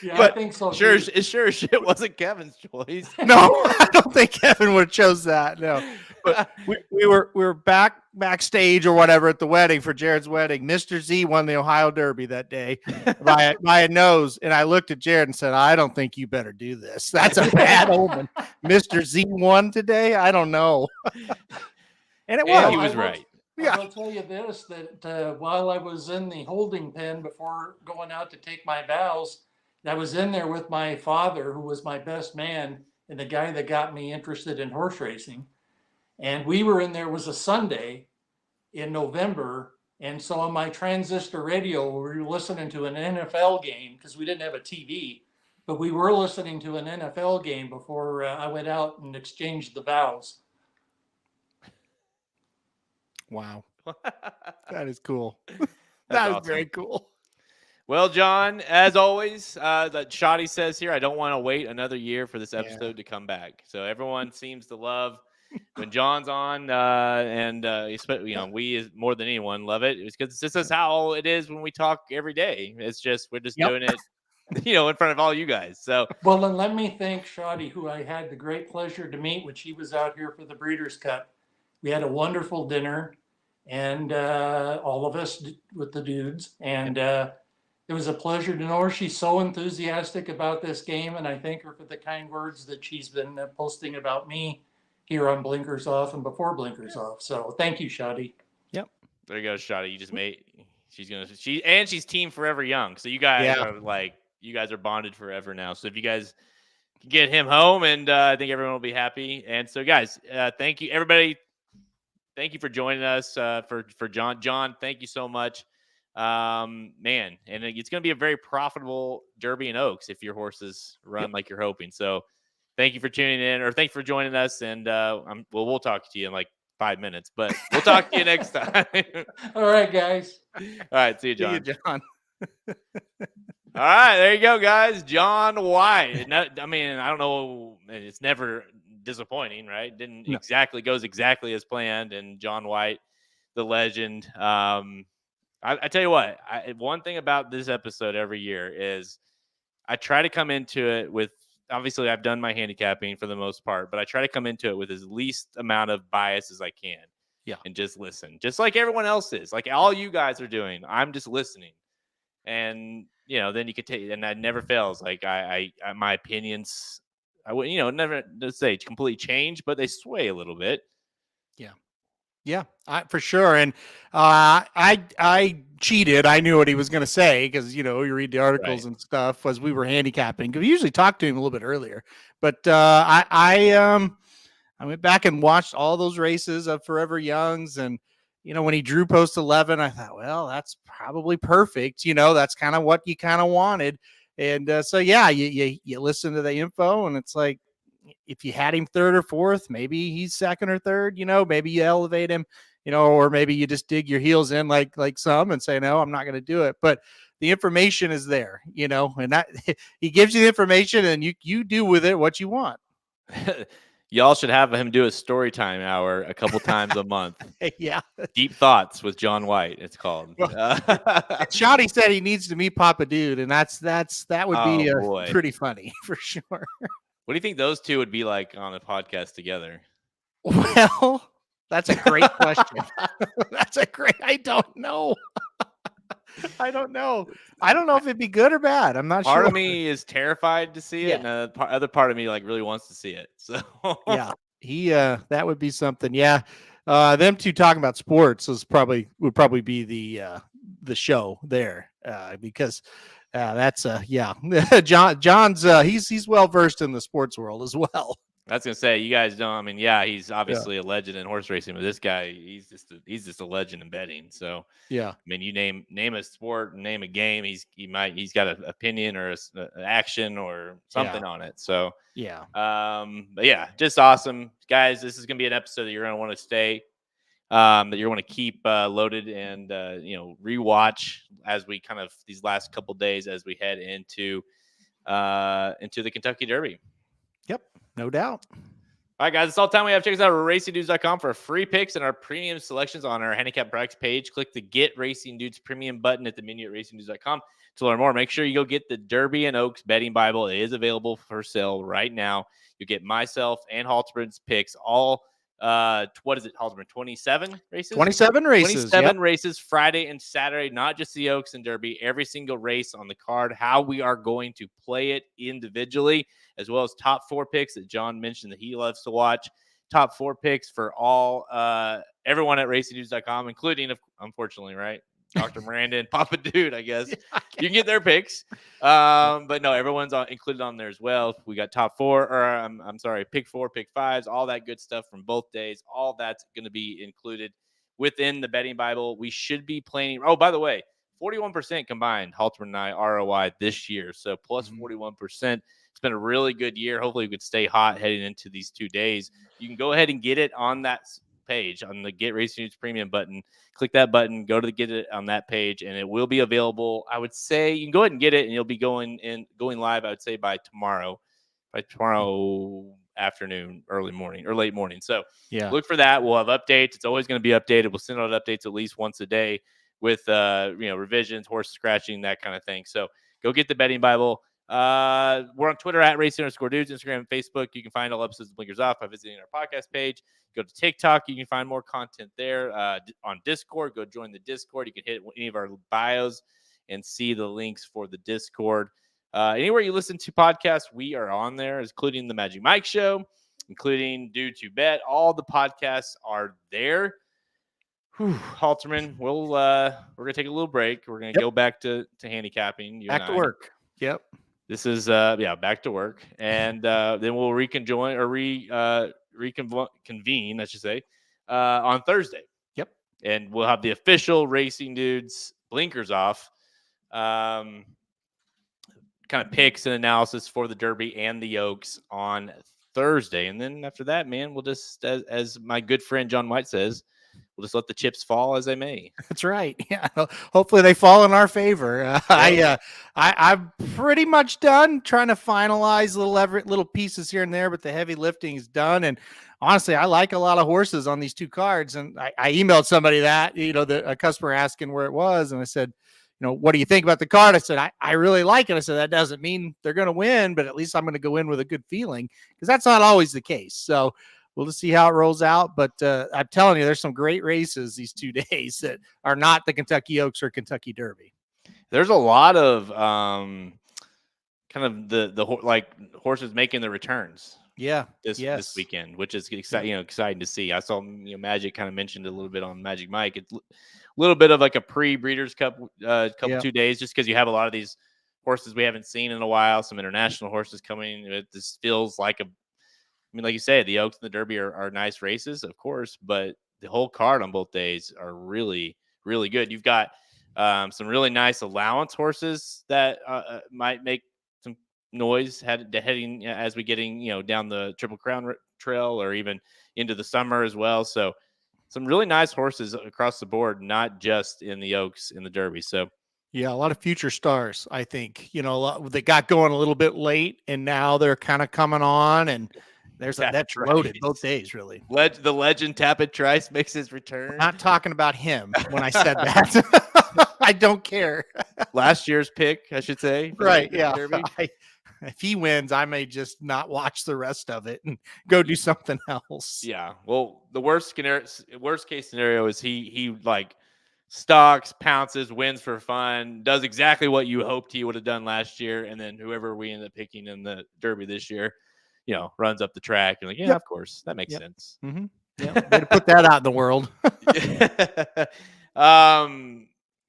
Yeah, but I think so. Sure, it wasn't Kevin's choice. No, I don't think Kevin would have chose that. No, but we were backstage or whatever at the wedding for Jared's wedding. Mr. Z won the Ohio Derby that day by a nose, and I looked at Jared and said, "I don't think you better do this. That's a bad omen." Mr. Z won today. I don't know, and it was. He was right. I will tell you this: that while I was in the holding pen before going out to take my vows. I was in there with my father, who was my best man and the guy that got me interested in horse racing. And we were in there, it was a Sunday in November. And so on my transistor radio, we were listening to an NFL game because we didn't have a TV, but we were listening to an NFL game before I went out and exchanged the vows. Wow. That is cool. That is awesome. Very cool. Well, John, as always, that Shoddy says here, I don't want to wait another year for this episode to come back. So everyone seems to love when John's on, and we more than anyone love it. It's because this is how it is when we talk every day. It's just we're just doing it, in front of all you guys. So well, then let me thank Shoddy, who I had the great pleasure to meet when she was out here for the Breeders' Cup. We had a wonderful dinner, and all of us with the dudes, and. It was a pleasure to know her. She's so enthusiastic about this game, and I thank her for the kind words that she's been posting about me here on Blinkers Off and before Blinkers Off. So thank you, Shoddy. Yep. There you go, Shoddy. You just made. She's Team Forever Young. So you guys are bonded forever now. So if you guys can get him home, and I think everyone will be happy. And so, guys, thank you, everybody. thank you for joining us. For John. John, thank you so much. Man, and it's going to be a very profitable Derby and Oaks if your horses run like you're hoping. So, thank you for tuning in, or thank you for joining us. And we'll talk to you in like 5 minutes, but we'll talk to you next time. All right, guys. All right, see you, John. See you, John. All right, there you go, guys. Jon White. I mean, I don't know. It's never disappointing, right? Didn't exactly goes exactly as planned. And Jon White, the legend. I tell you what. One thing about this episode every year is I try to come into it with. Obviously, I've done my handicapping for the most part, but I try to come into it with as least amount of bias as I can. Yeah, and just listen, just like everyone else is, like all you guys are doing. I'm just listening. And then you could take, and that never fails. Like I my opinions, I would, never say completely change, but they sway a little bit. Yeah, for sure. And I cheated. I knew what he was going to say because you read the articles and stuff as we were handicapping. We usually talk to him a little bit earlier, but I went back and watched all those races of Forever Youngs, and when he drew post 11, I thought, well, that's probably perfect. That's kind of what you kind of wanted. And so, yeah, you listen to the info, and it's like, if you had him third or fourth, maybe he's second or third, maybe you elevate him, or maybe you just dig your heels in like some and say, no, I'm not going to do it. But the information is there, and that he gives you the information and you do with it what you want. Y'all should have him do a story time hour a couple times a month. Yeah. Deep Thoughts with Jon White, it's called. Shotty said he needs to meet Papa Dude, and that would be pretty funny for sure. What do you think those two would be like on a podcast together? Well, that's a great question. I don't know. I don't know if it'd be good or bad. I'm not sure. Part of me is terrified to see it, and the other part of me really wants to see it. So yeah, that would be something. Yeah, them two talking about sports would probably be the show there because that's John's he's well versed in the sports world as well. I was gonna say, you guys don't. I mean, yeah, he's obviously a legend in horse racing, but this guy, he's just a legend in betting. So yeah, I mean, you name a sport, name a game, he's got an opinion or an action or something on it. So yeah, but yeah, just awesome, guys. This is gonna be an episode that you're gonna want to stay, that you're going to keep loaded and rewatch as we kind of these last couple days as we head into the Kentucky Derby. Yep, no doubt. All right, guys, that's all the time we have. Check us out at racingdudes.com for free picks and our premium selections on our handicap practice page. Click the Get Racing Dudes premium button at the menu at racingdudes.com to learn more. Make sure you go get the Derby and Oaks betting Bible. It is available for sale right now. You get myself and Halterman's picks all. What is it, Halterman? 27 races? 27 races. 27 races Friday and Saturday, not just the Oaks and Derby, every single race on the card, how we are going to play it individually, as well as top 4 picks that John mentioned that he loves to watch. Top 4 picks for all everyone at racingdudes.com, including, unfortunately, right, Dr. Miranda and Papa Dude, I guess. You can get their picks. But no, everyone's included on there as well. We got top 4, or I'm sorry, pick 4, pick 5s, all that good stuff from both days. All that's going to be included within the betting Bible. We should be planning. Oh, by the way, 41% combined, Halterman and I, ROI this year. So plus 41%. It's been a really good year. Hopefully we could stay hot heading into these 2 days. You can go ahead and get it on that page, on the Get Racing News premium button. Click that button, go to the Get It on that page, and it will be available. I would say you can go ahead and get it, and you'll be going live, I would say, by tomorrow afternoon, early morning or late morning. So look for that. We'll have updates. It's always going to be updated. We'll send out updates at least once a day with revisions, horse scratching, that kind of thing. So go get the betting Bible. We're on Twitter at @racing_dudes, Instagram and Facebook. You can find all episodes of Blinkers Off by visiting our podcast page. Go to TikTok. You can find more content there. On Discord, go join the Discord. You can hit any of our bios and see the links for the Discord. Anywhere you listen to podcasts, we are on there, including the Magic Mike Show, including Due to Bet. All the podcasts are there. Halterman, we're gonna take a little break. We're gonna go back to handicapping. Back to work. Yep. This is back to work, and then we'll reconvene, I should say, on Thursday. Yep. And we'll have the official Racing Dudes blinkers off. Kind of picks and analysis for the Derby and the Oaks on Thursday. And then after that, man, we'll just, as my good friend Jon White says, we'll just let the chips fall as they may. That's right. Yeah. Hopefully they fall in our favor. I'm pretty much done trying to finalize little pieces here and there, but the heavy lifting is done. And honestly, I like a lot of horses on these two cards. And I emailed somebody that, a customer asking where it was. And I said, what do you think about the card? I said, I really like it. I said, that doesn't mean they're going to win, but at least I'm going to go in with a good feeling, because that's not always the case. So we'll just see how it rolls out. But I'm telling you, there's some great races these 2 days that are not the Kentucky Oaks or Kentucky Derby. There's a lot of kind of the horses making the returns. Yeah, this weekend, which is exciting to see. I saw Magic kind of mentioned a little bit on Magic Mike. It's a little bit of like a pre-Breeders' Cup 2 days, just because you have a lot of these horses we haven't seen in a while. Some international horses coming. This feels like like you say, the Oaks and the Derby are nice races, of course, but the whole card on both days are really, really good. You've got some really nice allowance horses that might make some noise heading as we getting down the Triple Crown trail, or even into the summer as well. So some really nice horses across the board, not just in the Oaks in the Derby. So yeah, a lot of future stars, I think. They got going a little bit late, and now they're kind of coming on, and that's loaded both days, really. The legend Tapit Trice makes his return. I'm not talking about him when I said that. I don't care. Last year's pick, I should say. Right, yeah. If he wins, I may just not watch the rest of it and go do something else. Yeah. Well, the worst case scenario is he like stalks, pounces, wins for fun, does exactly what you hoped he would have done last year, and then whoever we end up picking in the Derby this year, runs up the track. And like, of course, that makes sense. Mm-hmm. Yeah, way to put that out in the world.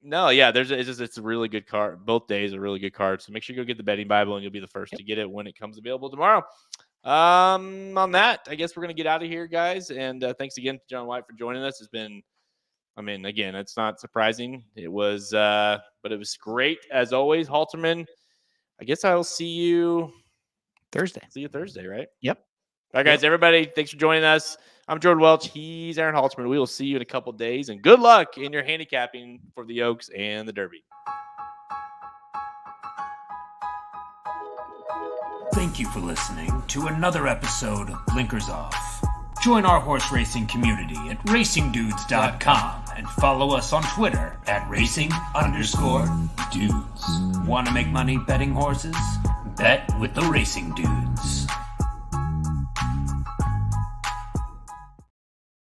No, yeah, it's a really good card. Both days are really good cards. So make sure you go get the betting Bible, and you'll be the first to get it when it comes available tomorrow. On that, I guess we're gonna get out of here, guys. And thanks again to Jon White for joining us. It's been, again, it's not surprising. It was, but it was great as always. Halterman, I guess I will see you Thursday. See you Thursday, right? Yep. All right, guys, everybody, thanks for joining us. I'm Jordan Welch. He's Aaron Halterman. We will see you in a couple days, and good luck in your handicapping for the Oaks and the Derby. Thank you for listening to another episode of Blinkers Off. Join our horse racing community at racingdudes.com and follow us on Twitter at @racing_dudes. Want to make money betting horses? Bet with the Racing Dudes.